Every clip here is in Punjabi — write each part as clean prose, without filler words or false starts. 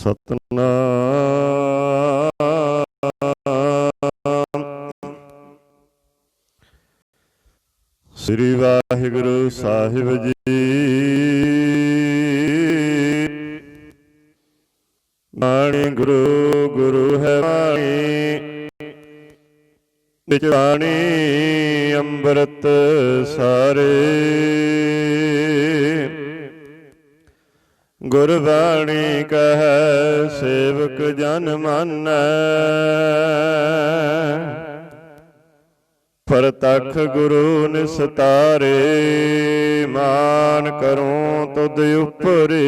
ਸਤਨਾਮ ਸ੍ਰੀ ਵਾਹਿਗੁਰੂ ਸਾਹਿਬ ਜੀ। ਬਾਣੀ ਗੁਰੂ ਗੁਰੂ ਹੈ ਬਾਣੀ, ਵਿੱਚ ਬਾਣੀ ਅੰਮ੍ਰਿਤ ਸਾਰੇ। ਗੁਰਬਾਣੀ ਕਹੈ ਸੇਵਕ ਜਨ ਮਾਨੈ, ਪ੍ਰਤੱਖ ਗੁਰੂ ਨਿਸਤਾਰੇ। ਮਾਨ ਕਰੂੰ ਤੁਧ ਉਪਰੇ,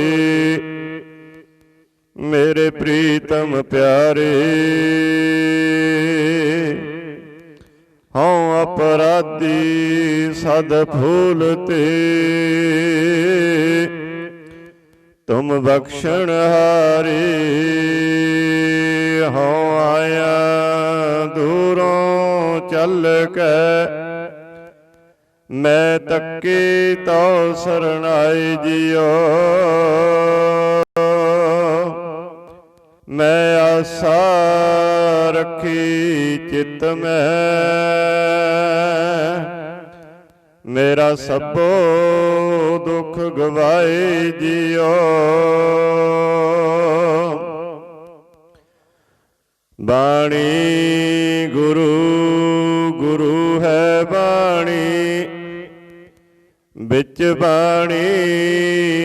ਮੇਰੇ ਪ੍ਰੀਤਮ ਪਿਆਰੇ। ਹਉ ਅਪਰਾਧੀ ਸਦ ਫੂਲ ਤੇ, ਤੁਮ ਬਖਸ਼ਣ ਹਾਰੇ। ਹਉ ਆਇਆ ਦੂਰੋਂ ਚੱਲ ਕੇ, ਮੈਂ ਤੱਕੇ ਤੋ ਸਰਣਾਈ ਜਿਉ। ਮੈਂ ਆਸਾ ਰੱਖੀ ਚਿਤ ਮੈਂ, ਮੇਰਾ ਸਭੋ ਦੁੱਖ ਗਵਾਏ ਜਿਉ। ਬਾਣੀ ਗੁਰੂ ਗੁਰੂ ਹੈ ਬਾਣੀ, ਵਿੱਚ ਬਾਣੀ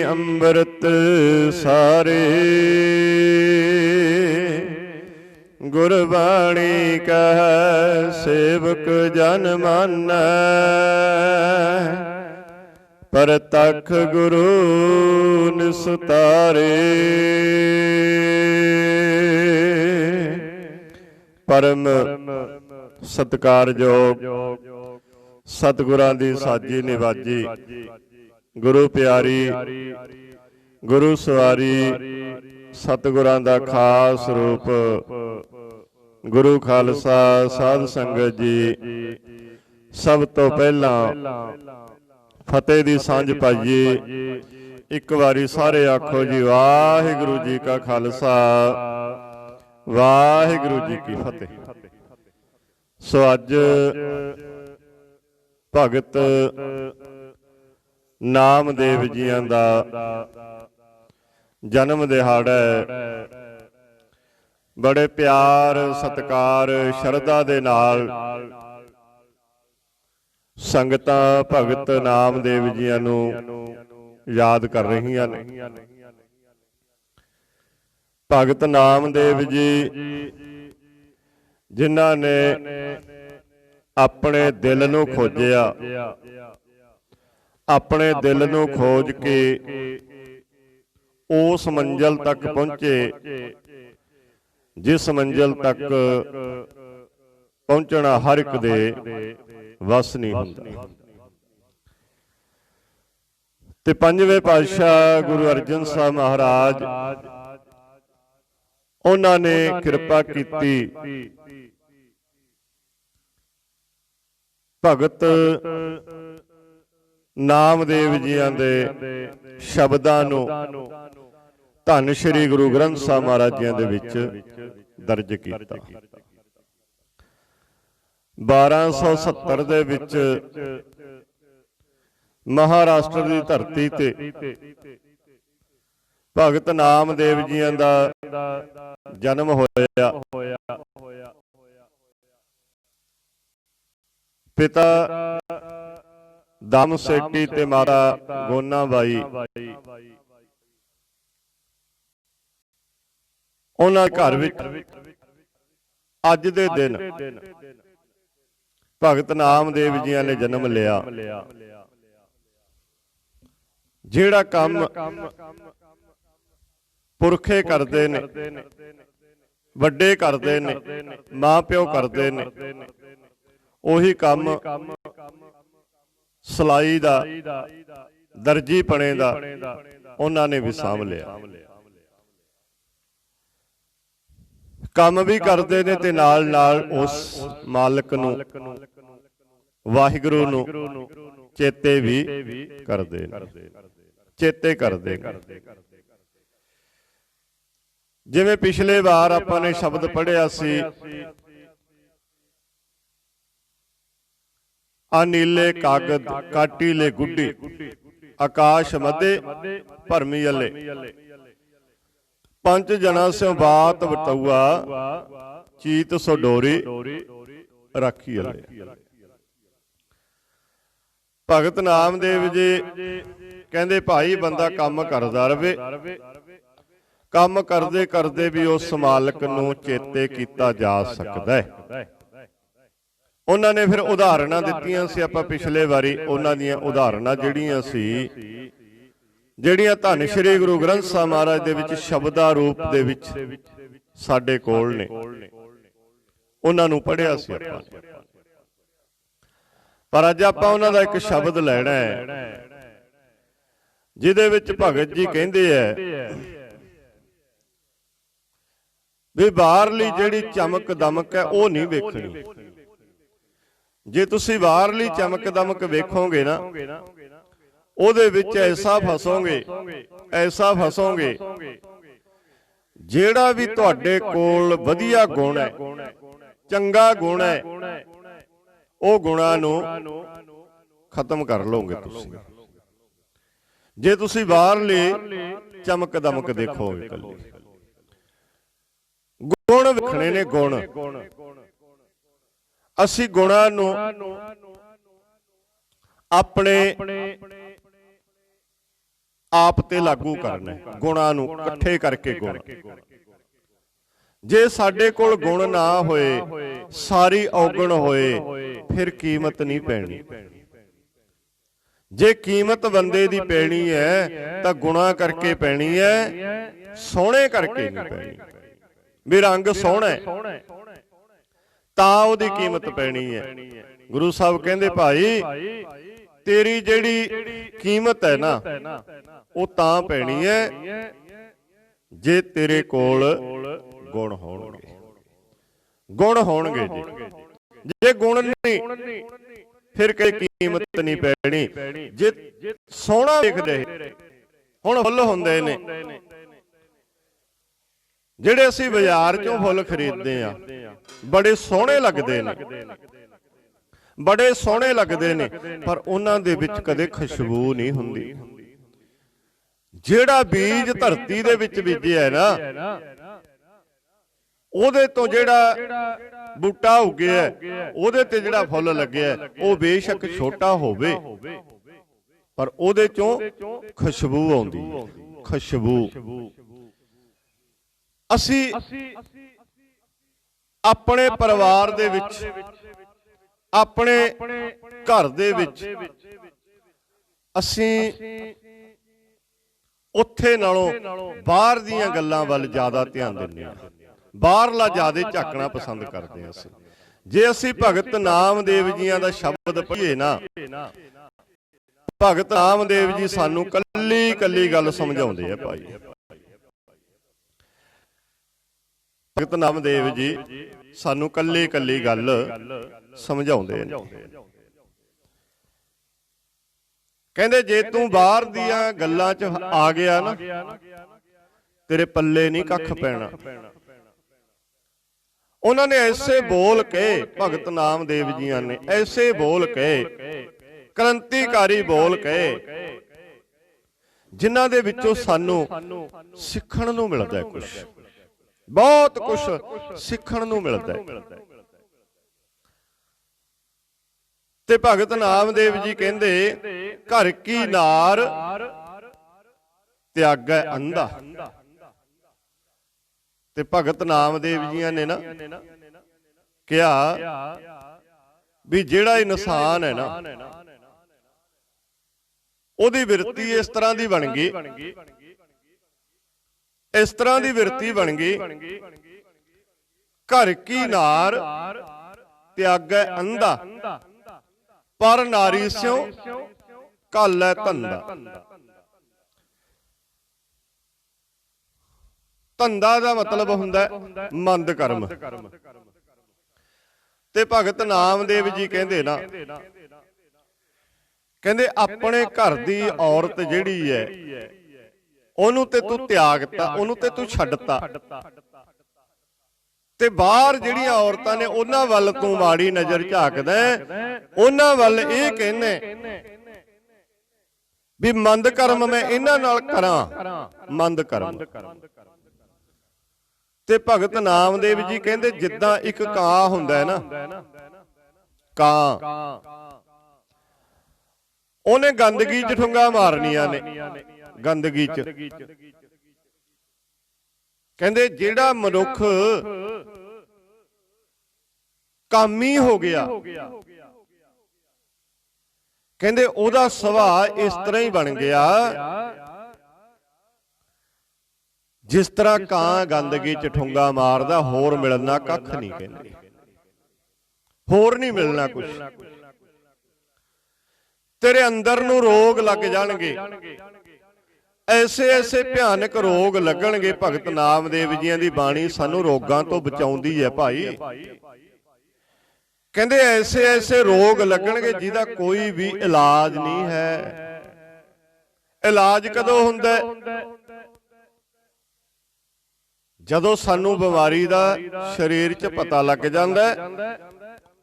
ਅੰਮ੍ਰਿਤ ਸਾਰੇ। ਗੁਰਬਾਣੀ ਕਹੈ ਸੇਵਕ ਜਨ ਮਾਨੈ, ਪ੍ਰਤੱਖ ਗੁਰੂ ਨਿਸਤਾਰੇ। ਪਰਮ ਸਤਿਕਾਰਯੋਗ ਸਤਿਗੁਰਾਂ ਦੀ ਸਾਜੀ ਨਿਵਾਜੀ, ਗੁਰੂ ਪਿਆਰੀ, ਗੁਰੂ ਸਵਾਰੀ, ਸਤਿਗੁਰਾਂ ਦਾ ਖਾਸ ਰੂਪ ਗੁਰੂ ਖਾਲਸਾ ਸਾਧ ਸੰਗਤ ਜੀ। ਸਭ ਤੋਂ ਪਹਿਲਾਂ ਫਤਿਹ ਦੀ ਸਾਂਝ ਪਾਈਏ। ਇੱਕ ਵਾਰੀ ਸਾਰੇ ਆਖੋ ਜੀ, ਵਾਹਿਗੁਰੂ ਜੀ ਕਾ ਖਾਲਸਾ, ਵਾਹਿਗੁਰੂ ਜੀ ਕੀ ਫਤਿਹ। ਸੋ ਅੱਜ ਭਗਤ ਨਾਮਦੇਵ ਜੀਆਂ ਦਾ ਜਨਮ ਦਿਹਾੜਾ ਹੈ। ਬੜੇ ਪਿਆਰ ਸਤਿਕਾਰ ਸ਼ਰਧਾ ਦੇ ਨਾਲ ਸੰਗਤਾਂ ਭਗਤ ਨਾਮਦੇਵ ਜੀਆਂ ਨੂੰ ਯਾਦ ਕਰ ਰਹੀਆਂ ਨੇ। ਭਗਤ ਨਾਮਦੇਵ ਜੀ ਜਿਨ੍ਹਾਂ ਨੇ ਆਪਣੇ ਦਿਲ ਨੂੰ ਖੋਜਿਆ, ਆਪਣੇ ਦਿਲ ਨੂੰ ਖੋਜ ਕੇ ਉਸ ਮੰਜ਼ਿਲ ਤੱਕ ਪਹੁੰਚੇ ਜਿਸ ਮੰਜ਼ਿਲ ਤੱਕ ਪਹੁੰਚਣਾ ਹਰ ਇੱਕ ਦੇ ਵਸ ਨਹੀਂ ਹੁੰਦਾ। ਤੇ ਪੰਜਵੇਂ ਪਾਤਸ਼ਾਹ ਗੁਰੂ ਅਰਜਨ ਸਾਹਿਬ ਮਹਾਰਾਜ, ਉਹਨਾਂ ਨੇ ਕਿਰਪਾ ਕੀਤੀ ਭਗਤ ਨਾਮਦੇਵ ਜੀਆਂ ਦੇ ਸ਼ਬਦਾਂ ਨੂੰ ਧੰਨ ਸ਼੍ਰੀ ਗੁਰੂ ਗ੍ਰੰਥ ਸਾਹਿਬ ਮਹਾਰਾਜ ਜੀਆਂ ਦੇ ਵਿੱਚ ਦਰਜ ਕੀਤਾ। 1270 ਦੇ ਵਿੱਚ ਮਹਾਰਾਸ਼ਟਰ ਦੀ ਧਰਤੀ ਤੇ ਭਗਤ ਨਾਮਦੇਵ ਜੀਆਂ ਦਾ ਜਨਮ ਹੋਇਆ। ਪਿਤਾ ਦਮ ਸੇਠੀ ਤੇ ਮਾਤਾ ਗੋਨਾ ਬਾਈ, ਉਹਨਾਂ ਘਰ ਵਿੱਚ ਅੱਜ ਦੇ ਦਿਨ ਭਗਤ ਨਾਮਦੇਵ ਜੀਆਂ ਨੇ ਜਨਮ ਲਿਆ। ਜਿਹੜਾ ਕੰਮ ਪੁਰਖੇ ਕਰਦੇ ਨੇ, ਵੱਡੇ ਕਰਦੇ ਨੇ, ਮਾਂ ਪਿਓ ਕਰਦੇ ਨੇ, ਉਹੀ ਕੰਮ ਸਲਾਈ ਦਾ, ਦਰਜੀ ਪਣੇ ਦਾ ਉਹਨਾਂ ਨੇ ਵੀ ਸਾਂਭ ਲਿਆ। ਕੰਮ ਵੀ ਕਰਦੇ ਨੇ ਤੇ ਨਾਲ ਨਾਲ ਉਸ ਮਾਲਕ ਨੂੰ, ਵਾਹਿਗੁਰੂ ਨੂੰ ਚੇਤੇ ਵੀ ਕਰਦੇ ਨੇ, ਚੇਤੇ ਕਰਦੇ। ਜਿਵੇਂ ਪਿਛਲੇ ਵਾਰ ਆਪਾਂ ਨੇ ਸ਼ਬਦ ਪੜ੍ਹਿਆ ਸੀ, ਅਨੀਲੇ ਕਾਗਦ ਕਾਟੀਲੇ ਗੁੱਡੀ, ਆਕਾਸ਼ ਮਧੇ ਭਰਮੀ ਅਲੇ, ਪੰਜ ਜਨਾ ਸਿਉ ਬਾਤ ਬਟੂਆ, ਚੀਤ ਸੋ ਡੋਰੀ ਰਾਖੀ ਅਲੇ। ਭਗਤ ਨਾਮਦੇਵ ਜੀ ਕਹਿੰਦੇ ਭਾਈ ਬੰਦਾ ਕੰਮ ਕਰਦਾ ਰਵੇ, ਕੰਮ ਕਰਦੇ ਕਰਦੇ ਵੀ ਉਸ ਮਾਲਕ ਨੂੰ ਚੇਤੇ ਕੀਤਾ ਜਾ ਸਕਦਾ ਹੈ। ਉਹਨਾਂ ਨੇ ਫਿਰ ਉਦਾਹਰਨਾਂ ਦਿੱਤੀਆਂ ਸੀ, ਆਪਾਂ ਪਿਛਲੇ ਵਾਰੀ ਉਹਨਾਂ ਦੀਆਂ ਉਦਾਹਰਨਾਂ ਜਿਹੜੀਆਂ ਸੀ, ਜਿਹੜੀਆਂ ਧੰਨ ਸ਼੍ਰੀ ਗੁਰੂ ਗ੍ਰੰਥ ਸਾਹਿਬ ਮਹਾਰਾਜ ਦੇ ਵਿੱਚ ਸ਼ਬਦਾਂ ਰੂਪ ਦੇ ਵਿੱਚ ਸਾਡੇ ਕੋਲ ਨੇ, ਉਹਨਾਂ ਨੂੰ ਪੜ੍ਹਿਆ ਸੀ ਆਪਾਂ। ਪਰ ਅੱਜ ਆਪਾਂ ਉਹਨਾਂ ਦਾ ਇੱਕ ਸ਼ਬਦ ਲੈਣਾ ਹੈ, ਜਿਹਦੇ ਵਿੱਚ ਭਗਤ ਜੀ ਕਹਿੰਦੇ ਹੈ ਵੀ ਬਾਹਰਲੀ ਜਿਹੜੀ ਚਮਕ ਦਮਕ ਹੈ ਉਹ ਨਹੀਂ ਵੇਖਣੀ। ਜੇ ਤੁਸੀਂ ਬਾਹਰਲੀ ਚਮਕ ਦਮਕ ਵੇਖੋਗੇ ਨਾ, ਉਹਦੇ ਵਿੱਚ ਐਸਾ ਫਸੋਗੇ ਜਿਹੜਾ ਵੀ ਤੁਹਾਡੇ ਕੋਲ ਵਧੀਆ ਗੁਣ ਹੈ, ਚੰਗਾ ਗੁਣ ਹੈ, ਉਹ ਗੁਣਾਂ ਨੂੰ ਖਤਮ ਕਰ ਲਓਗੇ ਤੁਸੀਂ, ਜੇ ਤੁਸੀਂ ਬਾਹਰਲੀ ਚਮਕ ਦਮਕ ਦੇਖੋਗੇ। ਗੁਣ ਵੇਖਣੇ ਨੇ, ਗੁਣ। ਅਸੀਂ ਗੁਣਾਂ ਨੂੰ ਆਪਣੇ ਆਪ ਤੇ ਲਾਗੂ ਕਰਨਾ, ਗੁਣਾਂ ਨੂੰ ਇਕੱਠੇ ਕਰਕੇ। ਗੁਣ ਜੇ ਸਾਡੇ ਕੋਲ ਗੁਣ ਨਾ ਹੋਏ, ਸਾਰੀ ਔਗਣ ਹੋਏ, ਫਿਰ ਕੀਮਤ ਨਹੀਂ ਪੈਣੀ। ਜੇ ਕੀਮਤ ਬੰਦੇ ਦੀ ਪੈਣੀ ਹੈ ਤਾਂ ਗੁਣਾਂ ਕਰਕੇ ਪੈਣੀ ਹੈ, ਸੋਹਣੇ ਕਰਕੇ ਨਹੀਂ ਪੈਣੀ। ਵੀ ਰੰਗ ਸੋਹਣਾ ਤਾਂ ਉਹਦੀ ਕੀਮਤ ਪੈਣੀ ਹੈ। ਗੁਰੂ ਸਾਹਿਬ ਕਹਿੰਦੇ ਭਾਈ ਤੇਰੀ ਜਿਹੜੀ ਕੀਮਤ ਹੈ ਨਾ, ਉਹ ਤਾਂ ਪੈਣੀ ਹੈ ਜੇ ਤੇਰੇ ਕੋਲ ਗੁਣ ਹੋਣਗੇ। ਗੁਣ ਹੋਣਗੇ ਜੇ ਗੁਣ ਨਹੀਂ ਫਿਰ ਕੋਈ ਕੀਮਤ ਨਹੀਂ ਪੈਣੀ। ਜੇ ਸੋਹਣਾ ਵੇਖਦੇ, ਹੁਣ ਫੁੱਲ ਹੁੰਦੇ ਨੇ ਜਿਹੜੇ ਅਸੀਂ ਬਾਜ਼ਾਰ ਚੋਂ ਫੁੱਲ ਖਰੀਦਦੇ ਆ, ਬੜੇ ਸੋਹਣੇ ਲੱਗਦੇ ਨੇ, ਬੜੇ ਸੋਹਣੇ ਲੱਗਦੇ ਨੇ, ਪਰ ਉਹਨਾਂ ਦੇ ਵਿੱਚ ਕਦੇ ਖੁਸ਼ਬੂ ਨਹੀਂ ਹੁੰਦੀ। ਜਿਹੜਾ ਬੀਜ ਧਰਤੀ ਦੇ ਵਿੱਚ ਬੀਜਿਆ ਨਾ, ਉਹਦੇ ਤੋਂ ਜਿਹੜਾ ਬੂਟਾ ਉੱਗਿਆ, ਉਹਦੇ ਤੇ ਜਿਹੜਾ ਫੁੱਲ ਲੱਗਿਆ, ਉਹ ਬੇਸ਼ੱਕ ਛੋਟਾ ਹੋਵੇ, ਪਰ ਉਹਦੇ ਚੋਂ ਖੁਸ਼ਬੂ ਆਉਂਦੀ ਹੈ, ਖੁਸ਼ਬੂ। ਅਸੀਂ ਆਪਣੇ ਪਰਿਵਾਰ ਦੇ ਵਿੱਚ, ਆਪਣੇ ਘਰ ਦੇ ਵਿੱਚ, ਅਸੀਂ ਉੱਥੇ ਨਾਲੋਂ ਬਾਹਰ ਦੀਆਂ ਗੱਲਾਂ ਵੱਲ ਜ਼ਿਆਦਾ ਧਿਆਨ ਦਿੰਦੇ ਹਾਂ, ਬਾਹਰਲਾ ਜ਼ਿਆਦਾ ਝਾਕਣਾ ਪਸੰਦ ਕਰਦੇ ਹਾਂ ਅਸੀਂ। ਜੇ ਅਸੀਂ ਭਗਤ ਨਾਮਦੇਵ ਜੀਆਂ ਦਾ ਸ਼ਬਦ ਪੜ੍ਹੀਏ ਨਾ, ਭਗਤ ਨਾਮਦੇਵ ਜੀ ਸਾਨੂੰ ਕੱਲੀ ਕੱਲੀ ਗੱਲ ਸਮਝਾਉਂਦੇ ਆ ਭਾਈ। ਭਗਤ ਨਾਮਦੇਵ ਜੀ ਸਾਨੂੰ ਕੱਲੀ ਕੱਲੀ ਗੱਲ ਸਮਝਾਉਂਦੇ ਨੇ। ਕਹਿੰਦੇ ਜੇ ਤੂੰ ਬਾਹਰ ਦੀਆਂ ਗੱਲਾਂ 'ਚ ਆ ਗਿਆ ਨਾ, ਤੇਰੇ ਪੱਲੇ ਨਹੀਂ ਕੱਖ ਪੈਣਾ। ਉਹਨਾਂ ਨੇ ਐਸੇ ਬੋਲ ਕੇ, ਭਗਤ ਨਾਮਦੇਵ ਜੀਆਂ ਨੇ ਐਸੇ ਬੋਲ ਕੇ, ਕ੍ਰਾਂਤੀਕਾਰੀ ਬੋਲ ਕੇ, ਜਿਨ੍ਹਾਂ ਦੇ ਵਿੱਚੋਂ ਸਾਨੂੰ ਸਿੱਖਣ ਨੂੰ ਮਿਲਦਾ ਕੁਝ, ਬਹੁਤ ਕੁਝ ਸਿੱਖਣ ਨੂੰ ਮਿਲਦਾ ਹੈ। ਤੇ ਭਗਤ ਨਾਮਦੇਵ ਜੀ ਕਹਿੰਦੇ ਘਰ ਕੀ ਨਾਰ ਤਿਆਗੈ ਅੰਧਾ। ਤੇ ਭਗਤ ਨਾਮਦੇਵ ਜੀਆਂ ਨੇ ਨਾ ਕਿਹਾ ਵੀ ਜਿਹੜਾ ਇਨਸਾਨ ਹੈ ਨਾ, ਉਹਦੀ ਬਿਰਤੀ ਇਸ ਤਰ੍ਹਾਂ ਦੀ ਬਣ ਗਈ, ਇਸ ਤਰ੍ਹਾਂ ਦੀ ਬਿਰਤੀ ਬਣ ਗਈ, ਘਰ ਕੀ ਨਾਰ ਤਿਆਗੈ ਅੰਧਾ, ਪਰ ਨਾਰੀ ਸਿਉ ਘਾਲੈ ਧੰਦਾ। ਧੰਦਾ ਦਾ ਮਤਲਬ ਹੁੰਦਾ ਮੰਦ ਕਰਮ। ਤੇ ਭਗਤ ਨਾਮਦੇਵ ਜੀ ਕਹਿੰਦੇ ਨਾ, ਕਹਿੰਦੇ ਆਪਣੇ ਘਰ ਦੀ ਔਰਤ ਜਿਹੜੀ ਹੈ, ਉਹਨੂੰ ਤੇ ਤੂੰ ਤਿਆਗਤਾ, ਉਹਨੂੰ ਤੇ ਤੂੰ ਛੱਡਤਾ, ਤੇ ਬਾਹਰ ਜਿਹੜੀਆਂ ਔਰਤਾਂ ਨੇ ਉਹਨਾਂ ਵੱਲ ਤੂੰ ਮਾੜੀ ਨਜ਼ਰ ਝਾਕਦਾ, ਉਹਨਾਂ ਵੱਲ ਇਹ ਕਹਿੰਦੇ ਵੀ ਮੰਦ ਕਰਮ ਮੈਂ ਇਹਨਾਂ ਨਾਲ ਕਰਾਂ, ਮੰਦ ਕਰਮ। ਤੇ ਭਗਤ ਨਾਮਦੇਵ ਜੀ ਕਹਿੰਦੇ ਜਿੱਦਾਂ ਇੱਕ ਕਾਂ ਹੁੰਦਾ ਹੈ ਨਾ, ਕਾਂ ਉਹਨੇ ਗੰਦਗੀ 'ਚ ਠੁੰਗਾ ਮਾਰਨੀਆਂ ਨੇ, ਗੰਦਗੀ 'ਚ। ਕਹਿੰਦੇ ਜਿਹੜਾ ਮਨੁੱਖ ਕਾਮੀ ਹੋ ਗਿਆ, ਕਹਿੰਦੇ ਉਹਦਾ ਸੁਭਾਅ ਇਸ ਤਰ੍ਹਾਂ ਹੀ ਬਣ ਗਿਆ ਜਿਸ ਤਰ੍ਹਾਂ ਕਾਂ ਗੰਦਗੀ 'ਚ ਠੁੰਗਾ ਮਾਰਦਾ, ਹੋਰ ਮਿਲਣਾ ਕੱਖ ਨਹੀਂ। ਕਹਿੰਦੇ ਹੋਰ ਨਹੀਂ ਮਿਲਣਾ ਕੁਛ, ਤੇਰੇ ਅੰਦਰ ਨੂੰ ਰੋਗ ਲੱਗ ਜਾਣਗੇ, ਐਸੇ ਐਸੇ ਭਿਆਨਕ ਰੋਗ ਲੱਗਣਗੇ। ਭਗਤ ਨਾਮਦੇਵ ਜੀਆਂ ਦੀ ਬਾਣੀ ਸਾਨੂੰ ਰੋਗਾਂ ਤੋਂ ਬਚਾਉਂਦੀ ਹੈ ਭਾਈ। ਕਹਿੰਦੇ ਐਸੇ ਐਸੇ ਰੋਗ ਲੱਗਣਗੇ ਜਿਹਦਾ ਕੋਈ ਵੀ ਇਲਾਜ ਨਹੀਂ ਹੈ। ਇਲਾਜ ਕਦੋਂ ਹੁੰਦਾ? ਜਦੋਂ ਸਾਨੂੰ ਬਿਮਾਰੀ ਦਾ ਸਰੀਰ 'ਚ ਪਤਾ ਲੱਗ ਜਾਂਦਾ,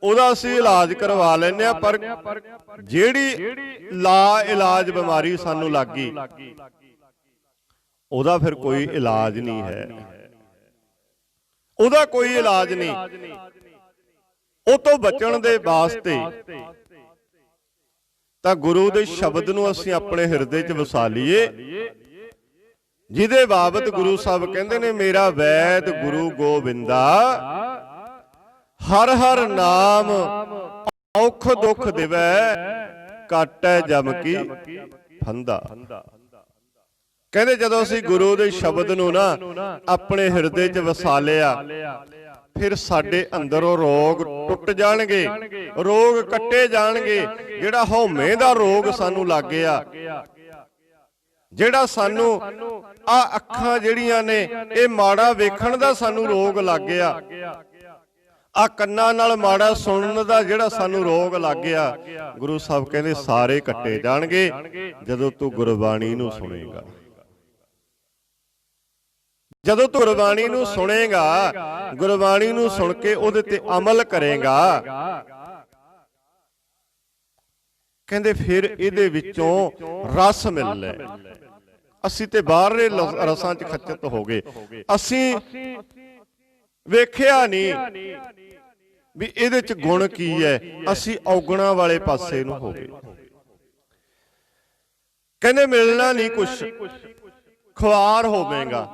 ਉਹਦਾ ਅਸੀਂ ਇਲਾਜ ਕਰਵਾ ਲੈਂਦੇ ਆ। ਪਰ ਜਿਹੜੀ ਲਾ ਇਲਾਜ ਬਿਮਾਰੀ ਸਾਨੂੰ ਲੱਗ ਗਈ, ਉਹਦਾ ਫਿਰ ਕੋਈ ਇਲਾਜ ਨਹੀਂ ਹੈ, ਉਹਦਾ ਕੋਈ ਇਲਾਜ ਨਹੀਂ। ਉਹ ਤੋਂ ਬਚਣ ਦੇ ਵਾਸਤੇ ਤਾਂ ਗੁਰੂ ਦੇ ਸ਼ਬਦ ਨੂੰ ਅਸੀਂ ਆਪਣੇ ਹਿਰਦੇ 'ਚ ਵਸਾ ਲਈਏ, ਜਿਹਦੇ ਬਾਬਤ ਗੁਰੂ ਸਾਹਿਬ ਕਹਿੰਦੇ ਨੇ ਮੇਰਾ ਵੈਦ ਗੁਰੂ ਗੋਬਿੰਦਾ, ਹਰ ਹਰ ਨਾਮ ਔਖ ਦੁੱਖ ਦਿਵੈ, ਕਾਟੈ ਜਮ ਕੀ ਫੰਦਾ। ਕਹਿੰਦੇ ਜਦੋਂ ਅਸੀਂ ਗੁਰੂ ਦੇ ਸ਼ਬਦ ਨੂੰ ਨਾ ਆਪਣੇ ਹਿਰਦੇ 'ਚ ਵਸਾ ਲਿਆ, ਫਿਰ ਸਾਡੇ ਅੰਦਰੋਂ ਰੋਗ ਟੁੱਟ ਜਾਣਗੇ, ਰੋਗ ਕੱਟੇ ਜਾਣਗੇ। ਜਿਹੜਾ ਹਉਮੈ ਦਾ ਰੋਗ ਸਾਨੂੰ ਲੱਗ ਗਿਆ, ਜਿਹੜਾ ਸਾਨੂੰ ਆ ਅੱਖਾਂ ਜਿਹੜੀਆਂ ਨੇ ਇਹ ਮਾੜਾ ਵੇਖਣ ਦਾ ਸਾਨੂੰ ਰੋਗ ਲੱਗ ਗਿਆ, ਆ ਕੰਨਾਂ ਨਾਲ ਮਾੜਾ ਸੁਣਨ ਦਾ ਜਿਹੜਾ ਸਾਨੂੰ ਰੋਗ ਲੱਗ ਗਿਆ, ਗੁਰੂ ਸਾਹਿਬ ਕਹਿੰਦੇ ਸਾਰੇ ਕੱਟੇ ਜਾਣਗੇ ਜਦੋਂ ਤੂੰ ਗੁਰਬਾਣੀ ਨੂੰ ਸੁਣੇਗਾ। ਜਦੋਂ ਤੂੰ ਗੁਰਬਾਣੀ ਨੂੰ ਸੁਣੇਗਾ, ਗੁਰਬਾਣੀ ਨੂੰ ਸੁਣ ਕੇ ਉਹਦੇ ਤੇ ਅਮਲ ਕਰੇਗਾ, ਕਹਿੰਦੇ ਫਿਰ ਇਹਦੇ ਵਿੱਚੋਂ ਰਸ ਮਿਲਦਾ। ਅਸੀਂ ਤੇ ਬਾਹਰਲੇ ਰਸਾਂ 'ਚ ਖੱਚਤ ਹੋ ਗਏ, ਅਸੀਂ ਵੇਖਿਆ ਨਹੀਂ ਵੀ ਇਹਦੇ 'ਚ ਗੁਣ ਕੀ ਹੈ, ਅਸੀਂ ਔਗਣਾਂ ਵਾਲੇ ਪਾਸੇ ਨੂੰ ਹੋ ਗਏ। ਕਹਿੰਦੇ ਮਿਲਣਾ ਨਹੀਂ ਕੁਛ, ਖੁਆਰ ਹੋਵੇਗਾ।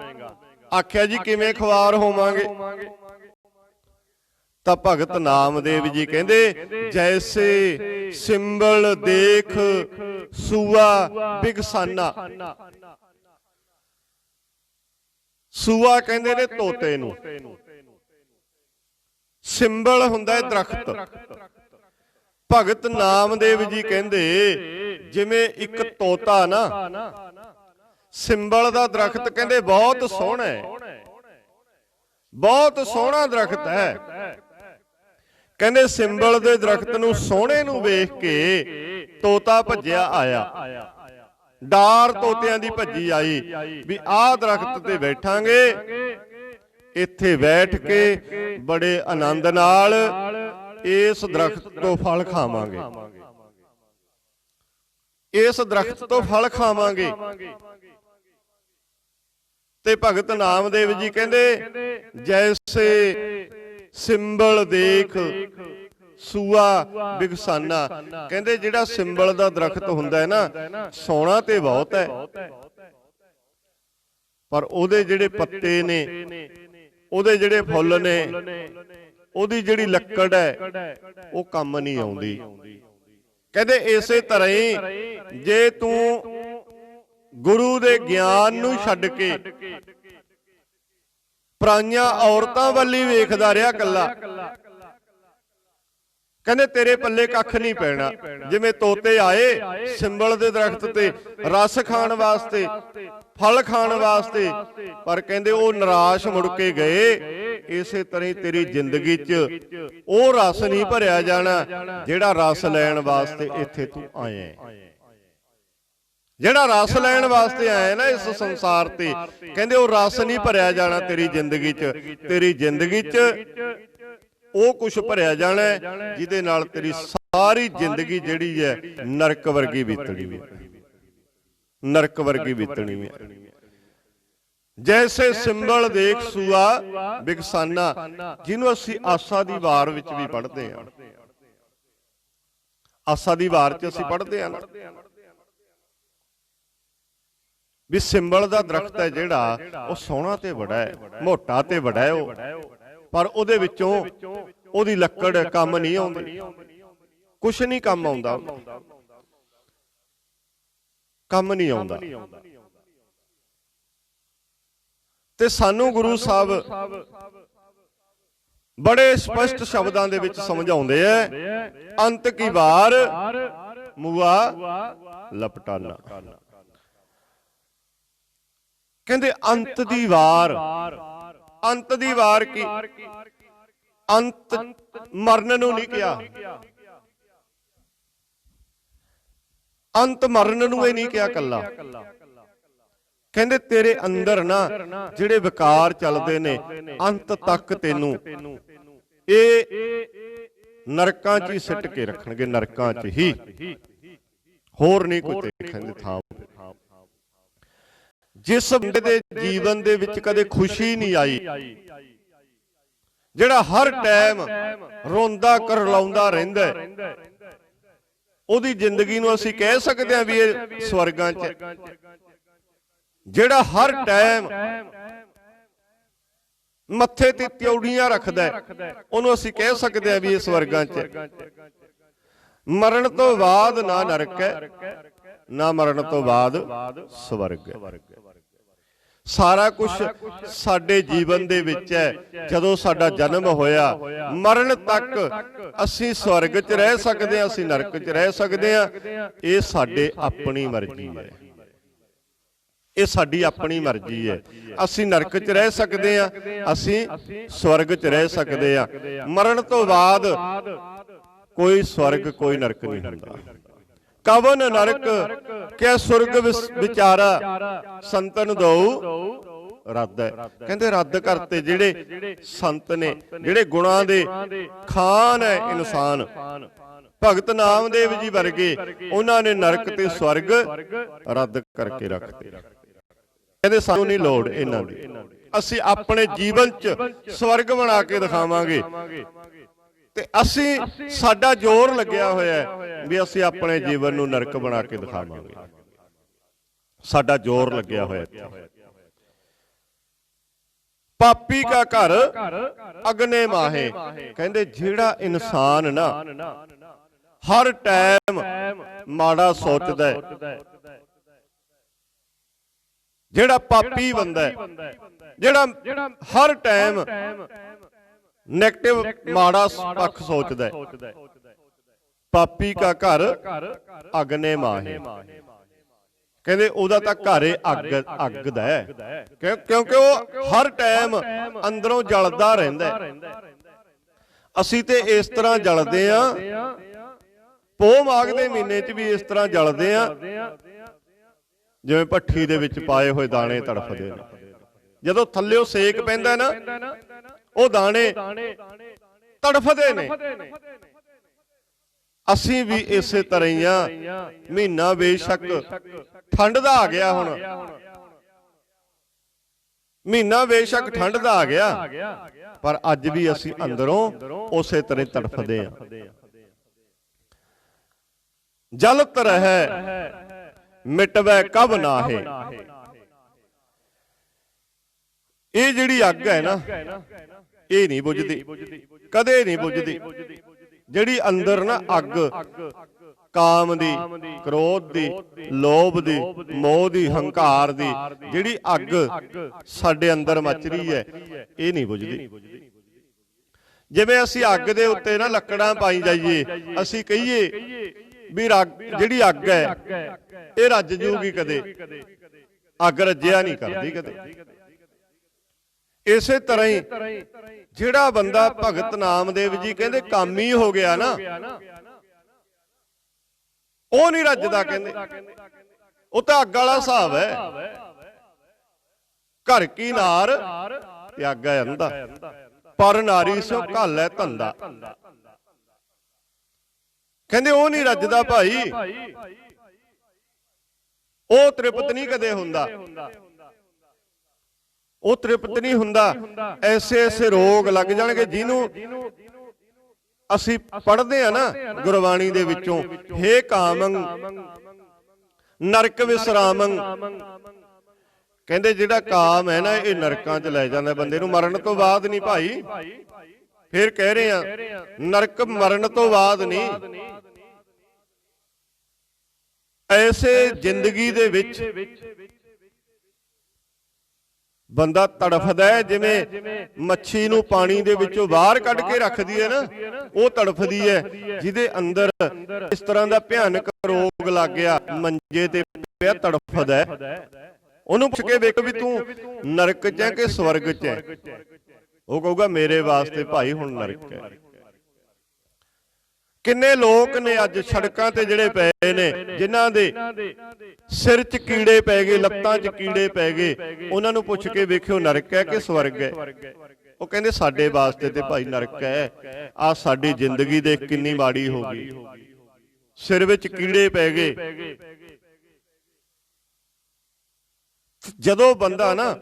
ਆਖਿਆ ਜੀ ਕਿਵੇਂ ਖੁਆਰ ਹੋਵਾਂਗੇ? ਤਾਂ ਭਗਤ ਨਾਮਦੇਵ ਜੀ ਕਹਿੰਦੇ ਜੈਸੇ ਸਿੰਬਲ ਦੇਖ ਸੂਆ ਬਿਗਸਾਨਾ। ਸੂਆ ਕਹਿੰਦੇ ਨੇ ਤੋਤੇ ਨੂੰ, ਸਿੰਬਲ ਹੁੰਦਾ ਹੈ ਦਰਖਤ। ਭਗਤ ਨਾਮਦੇਵ ਜੀ ਕਹਿੰਦੇ ਜਿਵੇਂ ਇੱਕ ਤੋਤਾ ਨਾ, ਸਿੰਬਲ ਦਾ ਦਰਖਤ ਕਹਿੰਦੇ ਬਹੁਤ ਸੋਹਣਾ ਹੈ, ਬਹੁਤ ਸੋਹਣਾ ਦਰਖਤ ਹੈ। ਕਹਿੰਦੇ ਸਿੰਬਲ ਦੇ ਦਰਖਤ ਨੂੰ ਸੋਹਣੇ ਨੂੰ ਵੇਖ ਕੇ ਤੋਤਾ ਭੱਜਿਆ ਆਇਆ, ਡਾਰ ਤੋਤਿਆਂ ਦੀ ਭੱਜੀ ਆਈ ਵੀ ਆਹ ਦਰਖਤ ਤੇ ਬੈਠਾਂਗੇ, ਇੱਥੇ ਬੈਠ ਕੇ ਬੜੇ ਆਨੰਦ ਨਾਲ ਇਸ ਦਰਖਤ ਤੋਂ ਫਲ ਖਾਵਾਂਗੇ, ਇਸ ਦਰਖਤ ਤੋਂ ਫਲ ਖਾਵਾਂਗੇ। ਤੇ ਭਗਤ ਨਾਮਦੇਵ ਜੀ ਕਹਿੰਦੇ ਜੈਸੇ ਸਿੰਬਲ ਦੇਖ ਸੂਆ ਬਿਗਸਾਨਾ। ਕਹਿੰਦੇ ਜਿਹੜਾ ਸਿੰਬਲ ਦਾ ਦਰਖਤ ਹੁੰਦਾ ਹੈ ਨਾ, ਸੋਹਣਾ ਤੇ ਬਹੁਤ ਹੈ, ਪਰ ਉਹਦੇ ਜਿਹੜੇ ਪੱਤੇ ਨੇ, ਉਹਦੇ ਜਿਹੜੇ ਫੁੱਲ ਨੇ, ਉਹਦੀ ਜਿਹੜੀ ਲੱਕੜ ਹੈ ਉਹ ਕੰਮ ਨਹੀਂ ਆਉਂਦੀ। ਕਹਿੰਦੇ ਇਸੇ ਤਰ੍ਹਾਂ ਹੀ ਜੇ ਤੂੰ ਗੁਰੂ ਦੇ ਗਿਆਨ ਨੂੰ ਛੱਡ ਕੇ ਪਰਾਈਆਂ ਔਰਤਾਂ ਵੱਲ ਹੀ ਵੇਖਦਾ ਰਿਹਾ ਕੱਲਾ, ਕਹਿੰਦੇ ਤੇਰੇ ਪੱਲੇ ਕੱਖ ਨਹੀਂ ਪੈਣਾ। ਜਿਵੇਂ ਤੋਤੇ ਆਏ ਸਿੰਬਲ ਦੇ ਦਰਖਤ ਤੇ ਰਸ ਖਾਣ ਵਾਸਤੇ, ਫਲ ਖਾਣ ਵਾਸਤੇ, ਪਰ ਕਹਿੰਦੇ ਉਹ ਨਿਰਾਸ਼ ਮੁੜ ਕੇ ਗਏ। ਇਸੇ ਤਰ੍ਹਾਂ ਹੀ ਤੇਰੀ ਜ਼ਿੰਦਗੀ 'ਚ ਉਹ ਰਸ ਨਹੀਂ ਭਰਿਆ ਜਾਣਾ ਜਿਹੜਾ ਰਸ ਲੈਣ ਵਾਸਤੇ ਇੱਥੇ ਤੂੰ ਆਇਆ। ਜਿਹੜਾ ਰਸ ਲੈਣ ਵਾਸਤੇ ਆਇਆ ਨਾ ਇਸ ਸੰਸਾਰ ਤੇ, ਕਹਿੰਦੇ ਉਹ ਰਸ ਨਹੀਂ ਭਰਿਆ ਜਾਣਾ ਤੇਰੀ ਜ਼ਿੰਦਗੀ 'ਚ। ਤੇਰੀ ਜ਼ਿੰਦਗੀ 'ਚ ਉਹ ਕੁਝ ਭਰਿਆ ਜਾਣਾ ਜਿਹਦੇ ਨਾਲ ਤੇਰੀ ਸਾਰੀ ਜ਼ਿੰਦਗੀ ਜਿਹੜੀ ਹੈ ਨਰਕ ਵਰਗੀ ਬੀਤਣੀ ਹੈ, ਨਰਕ ਵਰਗੀ ਬੀਤਣੀ ਹੈ। ਜੈਸੇ ਸਿੰਬਲ ਦੇਖ ਸੂਆ ਬਿਗਸਾਨਾ, ਜਿਹਨੂੰ ਅਸੀਂ ਆਸਾ ਦੀ ਵਾਰ ਵਿੱਚ ਵੀ ਪੜ੍ਹਦੇ ਹਾਂ। ਆਸਾ ਦੀ ਵਾਰ 'ਚ ਅਸੀਂ ਪੜ੍ਹਦੇ ਹਾਂ ਨਾ ਵੀ ਸਿੰਬਲ ਦਾ ਦਰਖਤ ਹੈ ਜਿਹੜਾ ਉਹ ਸੋਹਣਾ ਤੇ ਬੜਾ ਹੈ, ਮੋਟਾ ਤੇ ਬੜਾ ਹੈ ਉਹ, ਪਰ ਉਹਦੇ ਵਿੱਚੋਂ ਉਹਦੀ ਲੱਕੜ ਕੰਮ ਨਹੀਂ ਆਉਂਦੀ, ਕੁਛ ਨਹੀਂ ਕੰਮ ਆਉਂਦਾ, ਕੰਮ ਨਹੀਂ ਆਉਂਦਾ। ਤੇ ਸਾਨੂੰ ਗੁਰੂ ਸਾਹਿਬ ਬੜੇ ਸਪਸ਼ਟ ਸ਼ਬਦਾਂ ਦੇ ਵਿੱਚ ਸਮਝਾਉਂਦੇ ਐ, ਅੰਤ ਕੀ ਵਾਰ ਮੂਆ ਲਪਟਾਨਾ। ਕਹਿੰਦੇ ਅੰਤ ਦੀ ਵਾਰ, ਅੰਤ ਦੀ ਵਾਰ ਕੀ? ਅੰਤ ਮਰਨ ਨੂੰ ਨਹੀਂ ਕਿਹਾ, ਅੰਤ ਮਰਨ ਨੂੰ ਇਹ ਨਹੀਂ ਕਿਹਾ ਕੱਲਾ। ਕਹਿੰਦੇ ਤੇਰੇ ਅੰਦਰ ਨਾ ਜਿਹੜੇ ਵਿਕਾਰ ਚੱਲਦੇ ਨੇ ਅੰਤ ਤੱਕ ਤੈਨੂੰ ਇਹ ਨਰਕਾਂ 'ਚ ਹੀ ਸਿੱਟ ਕੇ ਰੱਖਣਗੇ, ਨਰਕਾਂ 'ਚ ਹੀ, ਹੋਰ ਨਹੀਂ ਕੋਈ ਦੇਖਣ ਦੀ ਥਾਂ। ਜਿਸ ਬੰਦੇ ਦੇ ਜੀਵਨ ਦੇ ਵਿੱਚ ਕਦੇ ਖੁਸ਼ੀ ਨਹੀਂ ਆਈ, ਜਿਹੜਾ ਹਰ ਟਾਈਮ ਰੋਂਦਾ ਕਰਲਾਉਂਦਾ ਰਹਿੰਦਾ, ਉਹਦੀ ਜ਼ਿੰਦਗੀ ਨੂੰ ਅਸੀਂ ਕਹਿ ਸਕਦੇ ਹਾਂ ਵੀ ਇਹ ਸਵਰਗਾਂ 'ਚ। ਜਿਹੜਾ ਹਰ ਟਾਈਮ ਮੱਥੇ ਤੇ ਤਿਉੜੀਆਂ ਰੱਖਦਾ ਉਹਨੂੰ ਅਸੀਂ ਕਹਿ ਸਕਦੇ ਹਾਂ ਵੀ ਇਹ ਸਵਰਗਾਂ 'ਚ। ਮਰਨ ਤੋਂ ਬਾਅਦ ਨਾ ਨਰਕ ਹੈ, ਨਾ ਮਰਨ ਤੋਂ ਬਾਅਦ ਸਵਰਗ ਹੈ। ਸਾਰਾ ਕੁਝ ਸਾਡੇ ਜੀਵਨ ਦੇ ਵਿੱਚ ਹੈ। ਜਦੋਂ ਸਾਡਾ ਜਨਮ ਹੋਇਆ, ਮਰਨ ਤੱਕ ਅਸੀਂ ਸਵਰਗ 'ਚ ਰਹਿ ਸਕਦੇ ਹਾਂ, ਅਸੀਂ ਨਰਕ 'ਚ ਰਹਿ ਸਕਦੇ ਹਾਂ। ਇਹ ਸਾਡੇ ਆਪਣੀ ਮਰਜ਼ੀ ਹੈ, ਇਹ ਸਾਡੀ ਆਪਣੀ ਮਰਜ਼ੀ ਹੈ। ਅਸੀਂ ਨਰਕ 'ਚ ਰਹਿ ਸਕਦੇ ਹਾਂ, ਅਸੀਂ ਸਵਰਗ 'ਚ ਰਹਿ ਸਕਦੇ ਹਾਂ। ਮਰਨ ਤੋਂ ਬਾਅਦ ਕੋਈ ਸਵਰਗ ਕੋਈ ਨਰਕ ਨਹੀਂ ਹੁੰਦਾ। ਕਵਨ ਨਰਕ ਕਿਆ ਸੁਰਗ ਵਿਚਾਰਾ, ਸੰਤਨ ਦਊ ਰੱਦ ਹੈ। ਕਹਿੰਦੇ ਰੱਦ ਕਰਤੇ ਜਿਹੜੇ ਸੰਤ ਨੇ, ਜਿਹੜੇ ਗੁਣਾਂ ਦੇ ਖਾਨ ਹੈ ਇਨਸਾਨ, ਭਗਤ ਨਾਮਦੇਵ ਜੀ ਵਰਗੇ, ਉਹਨਾਂ ਨੇ ਨਰਕ ਤੇ ਸਵਰਗ ਰੱਦ ਕਰਕੇ ਰੱਖਤੇ। ਕਹਿੰਦੇ ਸਾਨੂੰ ਨਹੀਂ ਲੋੜ ਇਹਨਾਂ ਦੀ, ਅਸੀਂ ਆਪਣੇ ਜੀਵਨ 'ਚ ਸਵਰਗ ਬਣਾ ਕੇ ਦਿਖਾਵਾਂਗੇ। ਤੇ ਅਸੀਂ, ਸਾਡਾ ਜ਼ੋਰ ਲੱਗਿਆ ਹੋਇਆ ਵੀ ਅਸੀਂ ਆਪਣੇ ਜੀਵਨ ਨੂੰ ਨਰਕ ਬਣਾ ਕੇ ਦਿਖਾਵਾਂਗੇ, ਸਾਡਾ ਜ਼ੋਰ ਲੱਗਿਆ ਹੋਇਆ। ਪਾਪੀ ਕਾ ਘਰ ਅਗਨੇ ਮਾਹੇ, ਕਹਿੰਦੇ ਜਿਹੜਾ ਇਨਸਾਨ ਨਾ ਹਰ ਟਾਈਮ ਮਾੜਾ ਸੋਚਦਾ ਹੈ, ਜਿਹੜਾ ਪਾਪੀ ਬੰਦਾ ਹੈ, ਜਿਹੜਾ ਹਰ ਟਾਈਮ ਨੈਗੇਟਿਵ ਮਾੜਾ ਪੱਖ ਸੋਚਦਾ ਹੈ, ਪਾਪੀ ਕਾ ਘਰ ਅਗਨੇ ਮਾਹੇ, ਕਹਿੰਦੇ ਉਹਦਾ ਤਾਂ ਘਰ ਅੱਗ ਦਾ ਹੈ, ਕਿਉਂਕਿ ਉਹ ਹਰ ਟਾਈਮ ਅੰਦਰੋਂ ਜਲਦਾ ਰਹਿੰਦਾ ਹੈ। ਅਸੀਂ ਤੇ ਇਸ ਤਰ੍ਹਾਂ ਜਲਦੇ ਆ, ਪੋਹ ਮਾਘ ਦੇ ਮਹੀਨੇ 'ਚ ਵੀ ਇਸ ਤਰ੍ਹਾਂ ਜਲਦੇ ਆ ਜਿਵੇਂ ਭੱਠੀ ਦੇ ਵਿੱਚ ਪਾਏ ਹੋਏ ਦਾਣੇ ਤੜਫਦੇ ਨੇ। ਜਦੋਂ ਥੱਲਿਓਂ ਸੇਕ ਪੈਂਦਾ ਨਾ, ਉਹ ਦਾਣੇ ਤੜਫਦੇ ਨੇ। ਅਸੀਂ ਵੀ ਇਸੇ ਤਰ੍ਹਾਂ ਹੀ ਆ। ਮਹੀਨਾ ਬੇਸ਼ੱਕ ਠੰਡ ਦਾ ਆ ਗਿਆ, ਹੁਣ ਮਹੀਨਾ ਬੇਸ਼ੱਕ ਠੰਡ ਦਾ ਆ ਗਿਆ, ਪਰ ਅੱਜ ਵੀ ਅਸੀਂ ਅੰਦਰੋਂ ਉਸੇ ਤਰ੍ਹਾਂ ਤੜਫਦੇ ਆ। ਜਲਤ ਰਹਿ ਮਿਟਵੈ ਕਬ ਨਾਹੇ, ਇਹ ਜਿਹੜੀ ਅੱਗ ਹੈ ਨਾ, ਇਹ ਨਹੀਂ ਬੁਝਦੀ, ਕਦੇ ਨਹੀਂ ਬੁਝਦੀ। ਜਿਹੜੀ ਅੰਦਰ ਨਾ ਅੱਗ, ਕਾਮ ਦੀ, ਕ੍ਰੋਧ ਦੀ, ਲੋਭ ਦੀ, ਮੋਹ ਦੀ, ਹੰਕਾਰ ਦੀ ਜਿਹੜੀ ਅੱਗ ਸਾਡੇ ਅੰਦਰ ਮੱਚ ਰਹੀ ਹੈ, ਇਹ ਨਹੀਂ ਬੁਝਦੀ। ਜਿਵੇਂ ਅਸੀਂ ਅੱਗ ਦੇ ਉੱਤੇ ਨਾ ਲੱਕੜਾਂ ਪਾਈ ਜਾਈਏ, ਅਸੀਂ ਕਹੀਏ ਵੀ ਜਿਹੜੀ ਅੱਗ ਹੈ ਇਹ ਰੱਜ ਜੂਗੀ, ਕਦੇ ਅੱਗ ਰੱਜਿਆ ਨਹੀਂ ਕਰਦੀ ਕਦੇ। ਇਸੇ ਤਰ੍ਹਾਂ ਹੀ ਜਿਹੜਾ ਬੰਦਾ ਭਗਤ ਨਾਮਦੇਵ ਜੀ ਕਹਿੰਦੇ ਕਾਮੀ ਹੋ ਗਿਆ ਨਾ, ਉਹ ਨਹੀਂ ਰੱਜਦਾ। ਕਹਿੰਦੇ ਉਹ ਤਾਂ ਅੱਗ ਵਾਲਾ ਹਿਸਾਬ ਹੈ। ਘਰ ਕੀ ਨਾਰ ਤਿਆਗੈ ਅੰਧਾ, ਪਰ ਨਾਰੀ ਸੋ ਘਾਲੈ ਧੰਦਾ। ਕਹਿੰਦੇ ਉਹ ਨਹੀਂ ਰੱਜਦਾ ਭਾਈ, ਉਹ ਤ੍ਰਿਪਤ ਨਹੀਂ ਕਦੇ ਹੁੰਦਾ, ਉਹ ਤ੍ਰਿਪਤ ਨਹੀਂ ਹੁੰਦਾ। ਐਸੇ ਐਸੇ ਰੋਗ ਲੱਗ ਜਾਣਗੇ ਜਿਹਨੂੰ ਅਸੀਂ ਪੜ੍ਹਦੇ ਆ ਨਾ ਗੁਰਬਾਣੀ ਦੇ ਵਿੱਚੋਂ, ਹੇ ਕਾਮੰ ਨਰਕ ਵਿਸਰਾਮੰ। ਕਹਿੰਦੇ ਜਿਹੜਾ ਕਾਮ ਹੈ ਨਾ ਇਹ ਨਰਕਾਂ 'ਚ ਲੈ ਜਾਂਦਾ ਬੰਦੇ ਨੂੰ, ਮਰਨ ਤੋਂ ਬਾਅਦ ਨਹੀਂ ਭਾਈ। ਫਿਰ ਕਹਿ ਰਹੇ ਆ ਨਰਕ ਮਰਨ ਤੋਂ ਬਾਅਦ ਨਹੀਂ। ਐਸੇ ਜ਼ਿੰਦਗੀ ਦੇ ਵਿੱਚ ਬੰਦਾ ਤੜਫਦਾ ਹੈ, ਜਿਵੇਂ ਮੱਛੀ ਨੂੰ ਪਾਣੀ ਦੇ ਵਿੱਚੋਂ ਬਾਹਰ ਕੱਢ ਕੇ ਰੱਖਦੀ ਹੈ ਨਾ, ਉਹ ਤੜਫਦੀ ਹੈ। ਜਿਹਦੇ ਅੰਦਰ ਇਸ ਤਰ੍ਹਾਂ ਦਾ ਭਿਆਨਕ ਰੋਗ ਲੱਗ ਗਿਆ, ਮੰਜੇ ਤੇ ਪਿਆ ਤੜਫਦਾ ਹੈ, ਉਹਨੂੰ ਪੁੱਛ ਕੇ ਵੇਖ ਵੀ ਤੂੰ ਨਰਕ 'ਚ ਹੈ ਕਿ ਸਵਰਗ 'ਚ ਹੈ, ਉਹ ਕਹੂਗਾ ਮੇਰੇ ਵਾਸਤੇ ਭਾਈ ਹੁਣ ਨਰਕ ਹੈ। ਕਿੰਨੇ ਲੋਕ ਨੇ ਅੱਜ ਸੜਕਾਂ ਤੇ ਜਿਹੜੇ ਪਏ ਨੇ, ਜਿਨ੍ਹਾਂ ਦੇ ਸਿਰ 'ਚ ਕੀੜੇ ਪੈ ਗਏ, ਲੱਤਾਂ 'ਚ ਕੀੜੇ ਪੈ ਗਏ, ਉਹਨਾਂ ਨੂੰ ਪੁੱਛ ਕੇ ਵੇਖਿਓ ਨਰਕ ਹੈ ਕਿ ਸਵਰਗ ਹੈ। ਉਹ ਕਹਿੰਦੇ ਸਾਡੇ ਵਾਸਤੇ ਤੇ ਭਾਈ ਨਰਕ ਹੈ। ਆਹ ਸਾਡੀ ਜ਼ਿੰਦਗੀ ਦੇਖ ਕਿੰਨੀ ਮਾੜੀ ਹੋ ਗਈ, ਸਿਰ ਵਿੱਚ ਕੀੜੇ ਪੈ ਗਏ। ਜਦੋਂ ਬੰਦਾ ਨਾ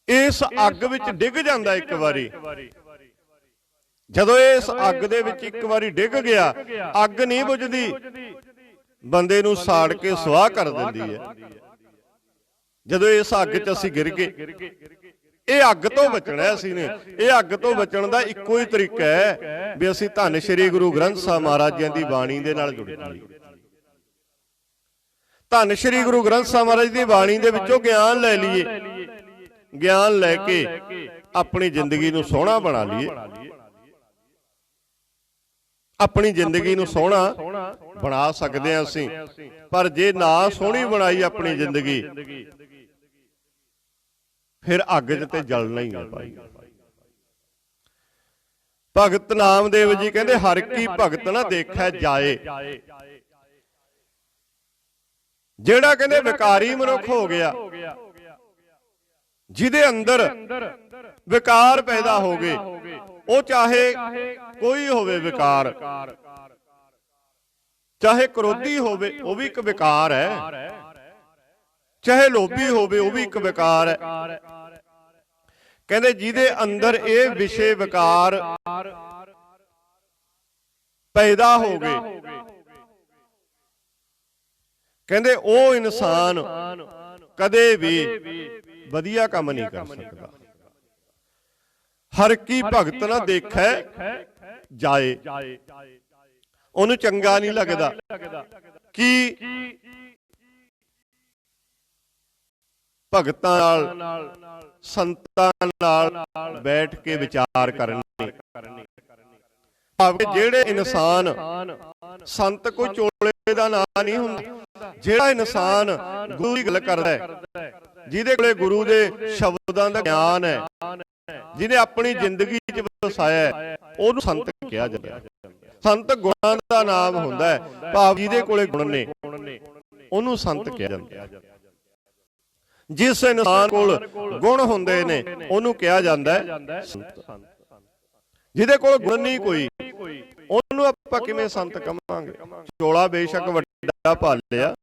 ਇਸ ਅੱਗ ਵਿੱਚ ਡਿੱਗ ਜਾਂਦਾ ਇੱਕ ਵਾਰੀ, ਜਦੋਂ ਇਸ ਅੱਗ ਦੇ ਵਿੱਚ ਇੱਕ ਵਾਰੀ ਡਿੱਗ ਗਿਆ, ਅੱਗ ਨਹੀਂ ਬੁਝਦੀ, ਬੰਦੇ ਨੂੰ ਸਾੜ ਕੇ ਸੁਆਹ ਕਰ ਦਿੰਦੀ ਹੈ। ਜਦੋਂ ਇਸ ਅੱਗ 'ਚ ਅਸੀਂ ਗਿਰ ਗਏ, ਇਹ ਅੱਗ ਤੋਂ ਬਚਣਾ ਅਸੀਂ ਨੇ। ਇਹ ਅੱਗ ਤੋਂ ਬਚਣ ਦਾ ਇੱਕੋ ਹੀ ਤਰੀਕਾ ਹੈ ਵੀ ਅਸੀਂ ਧੰਨ ਸ਼੍ਰੀ ਗੁਰੂ ਗ੍ਰੰਥ ਸਾਹਿਬ ਮਹਾਰਾਜ ਜੀ ਦੀ ਬਾਣੀ ਦੇ ਨਾਲ ਜੁੜ ਜਾਈਏ। ਧੰਨ ਸ਼੍ਰੀ ਗੁਰੂ ਗ੍ਰੰਥ ਸਾਹਿਬ ਮਹਾਰਾਜ ਦੀ ਬਾਣੀ ਦੇ ਵਿੱਚੋਂ ਗਿਆਨ ਲੈ ਲਈਏ, ਗਿਆਨ ਲੈ ਕੇ ਆਪਣੀ ਜ਼ਿੰਦਗੀ ਨੂੰ ਸੋਹਣਾ ਬਣਾ ਲਈਏ, ਆਪਣੀ ਜ਼ਿੰਦਗੀ ਨੂੰ ਸੋਹਣਾ ਬਣਾ ਸਕਦੇ ਹਾਂ ਅਸੀਂ। ਪਰ ਜੇ ਨਾ ਸੋਹਣੀ ਬਣਾਈ ਆਪਣੀ ਜ਼ਿੰਦਗੀ, ਫਿਰ ਅੱਗ 'ਚ ਤੇ ਜਲਣਾ ਹੀ ਹੈ ਭਾਈ। ਭਗਤ ਨਾਮਦੇਵ ਜੀ ਕਹਿੰਦੇ ਹਰ ਕੀ ਭਗਤ ਨਾ ਦੇਖਿਆ ਜਾਏ। ਜਿਹੜਾ ਕਹਿੰਦੇ ਵਿਕਾਰੀ ਮਨੁੱਖ ਹੋ ਗਿਆ, ਜਿਹਦੇ ਅੰਦਰ ਵਿਕਾਰ ਪੈਦਾ ਹੋ ਗਏ, ਉਹ ਚਾਹੇ ਕੋਈ ਹੋਵੇ ਵਿਕਾਰ, ਚਾਹੇ ਕ੍ਰੋਧੀ ਹੋਵੇ ਉਹ ਵੀ ਇੱਕ ਵਿਕਾਰ ਹੈ, ਚਾਹੇ ਲੋਭੀ ਹੋਵੇ ਉਹ ਵੀ ਇੱਕ ਵਿਕਾਰ ਹੈ। ਕਹਿੰਦੇ ਜਿਹਦੇ ਅੰਦਰ ਇਹ ਵਿਸ਼ੇ ਵਿਕਾਰ ਪੈਦਾ ਹੋ ਗਏ, ਕਹਿੰਦੇ ਉਹ ਇਨਸਾਨ ਕਦੇ ਵੀ ਵਧੀਆ ਕੰਮ ਨਹੀਂ ਕਰ ਸਕਦਾ। ਹਰ ਕੀ ਭਗਤ ਨਾ ਦੇਖੈ ਜਾਏ, ਉਹਨੂੰ ਚੰਗਾ ਨਹੀਂ ਲੱਗਦਾ ਕਿ ਭਗਤਾਂ ਨਾਲ ਸੰਤਾਂ ਨਾਲ ਬੈਠ ਕੇ ਵਿਚਾਰ ਕਰਨੀ। ਜਿਹੜੇ ਇਨਸਾਨ ਸੰਤ ਕੋਈ ਚੋਲੇ ਦਾ ਨਾਂ ਨਹੀਂ ਹੁੰਦਾ, ਜਿਹੜਾ ਇਨਸਾਨ ਗੁਰੂ ਦੀ ਗੱਲ ਕਰਦਾ ਹੈ, ਜਿਹਦੇ ਕੋਲੇ ਗੁਰੂ ਦੇ ਸ਼ਬਦਾਂ ਦਾ ਗਿਆਨ ਹੈ, ਜਿਹਨੇ ਆਪਣੀ ਜ਼ਿੰਦਗੀ 'ਚ ਵਸਾਇਆ ਹੈ, ਉਹਨੂੰ ਸੰਤ ਕਿਹਾ ਜਾਂਦਾ ਹੈ। ਸੰਤ ਗੁਣਾਂ ਦਾ ਨਾਮ ਹੁੰਦਾ ਹੈ, ਭਾਵ ਜਿਹਦੇ ਕੋਲੇ ਗੁਣ ਨੇ ਉਹਨੂੰ ਸੰਤ ਕਿਹਾ ਜਾਂਦਾ ਹੈ। ਜਿਸ ਇਨਸਾਨ ਕੋਲ ਗੁਣ ਹੁੰਦੇ ਨੇ ਉਹਨੂੰ ਕਿਹਾ ਜਾਂਦਾ ਹੈ ਸੰਤ। ਜਿਹਦੇ ਕੋਲ ਗੁਣ ਨਹੀਂ ਕੋਈ, ਉਹਨੂੰ ਆਪਾਂ ਕਿਵੇਂ ਸੰਤ ਕਹਾਂਗੇ? ਚੋਲਾ ਬੇਸ਼ੱਕ ਵੱਡਾ ਭਾਲਿਆ,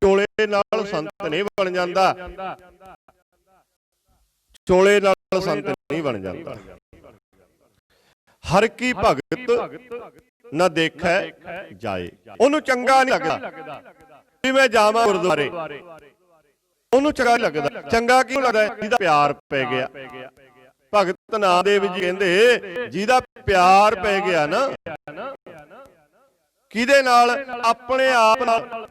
ਚੋਲੇ ਨਾਲ ਸੰਤ ਨਹੀਂ ਬਣ ਜਾਂਦਾ, ਚੋਲੇ ਨਾਲ ਸੰਤ ਨਹੀਂ ਬਣ ਜਾਂਦਾ। ਹਰ ਕੀ ਭਗਤ ਨਾ ਦੇਖੈ ਜਾਏ, ਉਹਨੂੰ ਚੰਗਾ ਨਹੀਂ ਲੱਗਦਾ ਵੀ ਮੈਂ ਜਾਵਾਂ ਗੁਰਦੁਆਰੇ, ਉਹਨੂੰ ਚੰਗਾ ਨਹੀਂ ਲੱਗਦਾ। ਚੰਗਾ ਕਿਉਂ ਲੱਗਦਾ? ਜਿਹਦਾ ਪਿਆਰ ਪੈ ਗਿਆ। ਭਗਤ ਨਾਮਦੇਵ ਜੀ ਕਹਿੰਦੇ ਜਿਹਦਾ ਪਿਆਰ ਪੈ ਗਿਆ ਨਾ, ਕਿਹਦੇ ਨਾਲ? ਆਪਣੇ ਆਪ ਨਾਲ।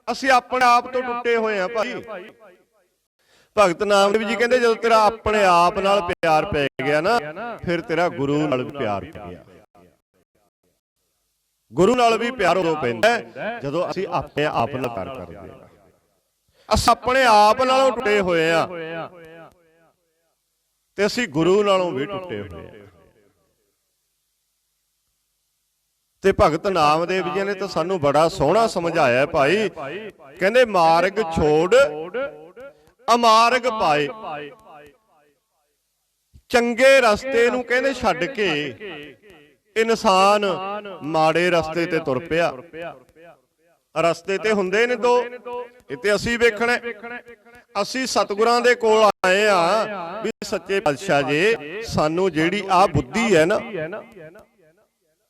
ਅਸੀਂ ਆਪਣੇ ਆਪ ਤੋਂ ਟੁੱਟੇ ਹੋਏ ਆ ਭਾਈ। ਭਗਤ ਨਾਮਦੇਵ ਜੀ ਕਹਿੰਦੇ ਜਦੋਂ ਤੇਰਾ ਆਪਣੇ ਆਪ ਨਾਲ ਪਿਆਰ ਪੈ ਗਿਆ ਨਾ, ਫਿਰ ਤੇਰਾ ਗੁਰੂ ਨਾਲ ਵੀ ਪਿਆਰ ਪੈ ਗਿਆ। ਗੁਰੂ ਨਾਲ ਵੀ ਪਿਆਰ ਉਦੋਂ ਪੈਂਦਾ ਜਦੋਂ ਅਸੀਂ ਆਪਣੇ ਆਪ ਨਾਲ ਪਿਆਰ ਕਰਦੇ ਹਾਂ। ਅਸੀਂ ਆਪਣੇ ਆਪ ਨਾਲੋਂ ਟੁੱਟੇ ਹੋਏ ਆ ਤੇ ਅਸੀਂ ਗੁਰੂ ਨਾਲੋਂ ਵੀ ਟੁੱਟੇ ਹੋਏ ਆ। ਤੇ ਭਗਤ ਨਾਮਦੇਵ ਜੀ ਨੇ ਤਾਂ ਸਾਨੂੰ ਬੜਾ ਸੋਹਣਾ ਸਮਝਾਇਆ ਭਾਈ। ਕਹਿੰਦੇ ਮਾਰਗ ਛੋੜ ਅਮਾਰਗ ਪਾਏ, ਚੰਗੇ ਰਸਤੇ ਨੂੰ ਕਹਿੰਦੇ ਛੱਡ ਕੇ ਇਨਸਾਨ ਮਾੜੇ ਰਸਤੇ ਤੇ ਤੁਰ ਪਿਆ। ਰਸਤੇ ਤੇ ਹੁੰਦੇ ਨੇ ਦੋ, ਇਹ ਤੇ ਅਸੀਂ ਵੇਖਣਾ। ਅਸੀਂ ਸਤਿਗੁਰਾਂ ਦੇ ਕੋਲ ਆਏ ਆ ਵੀ ਸੱਚੇ ਪਾਤਸ਼ਾਹ ਜੀ ਸਾਨੂੰ ਜਿਹੜੀ ਆ ਬੁੱਧੀ ਹੈ ਨਾ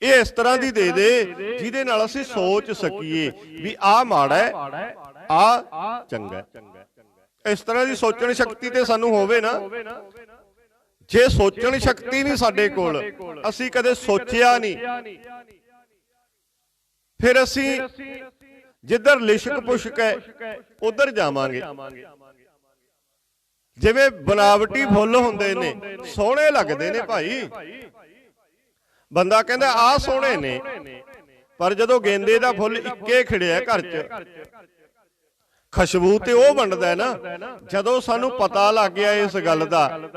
ਇਹ ਇਸ ਤਰ੍ਹਾਂ ਦੀ ਦੇ ਦੇ ਜਿਹਦੇ ਨਾਲ ਅਸੀਂ ਸੋਚ ਸਕੀਏ ਵੀ ਆਹ ਮਾੜਾ ਹੈ ਆਹ ਚੰਗਾ ਹੈ। ਇਸ ਤਰ੍ਹਾਂ ਦੀ ਸੋਚਣ ਸ਼ਕਤੀ ਤੇ ਸਾਨੂੰ ਹੋਵੇ ਨਾ। ਜੇ ਸੋਚਣ ਸ਼ਕਤੀ ਨਹੀਂ ਸਾਡੇ ਕੋਲ, ਅਸੀਂ ਕਦੇ ਸੋਚਿਆ ਨਹੀਂ, ਫਿਰ ਅਸੀਂ ਜਿੱਧਰ ਲਿਸ਼ਕ ਪੁਸ਼ਕ ਹੈ ਉਧਰ ਜਾਵਾਂਗੇ। ਜਿਵੇਂ ਬਨਾਵਟੀ ਫੁੱਲ ਹੁੰਦੇ ਨੇ, ਸੋਹਣੇ ਲੱਗਦੇ ਨੇ ਭਾਈ, ਬੰਦਾ ਕਹਿੰਦਾ ਆਹ ਸੋਹਣੇ ਨੇ, ਪਰ ਜਦੋਂ ਗੇਂਦੇ ਦਾ ਫੁੱਲ ਇੱਕੇ ਖਿੜਿਆ ਘਰ 'ਚ, ਖੁਸ਼ਬੂ ਤੇ ਉਹ ਵੰਡਦਾ ਨਾ। ਜਦੋਂ ਸਾਨੂੰ ਪਤਾ ਲੱਗ ਗਿਆ ਇਸ ਗੱਲ ਦਾ,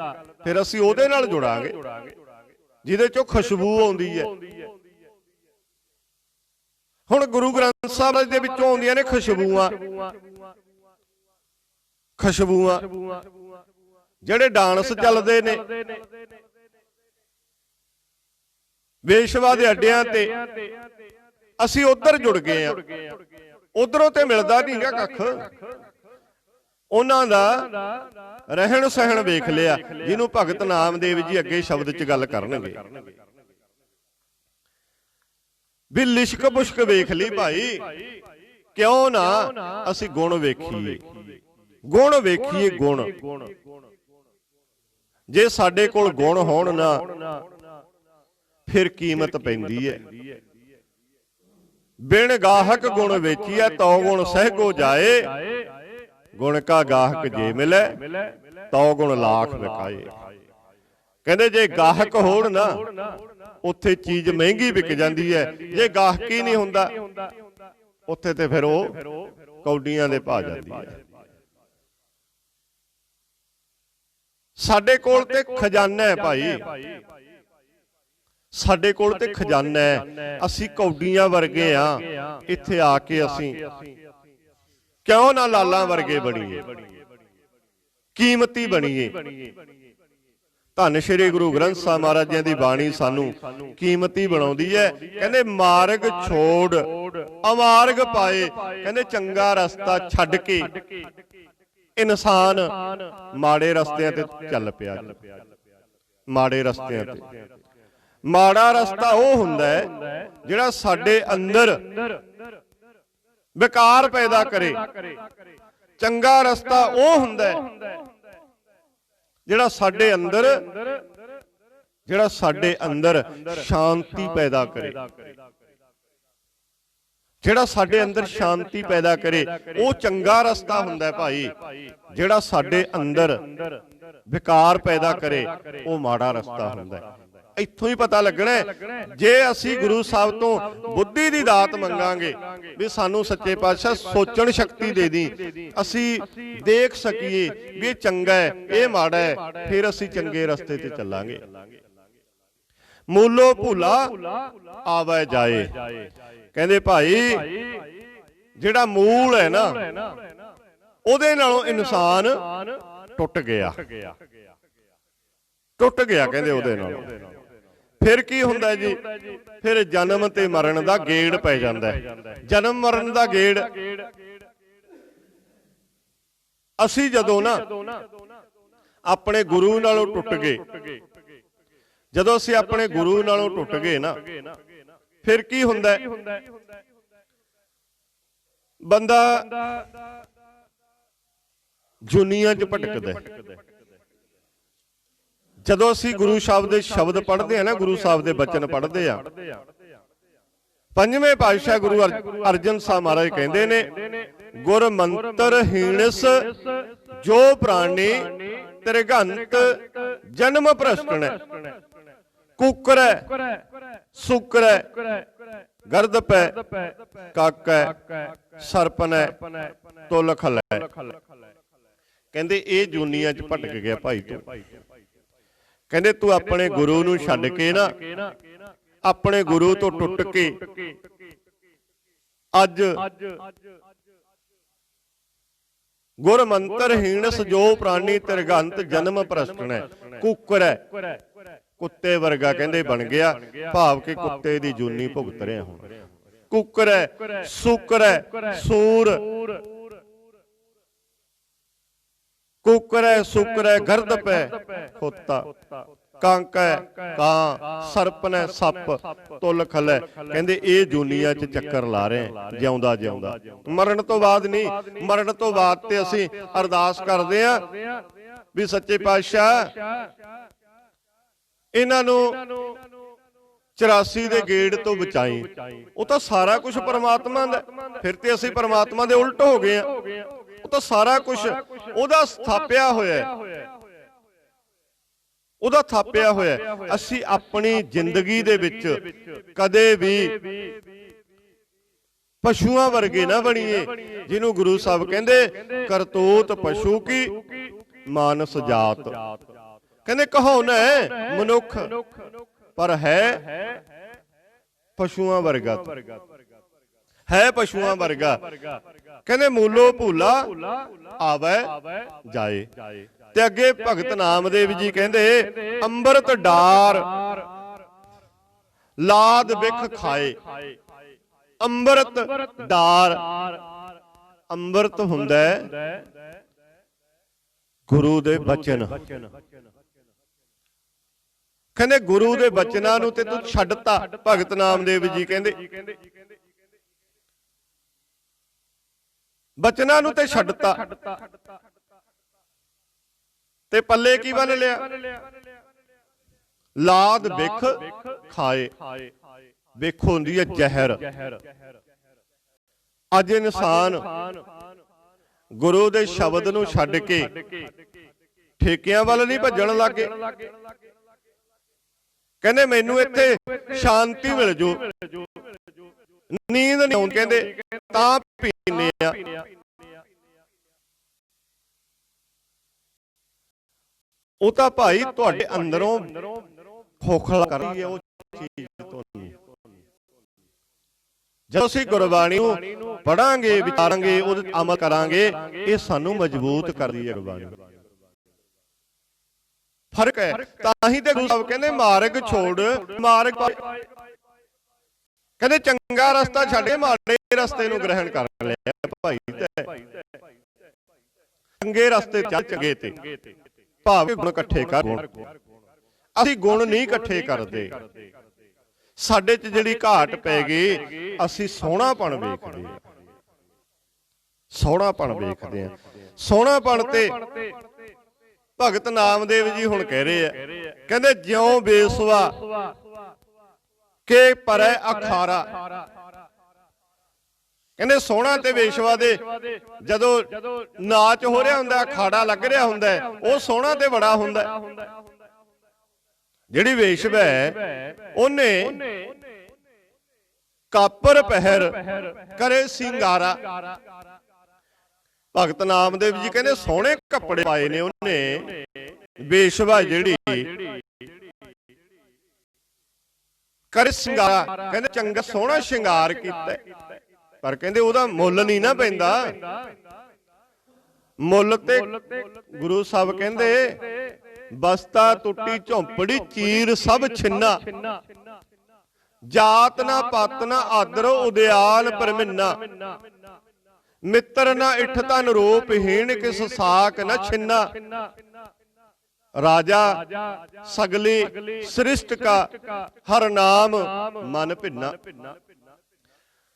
ਫਿਰ ਅਸੀਂ ਉਹਦੇ ਨਾਲ ਜੁੜਾਂਗੇ ਜਿਹਦੇ ਚੋਂ ਖੁਸ਼ਬੂ ਆਉਂਦੀ ਹੈ। ਹੁਣ ਗੁਰੂ ਗ੍ਰੰਥ ਸਾਹਿਬ ਦੇ ਵਿੱਚੋਂ ਆਉਂਦੀਆਂ ਨੇ ਖੁਸ਼ਬੂਆਂ। ਜਿਹੜੇ ਡਾਂਸ ਚੱਲਦੇ ਨੇ ਵੇਸ਼ਵਾ ਦੇ ਅੱਡਿਆਂ ਤੇ, ਅਸੀਂ ਉਧਰ ਜੁੜ ਗਏ ਆ। ਉਧਰੋਂ ਤੇ ਮਿਲਦਾ ਨਹੀਂ ਗਾ ਕੱਖ। ਉਹਨਾਂ ਦਾ ਰਹਿਣ ਸਹਿਣ ਵੇਖ ਲਿਆ, ਜਿਹਨੂੰ ਭਗਤ ਨਾਮਦੇਵ ਜੀ ਅੱਗੇ ਸ਼ਬਦ 'ਚ ਗੱਲ ਕਰਨਗੇ ਵੀ ਲਿਸ਼ਕ ਪੁਸ਼ਕ ਵੇਖ ਲਈ ਭਾਈ। ਕਿਉਂ ਨਾ ਅਸੀਂ ਗੁਣ ਵੇਖੀਏ, ਗੁਣ ਵੇਖੀਏ ਗੁਣ। ਜੇ ਸਾਡੇ ਕੋਲ ਗੁਣ ਹੋਣ ਨਾ ਫਿਰ ਕੀਮਤ ਪੈਂਦੀ ਹੈ। ਬਿਨ ਗਾਹਕ ਗੁਣ ਵੇਚੀਐ ਤਉ ਗੁਣ ਸਹਿਗੋ ਜਾਏ, ਗੁਣ ਕਾ ਗਾਹਕ ਜੇ ਮਿਲੇ ਤਉ ਗੁਣ ਲਾਖ ਵਿਕਾਏ। ਕਹਿੰਦੇ ਜੇ ਗਾਹਕ ਹੋਣ ਨਾ ਉੱਥੇ ਚੀਜ਼ ਮਹਿੰਗੀ ਵਿਕ ਜਾਂਦੀ ਹੈ। ਜੇ ਗਾਹਕ ਹੀ ਨਹੀਂ ਹੁੰਦਾ ਉੱਥੇ ਤੇ ਫਿਰ ਉਹ ਕੌਡੀਆਂ ਦੇ ਭਾਅ ਜਾਂਦੀ ਹੈ। ਸਾਡੇ ਕੋਲ ਤੇ ਖਜ਼ਾਨਾ ਹੈ ਭਾਈ, ਸਾਡੇ ਕੋਲ ਤੇ ਖਜ਼ਾਨਾ ਹੈ। ਅਸੀਂ ਕੌਡੀਆਂ ਵਰਗੇ ਆ। ਇੱਥੇ ਆ ਕੇ ਅਸੀਂ ਕਿਉਂ ਨਾ ਲਾਲਾਂ ਵਰਗੇ ਬਣੀਏ, ਕੀਮਤੀ ਬਣੀਏ। ਧੰਨ ਸ਼੍ਰੀ ਗੁਰੂ ਗ੍ਰੰਥ ਸਾਹਿਬ ਮਹਾਰਾਜ ਜੀ ਦੀ ਬਾਣੀ ਸਾਨੂੰ ਕੀਮਤੀ ਬਣਾਉਂਦੀ ਹੈ। ਕਹਿੰਦੇ ਮਾਰਗ ਛੋੜ ਅਮਾਰਗ ਪਾਏ, ਕਹਿੰਦੇ ਚੰਗਾ ਰਸਤਾ ਛੱਡ ਕੇ ਇਨਸਾਨ ਮਾੜੇ ਰਸਤਿਆਂ ਤੇ ਚੱਲ ਪਿਆ। ਮਾੜੇ ਰਸਤਿਆਂ ਤੇ, ਮਾੜਾ ਰਸਤਾ ਉਹ ਹੁੰਦਾ ਹੈ ਜਿਹੜਾ ਸਾਡੇ ਅੰਦਰ ਵਿਕਾਰ ਪੈਦਾ ਕਰੇ। ਚੰਗਾ ਰਸਤਾ ਉਹ ਹੁੰਦਾ ਹੈ ਜਿਹੜਾ ਸਾਡੇ ਅੰਦਰ ਸ਼ਾਂਤੀ ਪੈਦਾ ਕਰੇ। ਜਿਹੜਾ ਸਾਡੇ ਅੰਦਰ ਸ਼ਾਂਤੀ ਪੈਦਾ ਕਰੇ ਉਹ ਚੰਗਾ ਰਸਤਾ ਹੁੰਦਾ ਹੈ ਭਾਈ। ਜਿਹੜਾ ਸਾਡੇ ਅੰਦਰ ਵਿਕਾਰ ਪੈਦਾ ਕਰੇ ਉਹ ਮਾੜਾ ਰਸਤਾ ਹੁੰਦਾ ਹੈ। ਇੱਥੋਂ ਹੀ ਪਤਾ ਲੱਗਣਾ ਜੇ ਅਸੀਂ ਗੁਰੂ ਸਾਹਿਬ ਤੋਂ ਬੁੱਧੀ ਦੀ ਦਾਤ ਮੰਗਾਂਗੇ ਵੀ ਸਾਨੂੰ ਸੱਚੇ ਪਾਤਸ਼ਾਹ ਸੋਚਣ ਸ਼ਕਤੀ ਦੇ ਦੀ, ਅਸੀਂ ਦੇਖ ਸਕੀਏ ਵੀ ਇਹ ਚੰਗਾ ਹੈ ਇਹ ਮਾੜਾ ਹੈ, ਫਿਰ ਅਸੀਂ ਚੰਗੇ ਰਸਤੇ ਤੇ ਚੱਲਾਂਗੇ। ਮੂਲੋ ਭੁਲਾ ਆਵੇ ਜਾਏ। ਕਹਿੰਦੇ ਭਾਈ ਜਿਹੜਾ ਮੂਲ ਹੈ ਨਾ ਉਹਦੇ ਨਾਲੋਂ ਇਨਸਾਨ ਟੁੱਟ ਗਿਆ ਕਹਿੰਦੇ ਉਹਦੇ ਨਾਲੋਂ। ਫਿਰ ਕੀ ਹੁੰਦਾ ਜੀ? ਫਿਰ ਜਨਮ ਤੇ ਮਰਨ ਦਾ ਗੇੜ ਪੈ ਜਾਂਦਾ ਹੈ। ਜਨਮ ਮਰਨ ਦਾ ਗੇੜ ਅਸੀਂ ਜਦੋਂ ਨਾ ਆਪਣੇ ਗੁਰੂ ਨਾਲੋਂ ਟੁੱਟ ਗਏ, ਜਦੋਂ ਅਸੀਂ ਆਪਣੇ ਗੁਰੂ ਨਾਲੋਂ ਟੁੱਟ ਗਏ ਨਾ, ਫਿਰ ਕੀ ਹੁੰਦਾ? ਬੰਦਾ ਦੁਨੀਆ 'ਚ ਭਟਕਦਾ। ਜਦੋਂ ਅਸੀਂ ਗੁਰੂ ਸਾਹਿਬ ਦੇ ਸ਼ਬਦ ਪੜ੍ਹਦੇ ਆ ਨਾ, ਗੁਰੂ ਸਾਹਿਬ ਦੇ ਬਚਨ ਪੜ੍ਹਦੇ ਆ, ਪੰਜਵੇਂ ਪਾਤਸ਼ਾਹ ਗੁਰੂ ਅਰਜਨ ਸਾਹਿਬ ਮਹਾਰਾਜ ਕਹਿੰਦੇ ਨੇ, ਗੁਰ ਮੰਤਰ ਹੀਣਸ ਜੋ ਪ੍ਰਾਣੀ ਤ੍ਰਿਗੰਤ ਜਨਮ ਭ੍ਰਸ਼ਟਣੈ, ਕੁਕਰੈ ਸੁਕਰੈ ਗਰਦ ਪੈ ਕਾਕੈ ਸਰਪਨੈ ਤੁਲ ਖਲੈ। ਕਹਿੰਦੇ ਇਹ ਦੁਨੀਆ 'ਚ ਭਟਕ ਗਿਆ ਭਾਈ ਤੂੰ। ਕਹਿੰਦੇ ਤੂੰ ਆਪਣੇ ਗੁਰੂ ਨੂੰ ਛੱਡ ਕੇ ਨਾ ਆਪਣੇ ਗੁਰੂ ਤੋਂ ਟੁੱਟ ਕੇ ਅੱਜ ਗੁਰ ਮੰਤਰ ਹੀਣਸ ਜੋ ਪ੍ਰਾਣੀ ਤਿਰਗੰਤ ਜਨਮ ਭ੍ਰਸ਼ਟਣੈ। ਕੁੱਕਰ ਹੈ, ਕੁੱਤੇ ਵਰਗਾ ਕਹਿੰਦੇ ਬਣ ਗਿਆ, ਭਾਵ ਕਿ ਕੁੱਤੇ ਦੀ ਜੂਨੀ ਭੁਗਤ ਰਿਹਾ ਹੁਣ। ਕੁੱਕਰ ਹੈ, ਸੂਕਰ ਹੈ, ਸੂਰ, ਕੁੱਕਰ ਹੈ, ਸੂਕਰ ਹੈ, ਗਰਦਪ ਹੈ, ਖੋਤਾ, ਕੰਕ ਹੈ, ਕਾਂ, ਸਰਪਨ ਹੈ, ਸੱਪ, ਤੁਲ ਖਲ। ਕਹਿੰਦੇ ਇਹ ਜੂਨੀਆਂ 'ਚ ਚੱਕਰ ਲਾ ਰਹੇ ਜਿਉਂਦਾ ਜਿਉਂਦਾ। ਮਰਨ ਤੋਂ ਬਾਅਦ ਨਹੀਂ, ਮਰਨ ਤੋਂ ਬਾਅਦ ਤੇ ਅਸੀਂ ਅਰਦਾਸ ਕਰਦੇ ਆਂ ਵੀ ਸੱਚੇ ਪਾਤਸ਼ਾਹ ਇਹਨਾਂ ਨੂੰ 84 ਦੇ ਗੇੜ ਤੋਂ ਬਚਾਈ। ਉਹ ਤਾਂ ਸਾਰਾ ਕੁਝ ਪਰਮਾਤਮਾ ਦਾ, ਫਿਰ ਤੇ ਅਸੀਂ ਪਰਮਾਤਮਾ ਦੇ ਉਲਟ ਹੋ ਗਏ ਆ। ਉਹ ਤਾਂ ਸਾਰਾ ਕੁਝ ਉਹਦਾ ਸਥਾਪਿਆ ਹੋਇਆ, ਉਹਦਾ ਥਾਪਿਆ ਹੋਇਆ। ਅਸੀਂ ਆਪਣੀ ਜ਼ਿੰਦਗੀ ਦੇ ਵਿੱਚ ਕਦੇ ਵੀ ਪਸ਼ੂਆਂ ਵਰਗੇ ਨਾ ਬਣੀਏ, ਜਿਹਨੂੰ ਗੁਰੂ ਸਾਹਿਬ ਕਹਿੰਦੇ ਕਰਤੂਤ ਪਸ਼ੂ ਕੀ ਮਾਨਸ ਜਾਤ। ਕਹਿੰਦੇ ਕਹਾਉਣਾ ਮਨੁੱਖ ਪਰ ਹੈ ਪਸ਼ੂਆਂ ਵਰਗਾ, ਹੈ ਪਸ਼ੂਆਂ ਵਰਗਾ। ਕਹਿੰਦੇ ਮੂਲੋ ਭੂਲਾ ਆਵੈ ਜਾਏ। ਤੇ ਅੱਗੇ ਭਗਤ ਨਾਮਦੇਵ ਜੀ ਕਹਿੰਦੇ ਅੰਮ੍ਰਿਤ ਡਾਰ ਲਾਦ ਬਿਖ ਖਾਏ। ਅੰਮ੍ਰਿਤ ਡਾਰ, ਅੰਮ੍ਰਿਤ ਹੁੰਦਾ ਗੁਰੂ ਦੇ ਬਚਨ। ਕਹਿੰਦੇ ਗੁਰੂ ਦੇ ਬਚਨਾਂ ਨੂੰ ਤੇ ਤੂੰ ਛੱਡਤਾ। ਭਗਤ ਨਾਮਦੇਵ ਜੀ ਕਹਿੰਦੇ ਬਚਨਾਂ ਨੂੰ ਤੇ ਛੱਡਤਾ ਤੇ ਪੱਲੇ ਕੀ ਬੰਨ ਲਿਆ? ਲਾਦ ਬਿਖ ਖਾਏ। ਬਿਖ ਹੁੰਦੀ ਹੈ ਜ਼ਹਿਰ। ਅੱਜ ਇਨਸਾਨ ਗੁਰੂ ਦੇ ਸ਼ਬਦ ਨੂੰ ਛੱਡ ਕੇ ਠੇਕਿਆਂ ਵੱਲ ਨਹੀਂ ਭੱਜਣ ਲੱਗੇ। ਕਹਿੰਦੇ ਮੈਨੂੰ ਇੱਥੇ ਸ਼ਾਂਤੀ ਮਿਲ ਜੂ, ਨੀਂਦ ਨਹੀਂ ਆਉਂਦੀ, ਕਹਿੰਦੇ ਤਾਂ ਪੀਨੇ ਆ। ਉਹ ਤਾਂ ਭਾਈ ਤੁਹਾਡੇ ਅੰਦਰੋਂ ਖੋਖਲਾ ਕਰ ਰਹੀ ਹੈ ਉਹ ਚੀਜ਼ ਤੁਹਾਨੂੰ। ਜਦੋਂ ਅਸੀਂ ਗੁਰਬਾਣੀ ਨੂੰ ਪੜਾਂਗੇ, ਵਿਚਾਰਾਂਗੇ, ਉਹਦੇ ਅਮਲ ਕਰਾਂਗੇ, ਇਹ ਸਾਨੂੰ ਮਜ਼ਬੂਤ ਕਰਦੀ ਹੈ ਗੁਰਬਾਣੀ। ਫਰਕ ਹੈ। ਤਾਂ ਹੀ ਤੇ ਗੁਰੂ ਸਾਹਿਬ ਕਹਿੰਦੇ ਮਾਰਗ ਛੋੜ ਮਾਰਗ, ਕਹਿੰਦੇ ਚੰਗਾ ਰਸਤਾ ਛੱਡ ਕੇ ਮਾੜੇ ਰਸਤੇ ਨੂੰ ਗ੍ਰਹਿਣ ਕਰ ਲਿਆ ਭਾਈ। ਚੰਗੇ ਰਸਤੇ ਚੱਲ, ਚੰਗੇ ਤੇ ਭਾਵ ਗੁਣ ਇਕੱਠੇ ਕਰ। ਅਸੀਂ ਗੁਣ ਨਹੀਂ ਇਕੱਠੇ ਕਰਦੇ। ਸਾਡੇ 'ਚ ਜਿਹੜੀ ਘਾਟ ਪੈ ਗਈ, ਅਸੀਂ ਸੋਹਣਾਪਣ ਵੇਖਦੇ ਹਾਂ, ਸੋਹਣਾਪਣ ਵੇਖਦੇ ਹਾਂ। ਸੋਹਣਾਪਣ ਤੇ ਭਗਤ ਨਾਮਦੇਵ ਜੀ ਹੁਣ ਕਹਿ ਰਹੇ ਆ, ਕਹਿੰਦੇ ਜਿਉਂ ਬੇਸਵਾ ਕੇ ਪਰੈ ਅਖਾਰਾ। ਕਹਿੰਦੇ ਸੋਹਣਾ ਤੇ ਵੇਸ਼ਵਾ ਦੇ ਜਦੋਂ ਨਾਚ ਹੋ ਰਿਹਾ ਹੁੰਦਾ, ਅਖਾੜਾ ਲੱਗ ਰਿਹਾ ਹੁੰਦਾ, ਉਹ ਸੋਹਣਾ ਤੇ ਬੜਾ ਹੁੰਦਾ। ਜਿਹੜੀ ਵੇਸ਼ਵਾ ਹੈ ਉਹਨੇ ਕਾਪਰ ਪਹਿਰ ਕਰੇ ਸਿੰਗਾਰਾ। ਭਗਤ ਨਾਮਦੇਵ ਜੀ ਕਹਿੰਦੇ ਸੋਹਣੇ ਕੱਪੜੇ ਪਾਏ ਨੇ ਉਹਨੇ। ਵੇਸ਼ਵਾ ਜਿਹੜੀ ਕਰੇ ਸਿੰਗਾਰਾ, ਕਹਿੰਦੇ ਚੰਗਾ ਸੋਹਣਾ ਸ਼ਿੰਗਾਰ ਕੀਤਾ, ਪਰ ਕਹਿੰਦੇ ਉਹਦਾ ਮੁੱਲ ਨਹੀਂ ਨਾ ਪੈਂਦਾ। ਮੁੱਲ ਤੇ ਗੁਰੂ ਸਾਹਿਬ ਕਹਿੰਦੇ ਬਸਤਾ ਟੁੱਟੀ ਝੌਂਪੜੀ ਚੀਰ ਸਭ ਛਿੰਨਾ। ਜਾਤ ਨਾ ਪਤ ਨਾ ਆਦਰ ਉਦਿਆਲ ਪਰਮਿੰਨਾ। ਮਿੱਤਰ ਨਾ ਇਠ ਧਨ ਰੂਪਹੀਣ ਕਿਸ ਸਾਕ ਨਾ ਛਿੰਨਾ। ਰਾਜਾ ਸਗਲੀ ਸ੍ਰਿਸ਼ਟ ਕਾ ਹਰ ਨਾਮ ਮਨ ਭਿੰਨਾ।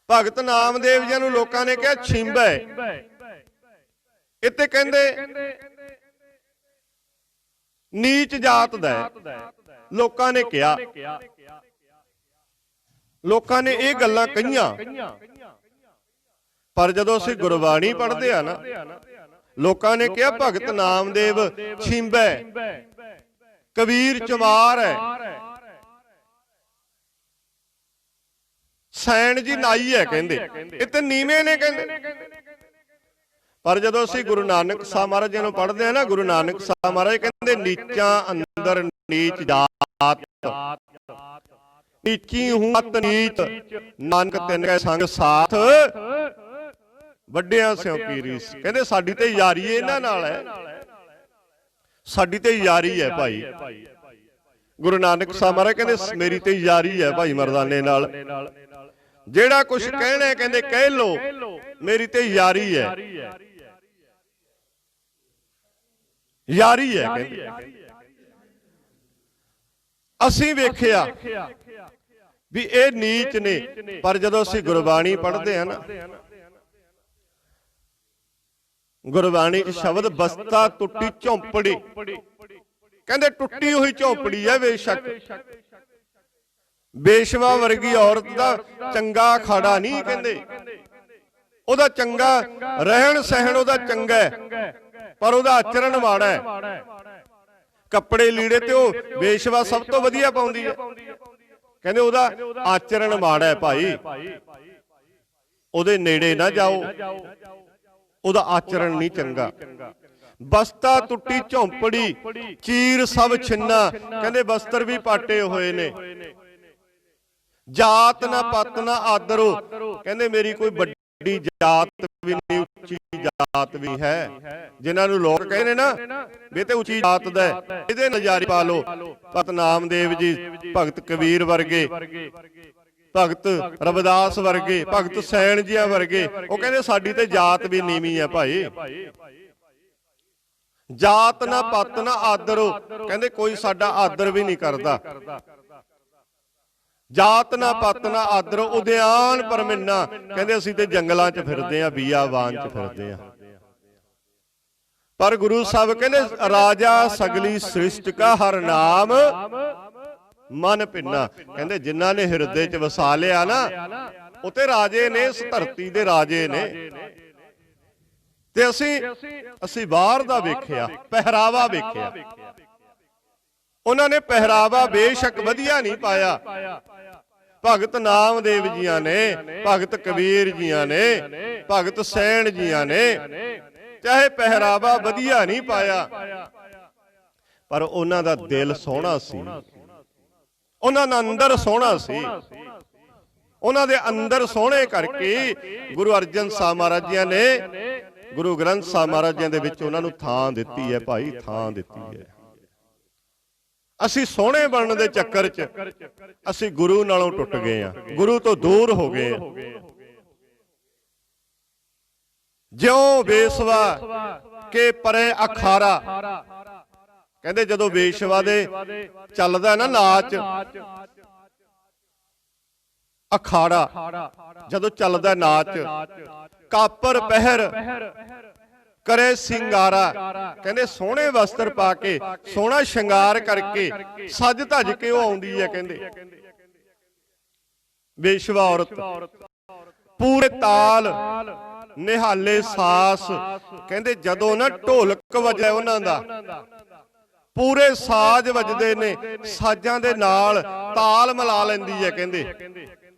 ਭਗਤ ਨਾਮਦੇਵ ਜੀ ਨੂੰ ਲੋਕਾਂ ਨੇ ਕਿਹਾ ਛਿੰਬੈ। ਇੱਥੇ ਕਹਿੰਦੇ ਨੀਚ ਜਾਤ ਦਾ ਲੋਕਾਂ ਨੇ ਕਿਹਾ। ਲੋਕਾਂ ਨੇ ਇਹ ਗੱਲਾਂ ਕਹੀਆਂ, ਪਰ ਜਦੋਂ ਅਸੀਂ ਗੁਰਬਾਣੀ ਪੜ੍ਹਦੇ ਆ ਨਾ, ਲੋਕਾਂ ਨੇ ਕਿਹਾ ਭਗਤ ਨਾਮਦੇਵ ਛਿੰਬੈ, ਕਬੀਰ ਚਮਾਰ ਹੈ, ਸੈਣ ਜੀ ਨਾਈ ਹੈ, ਕਹਿੰਦੇ ਇਹ ਤੇ ਨੀਵੇਂ ਨੇ ਕਹਿੰਦੇ। ਪਰ ਜਦੋਂ ਅਸੀਂ ਗੁਰੂ ਨਾਨਕ ਸਾਹਿਬ ਮਹਾਰਾਜ ਜੀ ਨੂੰ ਪੜ੍ਹਦੇ ਆ ਨਾ, ਗੁਰੂ ਨਾਨਕ ਸਾਹਿਬ ਮਹਾਰਾਜ ਕਹਿੰਦੇ ਨੀਚਾਂ ਅੰਦਰ ਨੀਚ ਜਾਤ, ਨੀਚੀ ਹੂੰ ਅਤ ਨੀਚ, ਨਾਨਕ ਤਿਨ ਕੈ ਸੰਗ ਸਾਥ, ਵੱਡਿਆਂ ਸਿਉ ਕੀ ਰੀਸ। ਕਹਿੰਦੇ ਸਾਡੀ ਤੇ ਯਾਰੀ ਇਹਨਾਂ ਨਾਲ ਹੈ, ਸਾਡੀ ਤੇ ਯਾਰੀ ਹੈ ਭਾਈ। ਗੁਰੂ ਨਾਨਕ ਸਾਹਿਬ ਮਹਾਰਾਜ ਕਹਿੰਦੇ ਮੇਰੀ ਤੇ ਯਾਰੀ ਹੈ ਭਾਈ ਮਰਦਾਨੇ ਨਾਲ, ਜਿਹੜਾ ਕੁਝ ਕਹਿਣਾ ਕਹਿੰਦੇ ਕਹਿ ਲੋ, ਮੇਰੀ ਤੇ ਯਾਰੀ ਹੈ, ਯਾਰੀ ਹੈ ਕਹਿੰਦੇ। ਅਸੀਂ ਵੇਖਿਆ ਵੀ ਇਹ ਨੀਚ ਨੇ, ਪਰ ਜਦੋਂ ਅਸੀਂ ਗੁਰਬਾਣੀ ਪੜ੍ਹਦੇ ਹਾਂ ਨਾ, ਗੁਰਬਾਣੀ ਚ ਸ਼ਬਦ ਬਸਤਾ ਟੁੱਟੀ ਝੌਂਪੜੀ, ਕਹਿੰਦੇ ਟੁੱਟੀ ਹੋਈ ਝੌਂਪੜੀ ਹੈ ਬੇਸ਼ੱਕ, ਬੇਸ਼ਵਾ ਵਰਗੀ ਔਰਤ ਦਾ ਚੰਗਾ ਅਖਾੜਾ ਨਹੀਂ ਕਹਿੰਦੇ, ਉਹਦਾ ਚੰਗਾ ਰਹਿਣ ਸਹਿਣ ਉਹਦਾ ਚੰਗਾ ਹੈ, ਪਰ ਉਹਦਾ ਆਚਰਣ ਮਾੜਾ ਹੈ। ਕੱਪੜੇ ਲੀੜੇ ਤੇ ਉਹ ਬੇਸ਼ਵਾ ਸਭ ਤੋਂ ਵਧੀਆ ਪਾਉਂਦੀ ਹੈ, ਕਹਿੰਦੇ ਉਹਦਾ ਆਚਰਣ ਮਾੜਾ ਹੈ ਭਾਈ, ਉਹਦੇ ਨੇੜੇ ਨਾ ਜਾਓ, ਉਹਦਾ ਆਚਰਣ ਨਹੀਂ ਚੰਗਾ। ਬਸਤਾ ਟੁੱਟੀ ਝੌਂਪੜੀ, ਚੀਰ ਸਭ ਛਿੰਨਾ, ਕਹਿੰਦੇ ਬਸਤਰ ਵੀ ਪਾਟੇ ਹੋਏ ਨੇ। ਜਾਤ ਨਾ ਪਤ ਨਾ ਆਦਰੋ, ਕਹਿੰਦੇ ਮੇਰੀ ਕੋਈ ਵੱਡੀ ਜਾਤ ਵੀ ਨਹੀਂ, ਉੱਚੀ ਜਾਤ ਵੀ ਹੈ। ਜਿਨ੍ਹਾਂ ਨੂੰ ਲੋਕ ਕਹਿੰਦੇ ਨਾ ਵੀ ਤੇ ਉੱਚੀ ਜਾਤ ਦਾ, ਇਹਦੇ ਨਜ਼ਾਰੇ ਪਾ ਲੋ। ਭਗਤ ਨਾਮਦੇਵ ਜੀ, ਭਗਤ ਕਬੀਰ ਵਰਗੇ, ਭਗਤ ਰਵਿਦਾਸ ਵਰਗੇ, ਭਗਤ ਸੈਣ ਜੀਆਂ ਵਰਗੇ, ਉਹ ਕਹਿੰਦੇ ਸਾਡੀ ਤੇ ਜਾਤ ਵੀ ਨੀਵੀਂ ਹੈ ਭਾਈ। ਜਾਤ ਨਾ ਪਤ ਨਾ ਆਦਰੋ, ਕਹਿੰਦੇ ਕੋਈ ਸਾਡਾ ਆਦਰ ਵੀ ਨਹੀਂ ਕਰਦਾ। ਜਾਤ ਨਾ ਪਤ ਨਾ ਆਦਰ, ਉਦਿਆਨ ਪਰਮਿੰਨਾ, ਕਹਿੰਦੇ ਅਸੀਂ ਤੇ ਜੰਗਲਾਂ 'ਚ ਫਿਰਦੇ ਆ, ਬੀਆਬਾਨ 'ਚ ਫਿਰਦੇ ਆ। ਪਰ ਗੁਰੂ ਸਾਹਿਬ ਕਹਿੰਦੇ ਰਾਜਾ ਸਗਲੀ ਸ੍ਰਿਸ਼ਟ ਕਾ ਹਰ ਨਾਮ ਮਨ ਭਿੰਨਾ, ਕਹਿੰਦੇ ਜਿਨ੍ਹਾਂ ਨੇ ਹਿਰਦੇ 'ਚ ਵਸਾ ਲਿਆ ਨਾ, ਉਹ ਤੇ ਰਾਜੇ ਨੇ, ਇਸ ਧਰਤੀ ਦੇ ਰਾਜੇ ਨੇ। ਤੇ ਅਸੀਂ ਬਾਹਰ ਦਾ ਵੇਖਿਆ, ਪਹਿਰਾਵਾ ਵੇਖਿਆ, ਉਹਨਾਂ ਨੇ ਪਹਿਰਾਵਾ ਬੇਸ਼ੱਕ ਵਧੀਆ ਨਹੀਂ ਪਾਇਆ। ਭਗਤ ਨਾਮਦੇਵ ਜੀਆਂ ਨੇ, ਭਗਤ ਕਬੀਰ ਜੀਆਂ ਨੇ, ਭਗਤ ਸੈਣ ਜੀਆਂ ਨੇ, ਚਾਹੇ ਪਹਿਰਾਵਾ ਵਧੀਆ ਨਹੀਂ ਪਾਇਆ, ਪਰ ਉਹਨਾਂ ਦਾ ਦਿਲ ਸੋਹਣਾ ਸੀ, ਉਹਨਾਂ ਦਾ ਅੰਦਰ ਸੋਹਣਾ ਸੀ। ਉਹਨਾਂ ਦੇ ਅੰਦਰ ਸੋਹਣੇ ਕਰਕੇ ਗੁਰੂ ਅਰਜਨ ਸਾਹਿਬ ਮਹਾਰਾਜ ਜੀ ਨੇ ਗੁਰੂ ਗ੍ਰੰਥ ਸਾਹਿਬ ਮਹਾਰਾਜ ਜੀ ਦੇ ਵਿੱਚ ਉਹਨਾਂ ਨੂੰ ਥਾਂ ਦਿੱਤੀ ਹੈ ਭਾਈ, ਥਾਂ ਦਿੱਤੀ ਹੈ। ਅਸੀਂ ਸੋਹਣੇ ਬਣਨ ਦੇ ਚੱਕਰ 'ਚ ਅਸੀਂ ਗੁਰੂ ਨਾਲੋਂ ਟੁੱਟ ਗਏ ਆ, ਗੁਰੂ ਤੋਂ ਦੂਰ ਹੋ ਗਏ ਆ। ਜਿਉਂ ਵੇਸਵਾ ਕੇ ਪਰੇ ਅਖਾਰਾ, ਕਹਿੰਦੇ ਜਦੋਂ ਵੇਸ਼ਵਾ ਦੇ ਚੱਲਦਾ ਨਾ ਨਾਚ, ਅਖਾੜਾ ਜਦੋਂ ਚੱਲਦਾ ਨਾਚ, ਕਾਪਰ ਪਹਿਰ ਕਰੇ ਸਿੰਗਾਰਾ, ਕਹਿੰਦੇ ਸੋਹਣੇ ਵਸਤਰ ਪਾ ਕੇ, ਸੋਹਣਾ ਸ਼ਿੰਗਾਰ ਕਰਕੇ, ਸੱਜ ਧੱਜ ਕੇ ਉਹ ਆਉਂਦੀ ਹੈ। ਕਹਿੰਦੇ ਵੇਸ਼ਵਾ ਔਰਤ ਪੂਰੇ ਤਾਲ ਨਿਹਾਲੇ ਸਾਸ, ਕਹਿੰਦੇ ਜਦੋਂ ਨਾ ਢੋਲਕ ਵੱਜਦਾ ਉਹਨਾਂ ਦਾ, ਪੂਰੇ ਸਾਜ਼ ਵੱਜਦੇ ਨੇ, ਸਾਜ਼ਾਂ ਦੇ ਨਾਲ ਤਾਲ ਮਿਲਾ ਲੈਂਦੀ ਹੈ। ਕਹਿੰਦੇ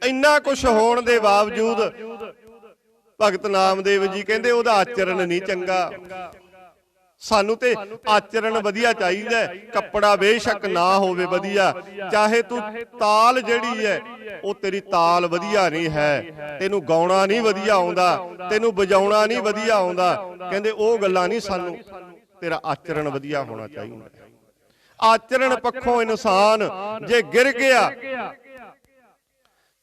ਇੰਨਾ ਕੁਝ ਹੋਣ ਦੇ ਬਾਵਜੂਦ ਭਗਤ ਨਾਮਦੇਵ ਜੀ ਕਹਿੰਦੇ ਉਹਦਾ ਆਚਰਣ ਨਹੀਂ ਚੰਗਾ। ਸਾਨੂੰ ਤੇ ਆਚਰਣ ਵਧੀਆ ਚਾਹੀਦਾ, ਕੱਪੜਾ ਬੇਸ਼ੱਕ ਨਾ ਹੋਵੇ ਵਧੀਆ, ਚਾਹੇ ਤੂੰ ਤਾਲ ਜਿਹੜੀ ਹੈ ਉਹ ਤੇਰੀ ਤਾਲ ਵਧੀਆ ਨਹੀਂ ਹੈ, ਤੈਨੂੰ ਗਾਉਣਾ ਨਹੀਂ ਵਧੀਆ ਆਉਂਦਾ, ਤੈਨੂੰ ਵਜਾਉਣਾ ਨਹੀਂ ਵਧੀਆ ਆਉਂਦਾ, ਕਹਿੰਦੇ ਉਹ ਗੱਲਾਂ ਨਹੀਂ, ਸਾਨੂੰ ਤੇਰਾ ਆਚਰਣ ਵਧੀਆ ਹੋਣਾ ਚਾਹੀਦਾ। ਆਚਰਣ ਪੱਖੋਂ ਇਨਸਾਨ ਜੇ ਗਿਰ ਗਿਆ,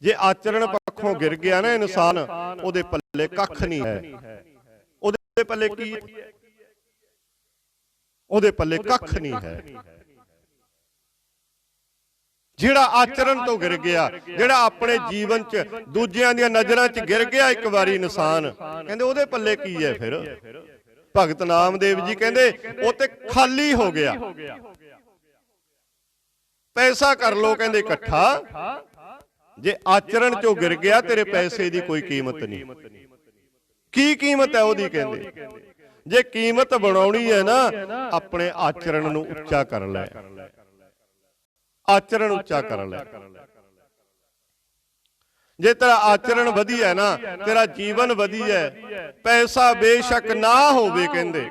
ਜੇ ਆਚਰਣ ਪੱਖੋਂ ਗਿਰ ਗਿਆ ਨਾ ਇਨਸਾਨ, ਉਹਦੇ ਪੱਲੇ ਕੱਖ ਨਹੀਂ ਹੈ। ਉਹਦੇ ਪੱਲੇ ਕੀ ਹੈ? ਉਹਦੇ ਪੱਲੇ ਕੱਖ ਨਹੀਂ ਹੈ। ਜਿਹੜਾ ਆਚਰਣ ਤੋਂ ਗਿਰ ਗਿਆ, ਜਿਹੜਾ ਆਪਣੇ ਜੀਵਨ 'ਚ ਦੂਜਿਆਂ ਦੀਆਂ ਨਜ਼ਰਾਂ 'ਚ ਗਿਰ ਗਿਆ ਇੱਕ ਵਾਰੀ ਇਨਸਾਨ, ਕਹਿੰਦੇ ਉਹਦੇ ਪੱਲੇ ਕੀ ਹੈ ਫਿਰ? ਭਗਤ ਨਾਮਦੇਵ ਜੀ ਕਹਿੰਦੇ ਉਹ ਤੇ ਖਾਲੀ ਹੋ ਗਿਆ। ਪੈਸਾ ਕਰ ਲੋ ਕਹਿੰਦੇ ਇਕੱਠਾ, ਜੇ ਆਚਰਣ 'ਚੋਂ ਗਿਰ ਗਿਆ ਤੇਰੇ ਪੈਸੇ ਦੀ ਕੋਈ ਕੀਮਤ ਨਹੀਂ। ਕੀ ਕੀਮਤ ਹੈ ਉਹਦੀ? ਕਹਿੰਦੇ ਜੇ ਕੀਮਤ ਬਣਾਉਣੀ ਹੈ ਨਾ, ਆਪਣੇ ਆਚਰਣ ਨੂੰ ਉੱਚਾ ਕਰ ਲੈ, ਆਚਰਣ ਉੱਚਾ ਕਰ ਲੈ। ਜੇ ਤੇਰਾ ਆਚਰਣ ਵਧੀਆ ਨਾ, ਤੇਰਾ ਜੀਵਨ ਵਧੀਆ, ਪੈਸਾ ਬੇਸ਼ੱਕ ਨਾ ਹੋਵੇ, ਕਹਿੰਦੇ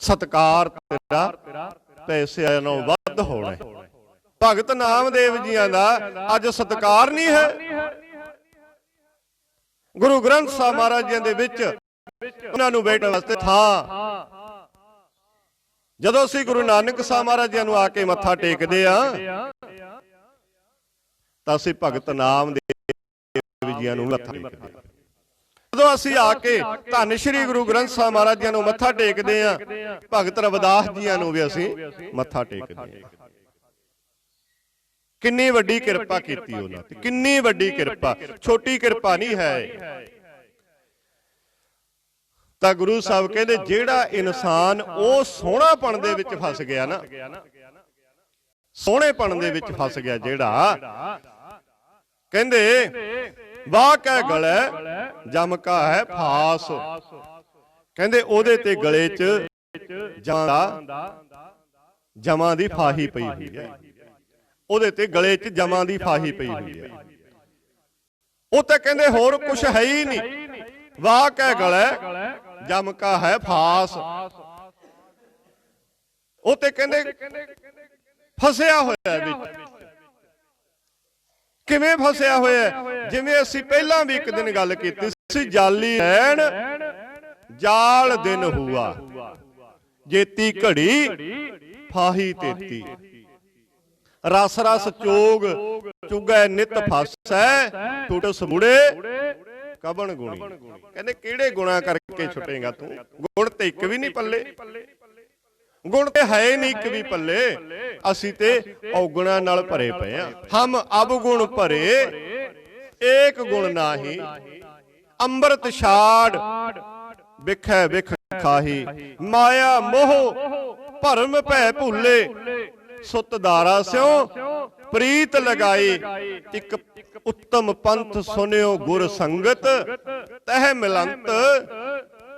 ਸਤਿਕਾਰ ਤੇਰਾ ਪੈਸਿਆਂ ਨਾਲੋਂ ਵੱਧ ਹੋਣਾ। ਭਗਤ ਨਾਮਦੇਵ ਜੀਆਂ ਦਾ ਅੱਜ ਸਤਿਕਾਰ ਨਹੀਂ ਹੈ। ਗੁਰੂ ਗ੍ਰੰਥ ਸਾਹਿਬ ਮਹਾਰਾਜ ਜੀ ਦੇ ਵਿੱਚ ਉਹਨਾਂ ਨੂੰ ਬੈਠਣ ਵਾਸਤੇ ਥਾਂ, ਜਦੋਂ ਅਸੀਂ ਗੁਰੂ ਨਾਨਕ ਸਾਹਿਬ ਮਹਾਰਾਜ ਜੀ ਨੂੰ ਆ ਕੇ ਮੱਥਾ ਟੇਕਦੇ ਆ ਤਾਂ ਅਸੀਂ ਭਗਤ ਨਾਮਦੇਵ ਜੀਆਂ ਨੂੰ ਮੱਥਾ ਟੇਕਦੇ ਆ। ਜਦੋਂ ਅਸੀਂ ਆ ਕੇ ਧੰਨ ਸ਼੍ਰੀ ਗੁਰੂ ਗ੍ਰੰਥ ਸਾਹਿਬ ਮਹਾਰਾਜ ਜੀ ਨੂੰ ਮੱਥਾ ਟੇਕਦੇ ਆ, ਭਗਤ ਰਵਿਦਾਸ ਜੀਆਂ ਨੂੰ ਵੀ ਅਸੀਂ ਮੱਥਾ ਟੇਕਦੇ ਆ। ਕਿੰਨੀ ਵੱਡੀ ਕਿਰਪਾ ਕੀਤੀ ਉਹਨਾਂ ਤੇ, ਕਿੰਨੀ ਵੱਡੀ ਕਿਰਪਾ, ਛੋਟੀ ਕਿਰਪਾ ਨਹੀਂ ਹੈ। ਤਾਂ ਗੁਰੂ ਸਾਹਿਬ ਕਹਿੰਦੇ ਜਿਹੜਾ ਇਨਸਾਨ ਉਹ ਸੋਹਣਾਪਣ ਦੇ ਵਿੱਚ ਫਸ ਗਿਆ ਨਾ, ਸੋਹਣੇਪਣ ਦੇ ਵਿੱਚ ਫਸ ਗਿਆ ਜਿਹੜਾ, ਕਹਿੰਦੇ ਵਾਹ ਕੈ ਗਲੇ ਜਮ ਕਾ ਹੈ ਫਾਸ, ਕਹਿੰਦੇ ਉਹਦੇ ਤੇ ਗਲੇ 'ਚ ਜਮਾਂ ਦੀ ਫਾਹੀ ਪਈ ਹੋਈ ਹੈ, ਉਹਦੇ ਤੇ ਗਲੇ 'ਚ ਜਮਾਂ ਦੀ ਫਾਹੀ ਪਈ ਹੋਈ ਹੈ। ਉਹ ਤਾਂ ਕਹਿੰਦੇ ਹੋਰ ਕੁਛ ਹੈ ਹੀ ਨਹੀਂ। ਵਾਹ ਕੈ ਗਲੇ ਜਮ ਕਾ ਹੈ ਫਾਸ, ਉਹ ਤੇ ਕਹਿੰਦੇ ਫਸਿਆ ਹੋਇਆ ਵਿੱਚ। ਕਿਵੇਂ ਫਸਿਆ ਹੋਇਆ? ਜਿਵੇਂ ਅਸੀਂ ਪਹਿਲਾਂ ਵੀ ਇੱਕ ਦਿਨ ਗੱਲ ਕੀਤੀ ਸੀ, ਜਾਲੀ ਰਹਿਣ ਜਾਲ ਦਿਨ ਹੁਆ, ਜੇਤੀ ਘੜੀ ਫਾਹੀ ਤੇਤੀ, ਰਸ ਰਸ ਚੋਗ ਚੁਗੈ ਨਿਤ ਫਸੈ, ਟੁੱਟ ਸਮੂੜੇ ਕਬਣ ਗੁਣੀ। ਕਹਿੰਦੇ ਕਿਹੜੇ ਗੁਣਾ ਕਰਕੇ ਛੁੱਟੇਗਾ ਤੂੰ? ਗੁਣ ਤੇ ਇੱਕ ਵੀ ਨਹੀਂ ਪੱਲੇ, ਗੁਣ ਤੇ ਹੈ ਨਹੀਂ ਇੱਕ ਵੀ ਪੱਲੇ। ਅਸੀਂ ਤੇ ਔਗੁਣਾ ਨਾਲ ਭਰੇ ਪਏ ਆ। ਹਮ ਅਬ ਗੁਣ ਭਰੇ ਏਕ ਗੁਣ ਨਾਹੀ, ਅੰਮ੍ਰਿਤ ਛਾੜ ਵਿਖੈ ਵਿਖ ਖਾਹੀ, ਮਾਇਆ ਮੋਹ ਭਰਮ ਭੈ ਭੁੱਲੇ, ਸੁਤ ਦਾਰਾ ਸਿਉ ਪ੍ਰੀਤ ਲਗਾਈ, ਇੱਕ ਉੱਤਮ ਪੰਥ ਸੁਨਿਓ ਗੁਰ ਸੰਗਤ, ਤਹਿ ਮਿਲੰਤ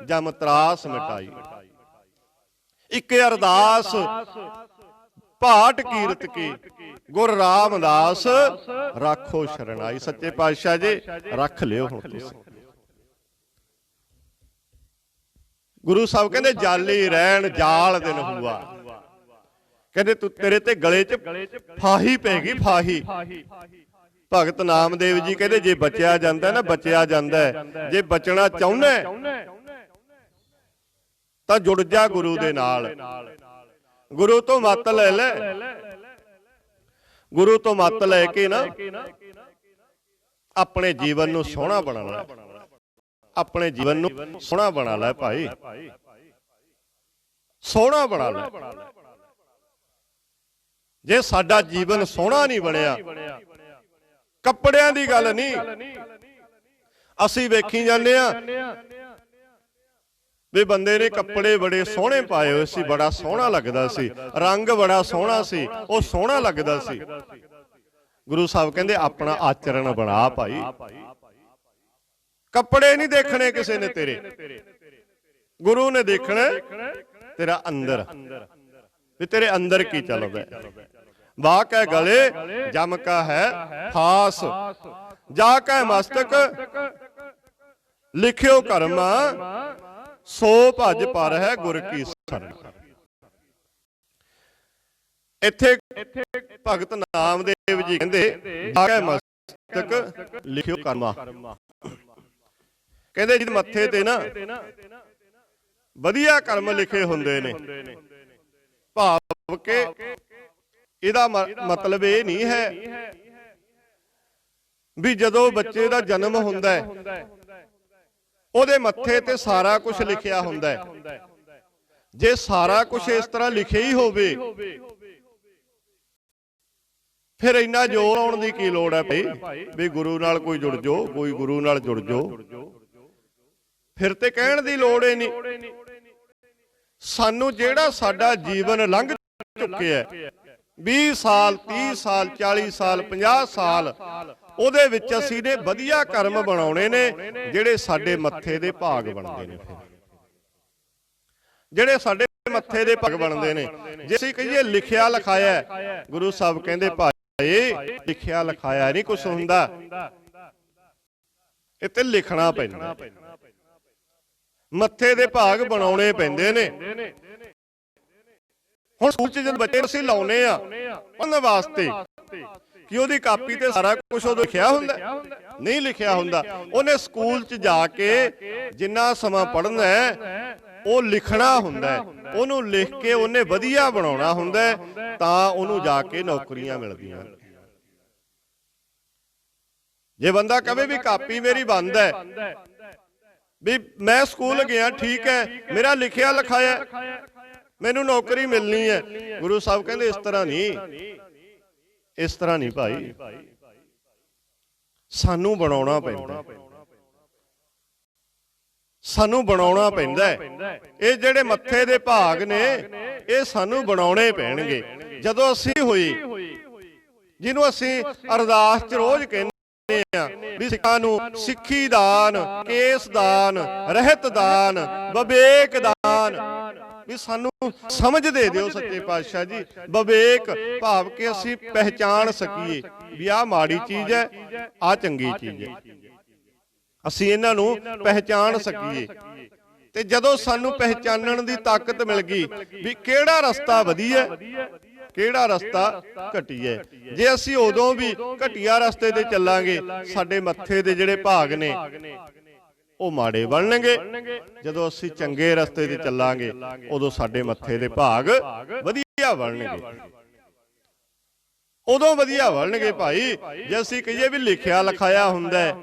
ਜਮ ਤਰਾਸ ਮਿਟਾਈ। ਇੱਕ ਅਰਦਾਸ ਭਾਟ ਕੀਰਤ ਕੀ, ਗੁਰ ਰਾਮਦਾਸ ਰਾਖੋ ਸ਼ਰਨਾਈ। ਸੱਚੇ ਪਾਤਸ਼ਾਹ ਜੀ ਰੱਖ ਲਿਓ ਹੁਣ ਤੁਸੀਂ। ਗੁਰੂ ਸਾਹਿਬ ਕਹਿੰਦੇ ਜਾਲੀ ਰਹਿਣ ਜਾਲ ਦਿਨ ਹੁਆ, ਕਹਿੰਦੇ ਤੂੰ ਤੇਰੇ ਤੇ ਗਲੇ 'ਚ ਫਾਹੀ ਪੈ ਗਈ, ਫਾਹੀ। ਭਗਤ ਨਾਮਦੇਵ ਜੀ ਕਹਿੰਦੇ ਜੇ ਬਚਿਆ ਜਾਂਦਾ ਨਾ, ਬਚਿਆ ਜਾਂਦਾ, ਜੇ ਬਚਣਾ ਚਾਹੁੰਦਾ ਤਾਂ ਜੁੜ ਜਾ ਗੁਰੂ ਦੇ ਨਾਲ, ਗੁਰੂ ਤੋਂ ਮੱਤ ਲੈ ਲੈ। ਗੁਰੂ ਤੋਂ ਮੱਤ ਲੈ ਕੇ ਨਾ ਆਪਣੇ ਜੀਵਨ ਨੂੰ ਸੋਹਣਾ ਬਣਾ ਲੈ, ਆਪਣੇ ਜੀਵਨ ਨੂੰ ਸੋਹਣਾ ਬਣਾ ਲੈ ਭਾਈ, ਸੋਹਣਾ ਬਣਾ ਲੈ। ਜੇ ਸਾਡਾ ਜੀਵਨ ਸੋਹਣਾ ਨਹੀਂ ਬਣਿਆ, ਕੱਪੜਿਆਂ ਦੀ ਗੱਲ ਨਹੀਂ, ਅਸੀਂ ਵੇਖੀ ਜਾਂਦੇ ਆ ਵੀ ਬੰਦੇ ਨੇ ਕੱਪੜੇ ਬੜੇ ਸੋਹਣੇ ਪਾਏ ਹੋਏ ਸੀ, ਬੜਾ ਸੋਹਣਾ ਲੱਗਦਾ ਸੀ, ਰੰਗ ਬੜਾ ਸੋਹਣਾ ਸੀ, ਉਹ ਸੋਹਣਾ ਲੱਗਦਾ ਸੀ। ਗੁਰੂ ਸਾਹਿਬ ਕਹਿੰਦੇ ਆਪਣਾ ਆਚਰਣ ਬਣਾ ਭਾਈ, ਕੱਪੜੇ ਨਹੀਂ ਦੇਖਣੇ ਕਿਸੇ ਨੇ ਤੇਰੇ, ਗੁਰੂ ਨੇ ਦੇਖਣਾ ਤੇਰਾ ਅੰਦਰ, ਵੀ ਤੇਰੇ ਅੰਦਰ ਕੀ ਚੱਲਦਾ। ਵਾਹ ਕੈ ਗਲੇ ਜਮ ਕਾ ਹੈ ਫਾਸ, ਜਾ ਕੈ ਮਸਤਕ ਲਿਖਿਓ ਕਰਮ, ਸੋ ਭਜ ਪਰ ਹੈ ਗੁਰ ਕੀ ਸਰਨ। ਇੱਥੇ ਭਗਤ ਨਾਮਦੇਵ ਜੀ ਕਹਿੰਦੇ ਜਾ ਕੈ ਮਸਤਕ ਲਿਖਿਓ ਕਰਮ, ਕਹਿੰਦੇ ਜਿਹਦੇ ਮੱਥੇ ਤੇ ਨਾ ਵਧੀਆ ਕਰਮ ਲਿਖੇ ਹੁੰਦੇ ਨੇ, ਭਾਵ ਕਿ ਇਹਦਾ ਮਤਲਬ ਇਹ ਨਹੀਂ ਹੈ ਵੀ ਜਦੋਂ ਬੱਚੇ ਦਾ ਜਨਮ ਹੁੰਦਾ ਹੈ ਉਹਦੇ ਮੱਥੇ ਤੇ ਸਾਰਾ ਕੁਝ ਲਿਖਿਆ ਹੁੰਦਾ ਹੈ। ਜੇ ਸਾਰਾ ਕੁਝ ਇਸ ਤਰ੍ਹਾਂ ਲਿਖਿਆ ਹੀ ਹੋਵੇ ਫਿਰ ਇੰਨਾ ਜ਼ੋਰ ਆਉਣ ਦੀ ਕੀ ਲੋੜ ਹੈ ਭਾਈ ਵੀ ਗੁਰੂ ਨਾਲ ਕੋਈ ਜੁੜ ਜਾਓ, ਕੋਈ ਗੁਰੂ ਨਾਲ ਜੁੜ ਜਾਓ, ਫਿਰ ਤੇ ਕਹਿਣ ਦੀ ਲੋੜ ਹੀ ਨਹੀਂ। ਸਾਨੂੰ ਜਿਹੜਾ ਸਾਡਾ ਜੀਵਨ ਲੰਘ ਚੁੱਕਿਆ 20 ਸਾਲ 30 ਸਾਲ 40 ਸਾਲ 50 ਸਾਲ, ਉਹਦੇ ਵਿੱਚ ਅਸੀਂ ਨੇ ਵਧੀਆ ਕਰਮ ਬਣਾਉਣੇ ਨੇ ਜਿਹੜੇ ਸਾਡੇ ਮੱਥੇ ਦੇ ਭਾਗ ਬਣਦੇ ਨੇ। ਫਿਰ ਜਿਹੜੇ ਸਾਡੇ ਮੱਥੇ ਦੇ ਭਾਗ ਬਣਦੇ ਨੇ, ਜੇ ਅਸੀਂ ਕਹੀਏ ਲਿਖਿਆ ਲਿਖਾਇਆ, ਗੁਰੂ ਸਾਹਿਬ ਕਹਿੰਦੇ ਭਾਈ ਲਿਖਿਆ ਲਿਖਾਇਆ ਨਹੀਂ ਕੁਛ ਹੁੰਦਾ, ਇਹ ਤੇ ਲਿਖਣਾ ਪੈਂਦਾ, ਮੱਥੇ ਦੇ ਭਾਗ ਬਣਾਉਣੇ ਪੈਂਦੇ ਨੇ। ਹੁਣ ਸਕੂਲ 'ਚ ਜਦ ਬੱਚੇ ਅਸੀਂ ਲਾਉਨੇ ਆ ਉਹਨਾਂ ਵਾਸਤੇ ਕਿ ਉਹਦੀ ਕਾਪੀ ਤੇ ਸਾਰਾ ਕੁਝ ਉਦੋਂ ਲਿਖਿਆ ਹੁੰਦਾ, ਨਹੀਂ ਲਿਖਿਆ ਹੁੰਦਾ। ਉਹਨੇ ਸਕੂਲ 'ਚ ਜਾ ਕੇ ਜਿੰਨਾ ਸਮਾਂ ਪੜ੍ਹਨਾ ਹੈ ਉਹ ਲਿਖਣਾ ਹੁੰਦਾ, ਉਹਨੂੰ ਲਿਖ ਕੇ ਉਹਨੇ ਵਧੀਆ ਬਣਾਉਣਾ ਹੁੰਦਾ, ਤਾਂ ਉਹਨੂੰ ਜਾ ਕੇ ਨੌਕਰੀਆਂ ਮਿਲਦੀਆਂ। ਜੇ ਬੰਦਾ ਕਹੇ ਵੀ ਕਾਪੀ ਮੇਰੀ ਬੰਦ ਹੈ, ਵੀ ਮੈਂ ਸਕੂਲ ਗਿਆ ਠੀਕ ਹੈ, ਮੇਰਾ ਲਿਖਿਆ ਲਿਖਾਇਆ ਮੈਨੂੰ ਨੌਕਰੀ ਮਿਲਣੀ ਹੈ, ਗੁਰੂ ਸਾਹਿਬ ਕਹਿੰਦੇ ਇਸ ਤਰ੍ਹਾਂ ਨਹੀਂ, ਇਸ ਤਰ੍ਹਾਂ ਨਹੀਂ ਭਾਈ, ਸਾਨੂੰ ਬਣਾਉਣਾ ਪੈਂਦਾ, ਸਾਨੂੰ ਬਣਾਉਣਾ ਪੈਂਦਾ। ਇਹ ਜਿਹੜੇ ਮੱਥੇ ਦੇ ਭਾਗ ਨੇ ਇਹ ਸਾਨੂੰ ਬਣਾਉਣੇ ਪੈਣਗੇ। ਜਦੋਂ ਅਸੀਂ ਹੋਈ, ਜਿਹਨੂੰ ਅਸੀਂ ਅਰਦਾਸ 'ਚ ਰੋਜ਼ ਕਹਿੰਦੇ ਆ ਵੀ ਸਿੱਖਾਂ ਨੂੰ ਸਿੱਖੀ ਦਾਨ, ਕੇਸ ਦਾਨ, ਰਹਿਤ ਦਾਨ, ਵਿਵੇਕ ਦਾਨ, ਵੀ ਸਾਨੂੰ ਸਮਝ ਦੇ ਦਿਓ ਸੱਚੇ ਪਾਤਸ਼ਾਹ ਜੀ। ਵਿਵੇਕ ਭਾਵ ਕਿ ਅਸੀਂ ਪਹਿਚਾਣ ਸਕੀਏ ਵੀ ਆਹ ਮਾੜੀ ਚੀਜ਼ ਹੈ, ਆਹ ਚੰਗੀ ਚੀਜ਼ ਹੈ, ਅਸੀਂ ਇਹਨਾਂ ਨੂੰ ਪਹਿਚਾਣ ਸਕੀਏ। ਤੇ ਜਦੋਂ ਸਾਨੂੰ ਪਹਿਚਾਨਣ ਦੀ ਤਾਕਤ ਮਿਲ ਗਈ ਵੀ ਕਿਹੜਾ ਰਸਤਾ ਵਧੀਆ, ਕਿਹੜਾ ਰਸਤਾ ਘਟੀਆ, ਜੇ ਅਸੀਂ ਉਦੋਂ ਵੀ ਘਟੀਆ ਰਸਤੇ ਤੇ ਚੱਲਾਂਗੇ ਸਾਡੇ ਮੱਥੇ ਦੇ ਜਿਹੜੇ ਭਾਗ ਨੇ ਉਹ ਮਾੜੇ ਬਣਨਗੇ। ਜਦੋਂ ਅਸੀਂ ਚੰਗੇ ਰਸਤੇ ਤੇ ਚੱਲਾਂਗੇ ਉਦੋਂ ਸਾਡੇ ਮੱਥੇ ਦੇ ਭਾਗ ਵਧੀਆ ਬਣਨਗੇ, ਉਦੋਂ ਵਧੀਆ ਬਣਨਗੇ ਭਾਈ। ਜੇ ਅਸੀਂ ਕਹੀਏ ਵੀ ਲਿਖਿਆ ਲਿਖਾਇਆ ਹੁੰਦਾ,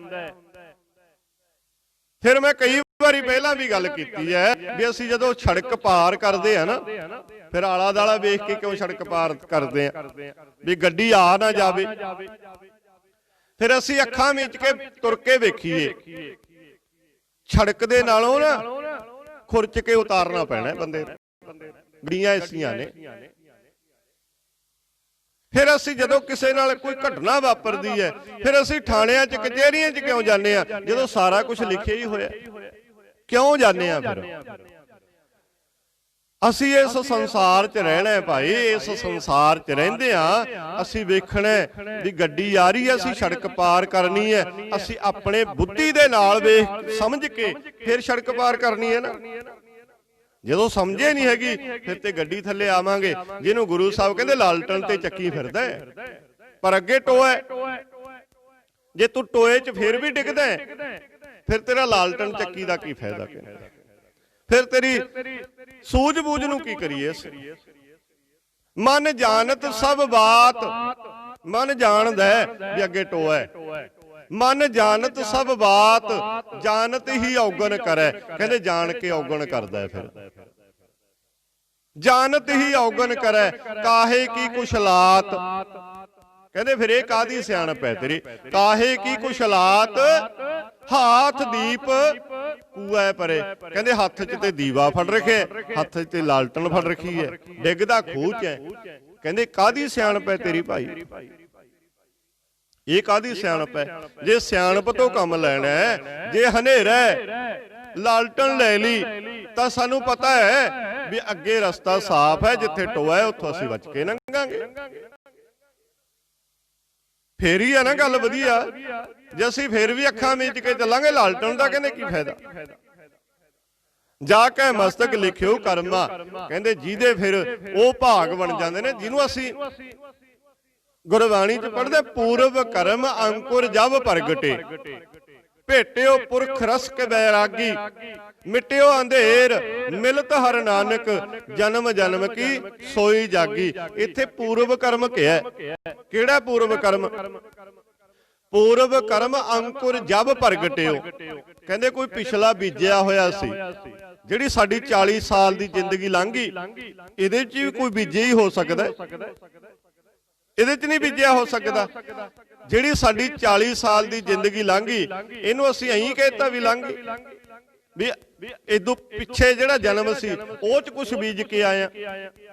ਫਿਰ ਮੈਂ ਕਈ ਵਾਰੀ ਪਹਿਲਾਂ ਵੀ ਗੱਲ ਕੀਤੀ ਹੈ ਵੀ ਅਸੀਂ ਜਦੋਂ ਸੜਕ ਪਾਰ ਕਰਦੇ ਆ ਨਾ, ਫਿਰ ਆਲਾ ਦਾਲਾ ਵੇਖ ਕੇ ਕਿਉਂ ਸੜਕ ਪਾਰ ਕਰਦੇ ਆ ਵੀ ਗੱਡੀ ਆ ਨਾ ਜਾਵੇ, ਫਿਰ ਅਸੀਂ ਅੱਖਾਂ ਮੀਚ ਕੇ ਤੁਰ ਕੇ ਵੇਖੀਏ। ਸੜਕ ਦੇ ਨਾਲੋਂ ਨਾ ਖੁਰਚ ਕੇ ਉਤਾਰਨਾ ਪੈਣਾ ਬੰਦੇ ਨੂੰ, ਗੱਡੀਆਂ ਐਸੀਆਂ ਨੇ। ਫਿਰ ਅਸੀਂ ਜਦੋਂ ਕਿਸੇ ਨਾਲ ਕੋਈ ਘਟਨਾ ਵਾਪਰਦੀ ਹੈ, ਫਿਰ ਅਸੀਂ ਥਾਣਿਆਂ 'ਚ ਕਚਹਿਰੀਆਂ 'ਚ ਕਿਉਂ ਜਾਂਦੇ ਆ ਜਦੋਂ ਸਾਰਾ ਕੁਝ ਲਿਖਿਆ ਹੀ ਹੋਇਆ? ਕਿਉਂ ਜਾਂਦੇ ਆ? ਫਿਰ ਅਸੀਂ ਇਸ ਸੰਸਾਰ 'ਚ ਰਹਿਣਾ ਹੈ ਭਾਈ, ਇਸ ਸੰਸਾਰ 'ਚ ਰਹਿੰਦੇ ਆ, ਅਸੀਂ ਵੇਖਣਾ ਵੀ ਗੱਡੀ ਆ ਰਹੀ ਹੈ, ਅਸੀਂ ਸੜਕ ਪਾਰ ਕਰਨੀ ਹੈ, ਅਸੀਂ ਆਪਣੇ ਬੁੱਧੀ ਦੇ ਨਾਲ ਵੇਖ ਸਮਝ ਕੇ ਫਿਰ ਸੜਕ ਪਾਰ ਕਰਨੀ ਹੈ ਨਾ। ਜਦੋਂ ਸਮਝੇ ਨਹੀਂ ਹੈਗੀ ਫਿਰ ਤੇ ਗੱਡੀ ਥੱਲੇ ਆਵਾਂਗੇ, ਜਿਹਨੂੰ ਗੁਰੂ ਸਾਹਿਬ ਕਹਿੰਦੇ ਲਾਲਟਨ ਤੇ ਚੱਕੀ ਫਿਰਦਾ ਪਰ ਅੱਗੇ ਟੋਆ। ਜੇ ਤੂੰ ਟੋਏ 'ਚ ਫਿਰ ਵੀ ਡਿੱਗਦਾ ਫਿਰ ਤੇਰਾ ਲਾਲਟਨ ਚੱਕੀ ਦਾ ਕੀ ਫਾਇਦਾ? ਫਿਰ ਤੇਰੀ ਸੂਝ-ਬੂਝ ਨੂੰ ਕੀ ਕਰੀਏ? ਮਨ ਜਾਣਤ ਸਭ ਬਾਤ, ਮਨ ਜਾਣਦਾ ਵੀ ਅੱਗੇ ਟੋਆ, ਮਨ ਜਾਣਤ ਸਭ ਬਾਤ, ਜਾਣਤ ਹੀ ਔਗਣ ਕਰੈ। ਕਹਿੰਦੇ ਜਾਣ ਕੇ ਔਗਣ ਕਰਦਾ, ਫਿਰ ਜਾਣਤ ਹੀ ਔਗਣ ਕਰੈ ਕਾਹੇ ਕੀ ਕੁਸ਼ਲਾਤ। ਕਹਿੰਦੇ ਫਿਰ ਇਹ ਕਾਹਦੀ ਸਿਆਣਪ ਹੈ ਤੇਰੀ? ਕਾਹੇ ਕੀ ਕੁਸ਼ਲਾਤ ਹਾਥ ਦੀਪ ਕੂਐ ਪਰੇ। ਕਹਿੰਦੇ ਹੱਥ 'ਚ ਤੇ ਦੀਵਾ ਫੜ ਰੱਖਿਆ, ਹੱਥ 'ਚ ਤੇ ਲਾਲਟਨ ਫੜ ਰੱਖੀ ਹੈ, ਡਿੱਗਦਾ ਖੂਹ 'ਚ ਹੈ। ਕਹਿੰਦੇ ਕਾਹਦੀ ਸਿਆਣਪ ਹੈ ਤੇਰੀ ਭਾਈ? ਇਹ ਕਾਹਦੀ ਸਿਆਣਪ ਹੈ? ਜੇ ਸਿਆਣਪ ਤੋਂ ਕੰਮ ਲੈਣਾ ਹੈ, ਜੇ ਹਨੇਰਾ ਲਾਲਟਨ ਲੈ ਲਈ ਤਾਂ ਸਾਨੂੰ ਪਤਾ ਹੈ ਵੀ ਅੱਗੇ ਰਸਤਾ ਸਾਫ਼ ਹੈ, ਜਿੱਥੇ ਟੋਆ ਹੈ ਉੱਥੋਂ ਅਸੀਂ ਬਚ ਕੇ ਲੰਘਾਂਗੇ। ਫੇਰ ਹੀ ਆ ਨਾ ਗੱਲ ਵਧੀਆ। ਜੇ ਅਸੀਂ ਫੇਰ ਵੀ ਅੱਖਾਂ ਮੀਚ ਕੇ ਚੱਲਾਂਗੇ ਲਾਲਟਨ ਦਾ ਕਹਿੰਦੇ ਕੀ ਫਾਇਦਾ? ਜਾ ਕੇ ਮਸਤਕ ਲਿਖਿਓ ਕਰਮਾ। ਕਹਿੰਦੇ ਜਿਹਦੇ ਫਿਰ ਉਹ ਭਾਗ ਬਣ ਜਾਂਦੇ ਨੇ ਜਿਹਨੂੰ ਅਸੀਂ ਗੁਰਬਾਣੀ 'ਚ ਪੜ੍ਹਦੇ, ਪੂਰਵ ਕਰਮ ਅੰਕੁਰ ਜਬ ਪ੍ਰਗਟੇ, ਭੇਟਿਓ ਪੁਰਖ ਰਸ ਕੇ ਬੈਰਾਗੀ, ਮਿਟਿਓ ਅੰਧੇਰ ਮਿਲਤ ਹਰ ਨਾਨਕ, ਜਨਮ ਜਨਮ ਕੀ ਸੋਈ ਜਾਗੀ। ਇੱਥੇ ਪੂਰਵ ਕਰਮ ਕਿਹਾ। ਕਿਹੜਾ ਪੂਰਵ ਕਰਮ? ਪੂਰਵ ਕਰਮ ਅੰਕੁਰ ਜਬ ਪ੍ਰਗਟਿਓ। ਕਹਿੰਦੇ ਕੋਈ ਪਿਛਲਾ ਬੀਜਿਆ ਹੋਇਆ ਸੀ, ਜਿਹੜੀ ਸਾਡੀ 40 ਸਾਲ ਦੀ ਜ਼ਿੰਦਗੀ ਲੰਘ ਗਈ, ਇਹਦੇ 'ਚ ਵੀ ਕੋਈ ਬੀਜੇ ਹੀ ਹੋ ਸਕਦਾ, ਇਹਦੇ 'ਚ ਨਹੀਂ ਬੀਜਿਆ ਹੋ ਸਕਦਾ। ਜਿਹੜੀ ਸਾਡੀ 40 ਸਾਲ ਦੀ ਜ਼ਿੰਦਗੀ ਲੰਘ ਗਈ, ਇਹਨੂੰ ਅਸੀਂ ਐਂ ਕਹਿਤਾ ਵੀ ਲੰਘ ਗਈ, ਵੀ ਇਦੋਂ ਪਿੱਛੇ ਜਿਹੜਾ ਜਨਮ ਸੀ ਉਹ 'ਚ ਕੁਝ ਬੀਜ ਕੇ ਆਇਆ।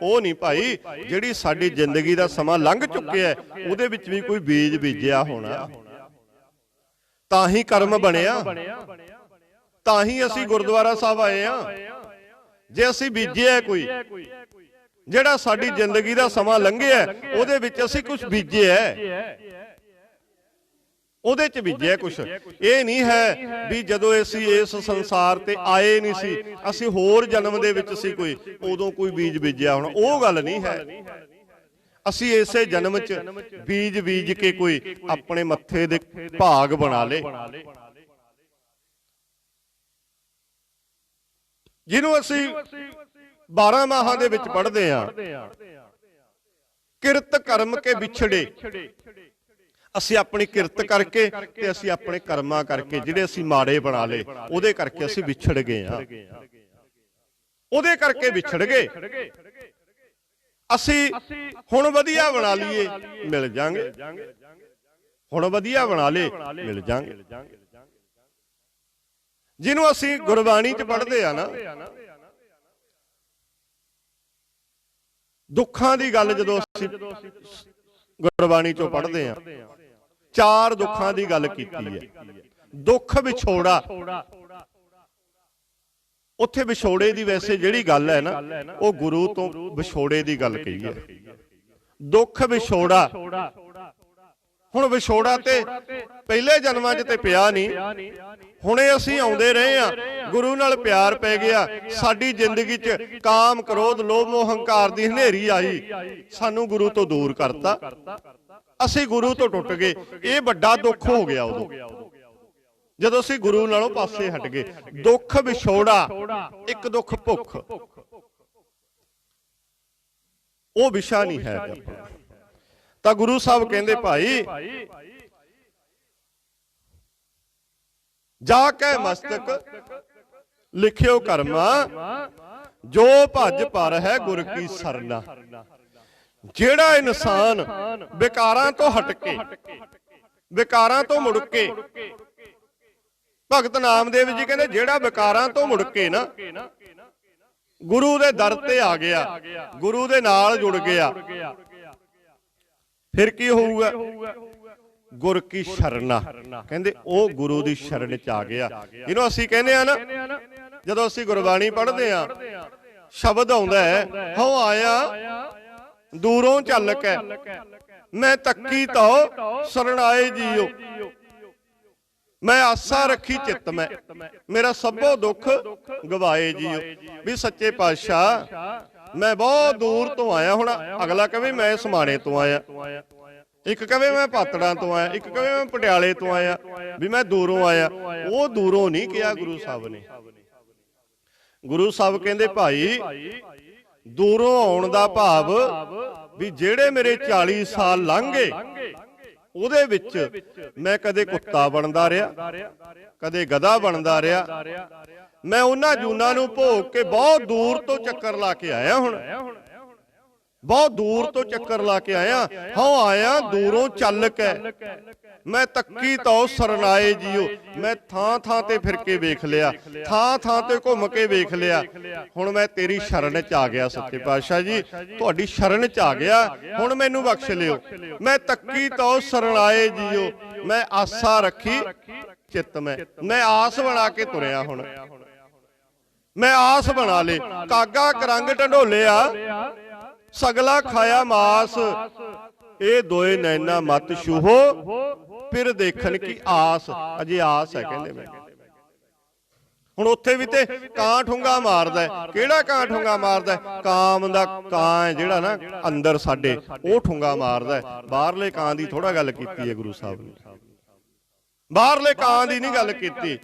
ਉਹ ਨਹੀਂ ਭਾਈ, ਜਿਹੜੀ ਸਾਡੀ ਜ਼ਿੰਦਗੀ ਦਾ ਸਮਾਂ ਲੰਘ ਚੁੱਕਿਆ ਉਹਦੇ ਵਿੱਚ ਵੀ ਕੋਈ ਬੀਜ ਬੀਜਿਆ ਹੋਣਾ, ਤਾਂ ਹੀ ਕਰਮ ਬਣਿਆ, ਤਾਂ ਹੀ ਅਸੀਂ ਗੁਰਦੁਆਰਾ ਸਾਹਿਬ ਆਏ ਆ। ਜੇ ਅਸੀਂ ਬੀਜਿਆ ਕੋਈ, ਜਿਹੜਾ ਸਾਡੀ ਜ਼ਿੰਦਗੀ ਦਾ ਸਮਾਂ ਲੰਘਿਆ ਉਹਦੇ ਵਿੱਚ ਅਸੀਂ ਕੁਝ ਬੀਜਿਆ, ਉਹਦੇ ਚ ਬੀਜਿਆ ਕੁਛ। ਇਹ ਨਹੀਂ ਹੈ ਵੀ ਜਦੋਂ ਅਸੀਂ ਇਸ ਸੰਸਾਰ ਤੇ ਆਏ ਨਹੀਂ ਸੀ, ਅਸੀਂ ਹੋਰ ਜਨਮ ਦੇ ਵਿੱਚ ਸੀ ਕੋਈ, ਉਦੋਂ ਕੋਈ ਬੀਜ ਬੀਜਿਆ ਹੋਣਾ, ਉਹ ਗੱਲ ਨਹੀਂ ਹੈ। ਅਸੀਂ ਇਸੇ ਜਨਮ ਚ ਬੀਜ ਬੀਜ ਕੇ ਕੋਈ ਆਪਣੇ ਮੱਥੇ ਦੇ ਭਾਗ ਬਣਾ ਲੇ, ਜਿਹਨੂੰ ਅਸੀਂ 12 ਮਾਹਾਂ ਦੇ ਵਿੱਚ ਪੜ੍ਹਦੇ ਹਾਂ, ਕਿਰਤ ਕਰਮ ਕੇ ਵਿਛੜੇ। ਅਸੀਂ ਆਪਣੀ ਕਿਰਤ ਕਰਕੇ ਤੇ ਅਸੀਂ ਆਪਣੇ ਕਰਮਾਂ ਕਰਕੇ ਜਿਹੜੇ ਅਸੀਂ ਮਾੜੇ ਬਣਾ ਲਏ, ਉਹਦੇ ਕਰਕੇ ਅਸੀਂ ਵਿਛੜ ਗਏ ਹਾਂ, ਉਹਦੇ ਕਰਕੇ ਵਿਛੜ ਗਏ। ਅਸੀਂ ਹੁਣ ਵਧੀਆ ਬਣਾ ਲਈਏ, ਮਿਲ ਜਾਾਂਗੇ, ਹੁਣ ਵਧੀਆ ਬਣਾ ਲੇ, ਮਿਲ ਜਾਾਂਗੇ। ਜਿਹਨੂੰ ਅਸੀਂ ਗੁਰਬਾਣੀ ਚ ਪੜ੍ਹਦੇ ਆ ਨਾ, ਦੁੱਖਾਂ ਦੀ ਗੱਲ ਜਦੋਂ ਅਸੀਂ ਗੁਰਬਾਣੀ ਚੋਂ ਪੜ੍ਹਦੇ ਆ, 4 ਦੁੱਖਾਂ ਦੀ ਗੱਲ ਕੀਤੀ ਹੈ। ਦੁੱਖ ਵਿਛੋੜਾ, ਉੱਥੇ ਵਿਛੋੜੇ ਦੀ ਵੈਸੇ ਜਿਹੜੀ ਗੱਲ ਹੈ ਨਾ, ਉਹ ਗੁਰੂ ਤੋਂ ਵਿਛੋੜੇ ਦੀ ਗੱਲ ਕਹੀ ਹੈ। ਦੁੱਖ ਵਿਛੋੜਾ, ਹੁਣ ਵਿਛੋੜਾ ਤੇ ਪਹਿਲੇ ਜਨਮਾਂ 'ਚ ਤੇ ਪਿਆ ਨਹੀਂ, ਹੁਣੇ ਅਸੀਂ ਆਉਂਦੇ ਰਹੇ ਆ, ਗੁਰੂ ਨਾਲ ਪਿਆਰ ਪੈ ਗਿਆ, ਸਾਡੀ ਜ਼ਿੰਦਗੀ 'ਚ ਕਾਮ ਕ੍ਰੋਧ ਲੋਭ ਮੋਹ ਹੰਕਾਰ ਦੀ ਹਨੇਰੀ ਆਈ, ਸਾਨੂੰ ਗੁਰੂ ਤੋਂ ਦੂਰ ਕਰਤਾ, ਅਸੀਂ ਗੁਰੂ ਤੋਂ ਟੁੱਟ ਗਏ। ਇਹ ਵੱਡਾ ਦੁੱਖ ਹੋ ਗਿਆ ਉਦੋਂ, ਜਦੋਂ ਅਸੀਂ ਗੁਰੂ ਨਾਲੋਂ ਪਾਸੇ ਹਟ ਗਏ। ਦੁੱਖ ਵਿਛੋੜਾ, ਇੱਕ ਦੁੱਖ ਭੁੱਖ, ਉਹ ਵਿਸ਼ਾ ਨਹੀਂ ਹੈ। ਤਾਂ ਗੁਰੂ ਸਾਹਿਬ ਕਹਿੰਦੇ ਭਾਈ, ਜਾ ਕੇ ਮਸਤਕ ਲਿਖਿਓ ਕਰਮਾ, ਜੋ ਭਜ ਪਰ ਹੈ ਗੁਰ ਕੀ ਸਰਨਾ। ਜਿਹੜਾ ਇਨਸਾਨ ਵਿਕਾਰਾਂ ਤੋਂ ਹਟ ਕੇ, ਵਿਕਾਰਾਂ ਤੋਂ ਮੁੜ ਕੇ, ਭਗਤ ਨਾਮਦੇਵ ਜੀ ਕਹਿੰਦੇ ਜਿਹੜਾ ਵਿਕਾਰਾਂ ਤੋਂ ਮੁੜ ਕੇ ਨਾ ਗੁਰੂ ਦੇ ਦਰ ਤੇ ਆ ਗਿਆ, ਗੁਰੂ ਦੇ ਨਾਲ ਜੁੜ ਗਿਆ, ਫਿਰ ਕੀ ਹੋਊਗਾ? ਗੁਰ ਕੀ ਸ਼ਰਨਾ, ਕਹਿੰਦੇ ਉਹ ਗੁਰੂ ਦੀ ਸ਼ਰਨ ਚ ਆ ਗਿਆ। ਜਿਹਨੂੰ ਅਸੀਂ ਕਹਿੰਦੇ ਆ ਨਾ, ਜਦੋਂ ਅਸੀਂ ਗੁਰਬਾਣੀ ਪੜ੍ਹਦੇ ਆ, ਸ਼ਬਦ ਆਉਂਦਾ ਹੈ, ਹਉ ਆਇਆ ਦੂਰੋਂ ਚੱਲ ਕੇ, ਮੈਂ ਤੱਕੀ ਤੋ ਸ਼ਰਨ ਆਏ ਜੀਓ, ਮੈਂ ਆਸਾ ਰੱਖੀ ਚਿੱਤ ਮੈਂ, ਮੇਰਾ ਸਭੋ ਦੁੱਖ ਗਵਾਏ ਜੀਓ। ਵੀ ਸੱਚੇ ਪਾਤਸ਼ਾਹ ਮੈਂ ਬਹੁਤ ਦੂਰ ਤੋਂ ਆਇਆ। ਹੁਣ ਅਗਲਾ ਕਹੇ ਮੈਂ ਸਮਾਣੇ ਤੋਂ ਆਇਆ, ਇੱਕ ਕਹੇ ਮੈਂ ਪਾਤੜਾਂ ਤੋਂ ਆਇਆ, ਇੱਕ ਕਹੇ ਮੈਂ ਪਟਿਆਲੇ ਤੋਂ ਆਇਆ, ਵੀ ਮੈਂ ਦੂਰੋਂ ਆਇਆ। ਉਹ ਦੂਰੋਂ ਨਹੀਂ ਕਿਹਾ ਗੁਰੂ ਸਾਹਿਬ ਨੇ। ਗੁਰੂ ਸਾਹਿਬ ਕਹਿੰਦੇ ਭਾਈ, ਦੂਰੋਂ ਆਉਣ ਦਾ ਭਾਵ ਵੀ ਜਿਹੜੇ ਮੇਰੇ 40 ਸਾਲ ਲੰਘ ਗਏ, ਉਹਦੇ ਵਿੱਚ ਮੈਂ ਕਦੇ ਕੁੱਤਾ ਬਣਦਾ ਰਿਹਾ, ਕਦੇ ਗਧਾ ਬਣਦਾ ਰਿਹਾ, ਮੈਂ ਉਹਨਾਂ ਜੂਨਾਂ ਨੂੰ ਭੋਗ ਕੇ ਬਹੁਤ ਦੂਰ ਤੋਂ ਚੱਕਰ ਲਾ ਕੇ ਆਇਆ। ਹੁਣ ਬਹੁਤ ਦੂਰ ਤੋਂ ਚੱਕਰ ਲਾ ਕੇ ਆਇਆ। ਹਉ ਆਇਆ ਦੂਰੋਂ ਚੱਲ ਕੇ, ਮੈਂ ਤੱਕੀ ਤੋ ਸਰਨਾਏ ਜੀਓ, ਮੈਂ ਥਾਂ ਥਾਂ ਤੇ ਫਿਰ ਕੇ ਵੇਖ ਲਿਆ, ਥਾਂ ਥਾਂ ਤੇ ਘੁੰਮ ਕੇ ਵੇਖ ਲਿਆ। ਹੁਣ ਮੈਂ ਤੇਰੀ ਸ਼ਰਨ ਚ ਆ ਗਿਆ ਸੱਚੇ ਪਾਤਸ਼ਾਹ ਜੀ, ਤੁਹਾਡੀ ਸ਼ਰਨ ਚ ਆ ਗਿਆ, ਹੁਣ ਮੈਨੂੰ ਬਖਸ਼ ਲਿਓ। ਮੈਂ ਤੱਕੀ ਤੋ ਸਰਨਾਏ ਜੀਓ, ਮੈਂ ਆਸਾ ਰੱਖੀ ਚਿੱਤ ਮੈਂ ਆਸ ਬਣਾ ਕੇ ਤੁਰਿਆ। ਹੁਣ ਮੈਂ ਆਸ ਬਣਾ ਲੇ, ਕਾਗਾ ਕਰੰਗ ਢੰਡੋਲਿਆ, ਸਗਲਾ ਖਾਇਆ ਮਾਸ, ਇਹ ਦੋਏ ਨੈਣਾ ਮਤ ਛੂਹੋ, ਫਿਰ ਦੇਖਣ ਕੀ ਆਸ। ਅਜੇ ਆਸ ਹੈ ਕਹਿੰਦੇ ਮੈਂ। ਹੁਣ ਉੱਥੇ ਵੀ ਤੇ ਕਾਂ ਠੁੰਗਾ ਮਾਰਦਾ। ਕਿਹੜਾ ਕਾਂ ਠੁੰਗਾ ਮਾਰਦਾ? ਕਾਮ ਦਾ ਕਾਂ ਹੈ ਜਿਹੜਾ ਨਾ ਅੰਦਰ ਸਾਡੇ, ਉਹ ਠੁੰਗਾ ਮਾਰਦਾ। ਬਾਹਰਲੇ ਕਾਂ ਦੀ ਥੋੜਾ ਗੱਲ ਕੀਤੀ ਹੈ ਗੁਰੂ ਸਾਹਿਬ ਨੇ, ਬਾਹਰਲੇ ਕਾਂ ਦੀ ਨਹੀਂ ਗੱਲ ਕੀਤੀ।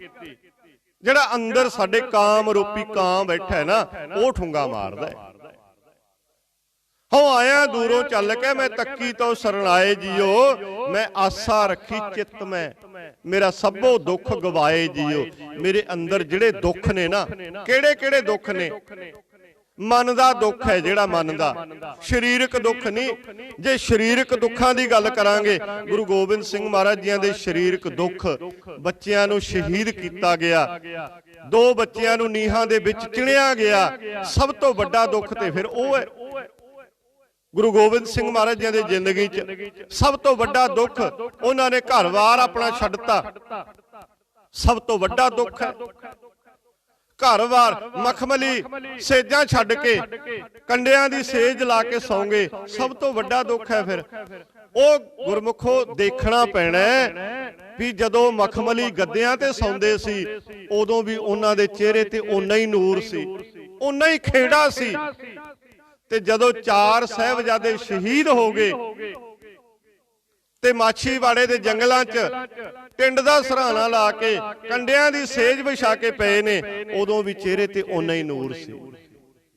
ਜਿਹੜਾ ਅੰਦਰ ਸਾਡੇ ਕਾਮ ਰੂਪੀ ਕਾਂ ਬੈਠਾ ਹੈ ਨਾ, ਉਹ ਠੁੰਗਾ ਮਾਰਦਾ। ਹਉ ਆਇਆ ਦੂਰੋਂ ਚੱਲ ਕੇ, ਮੈਂ ਤੱਕੀ ਤੋਂ ਸਰਨਾਏ ਜੀਓ, ਮੈਂ ਆਸਾ ਰੱਖੀ ਚਿੱਤ ਮੈਂ, ਮੇਰਾ ਸਭੋ ਦੁੱਖ ਗਵਾਏ ਜੀਓ। ਮੇਰੇ ਅੰਦਰ ਜਿਹੜੇ ਦੁੱਖ ਨੇ ਨਾ, ਕਿਹੜੇ ਕਿਹੜੇ ਦੁੱਖ ਨੇ? ਮਨ ਦਾ ਦੁੱਖ ਹੈ ਜਿਹੜਾ, ਮਨ ਦਾ, ਸਰੀਰਕ ਦੁੱਖ ਨਹੀਂ। ਜੇ ਸਰੀਰਕ ਦੁੱਖਾਂ ਦੀ ਗੱਲ ਕਰਾਂਗੇ, ਗੁਰੂ ਗੋਬਿੰਦ ਸਿੰਘ ਮਹਾਰਾਜ ਜੀਆਂ ਦੇ ਸਰੀਰਕ ਦੁੱਖ, ਬੱਚਿਆਂ ਨੂੰ ਸ਼ਹੀਦ ਕੀਤਾ ਗਿਆ, 2 ਬੱਚਿਆਂ ਨੂੰ ਨੀਹਾਂ ਦੇ ਵਿੱਚ ਚਿਣਿਆ ਗਿਆ, ਸਭ ਤੋਂ ਵੱਡਾ ਦੁੱਖ ਤੇ ਫਿਰ ਉਹ ਹੈ। ਗੁਰੂ ਗੋਬਿੰਦ ਸਿੰਘ ਮਹਾਰਾਜ ਜੀ ਦੀ ਜ਼ਿੰਦਗੀ 'ਚ ਸਭ ਤੋਂ ਵੱਡਾ ਦੁੱਖ, ਉਹਨਾਂ ਨੇ ਘਰ-ਬਾਰ ਆਪਣਾ ਛੱਡਤਾ, ਸਭ ਤੋਂ ਵੱਡਾ ਦੁੱਖ ਹੈ। ਘਰ-ਬਾਰ ਮਖਮਲੀ ਸੇਜਾਂ ਛੱਡ ਕੇ ਕੰਡਿਆਂ ਦੀ ਸੇਜ ਲਾ ਕੇ ਸੌਂਗੇ, ਸਭ ਤੋਂ ਵੱਡਾ ਦੁੱਖ ਹੈ। ਫਿਰ ਉਹ ਗੁਰਮੁਖੋ ਦੇਖਣਾ ਪੈਣਾ ਵੀ ਜਦੋਂ ਮਖਮਲੀ ਗੱਦਿਆਂ ਤੇ ਸੌਂਦੇ ਸੀ ਉਦੋਂ ਵੀ ਉਹਨਾਂ ਦੇ ਚਿਹਰੇ ਤੇ ਓਨਾ ਹੀ ਨੂਰ ਸੀ, ਓਨਾ ਹੀ ਖੇੜਾ ਸੀ, ਤੇ ਜਦੋਂ 4 ਸਾਹਿਬਜ਼ਾਦੇ ਸ਼ਹੀਦ ਹੋ ਗਏ ਤੇ ਮਾਛੀਵਾੜੇ ਦੇ ਜੰਗਲਾਂ 'ਚ ਟਿੰਡ ਦਾ ਸਰਾਣਾ ਲਾ ਕੇ ਕੰਡਿਆਂ ਦੀ ਸੇਜ ਵਿਛਾ ਕੇ ਪਏ ਨੇ, ਉਦੋਂ ਵੀ ਚਿਹਰੇ ਤੇ ਓਨਾ ਹੀ ਨੂਰ ਸੀ,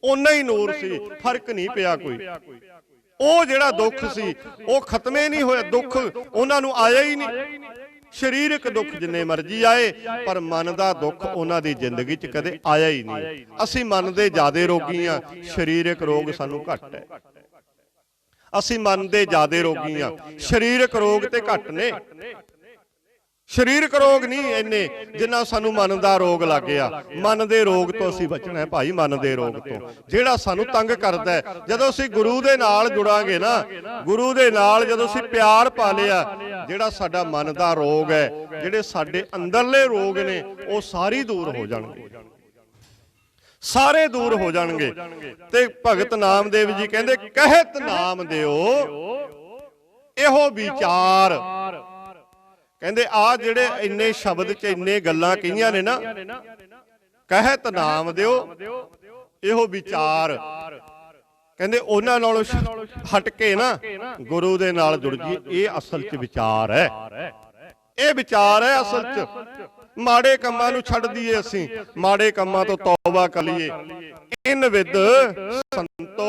ਓਨਾ ਹੀ ਨੂਰ ਸੀ, ਫਰਕ ਨਹੀਂ ਪਿਆ ਕੋਈ। ਉਹ ਜਿਹੜਾ ਦੁੱਖ ਸੀ ਉਹ ਖਤਮੇ ਨਹੀਂ ਹੋਇਆ, ਦੁੱਖ ਉਹਨਾਂ ਨੂੰ ਆਇਆ ਹੀ ਨਹੀਂ। ਸਰੀਰਕ ਦੁੱਖ ਜਿੰਨੇ ਮਰਜ਼ੀ ਆਏ, ਪਰ ਮਨ ਦਾ ਦੁੱਖ ਉਹਨਾਂ ਦੀ ਜ਼ਿੰਦਗੀ 'ਚ ਕਦੇ ਆਇਆ ਹੀ ਨਹੀਂ। ਅਸੀਂ ਮਨ ਦੇ ਜ਼ਿਆਦੇ ਰੋਗੀ ਆ, ਸਰੀਰਕ ਰੋਗ ਸਾਨੂੰ ਘੱਟ ਹੈ। ਅਸੀਂ ਮਨ ਦੇ ਜ਼ਿਆਦੇ ਰੋਗੀ ਆ, ਸਰੀਰਕ ਰੋਗ ਤੇ ਘੱਟ ਨੇ। ਸਰੀਰਕ ਰੋਗ ਨਹੀਂ ਇੰਨੇ ਜਿੰਨਾ ਸਾਨੂੰ ਮਨ ਦਾ ਰੋਗ ਲੱਗ ਗਿਆ। ਮਨ ਦੇ ਰੋਗ ਤੋਂ ਅਸੀਂ ਬਚਣਾ ਹੈ ਭਾਈ, ਮਨ ਦੇ ਰੋਗ ਤੋਂ ਜਿਹੜਾ ਸਾਨੂੰ ਤੰਗ ਕਰਦਾ ਹੈ। ਜਦੋਂ ਅਸੀਂ ਗੁਰੂ ਦੇ ਨਾਲ ਜੁੜਾਂਗੇ ਨਾ, ਗੁਰੂ ਦੇ ਨਾਲ ਜਦੋਂ ਅਸੀਂ ਪਿਆਰ ਪਾ ਲਿਆ, ਜਿਹੜਾ ਸਾਡਾ ਮਨ ਦਾ ਰੋਗ ਹੈ, ਜਿਹੜੇ ਸਾਡੇ ਅੰਦਰਲੇ ਰੋਗ ਨੇ, ਉਹ ਸਾਰੇ ਦੂਰ ਹੋ ਜਾਣਗੇ, ਸਾਰੇ ਦੂਰ ਹੋ ਜਾਣਗੇ। ਤੇ ਭਗਤ ਨਾਮਦੇਵ ਜੀ ਕਹਿੰਦੇ ਕਹਿਤ ਨਾਮ ਦਿਓ ਇਹੋ ਵਿਚਾਰ। ਕਹਿੰਦੇ ਆ ਜਿਹੜੇ ਇੰਨੇ ਸ਼ਬਦ 'ਚ ਇੰਨੇ ਗੱਲਾਂ ਕਹੀਆਂ ਨੇ ਨਾ, ਕਹਿਤ ਨਾਮ ਦਿਓ ਇਹੋ ਵਿਚਾਰ। ਕਹਿੰਦੇ ਉਹਨਾਂ ਨਾਲੋਂ ਹਟ ਕੇ ਨਾ ਗੁਰੂ ਦੇ ਨਾਲ ਜੁੜ ਜੀ, ਇਹ ਅਸਲ 'ਚ ਵਿਚਾਰ ਹੈ, ਇਹ ਵਿਚਾਰ ਹੈ ਅਸਲ 'ਚ। ਮਾੜੇ ਕੰਮਾਂ ਨੂੰ ਛੱਡ ਦਈਏ, ਅਸੀਂ ਮਾੜੇ ਕੰਮਾਂ ਤੋਂ ਤੌਬਾ ਕਰ ਲਈਏ। ਇਨ ਵਿਦ ਸੰਤੋ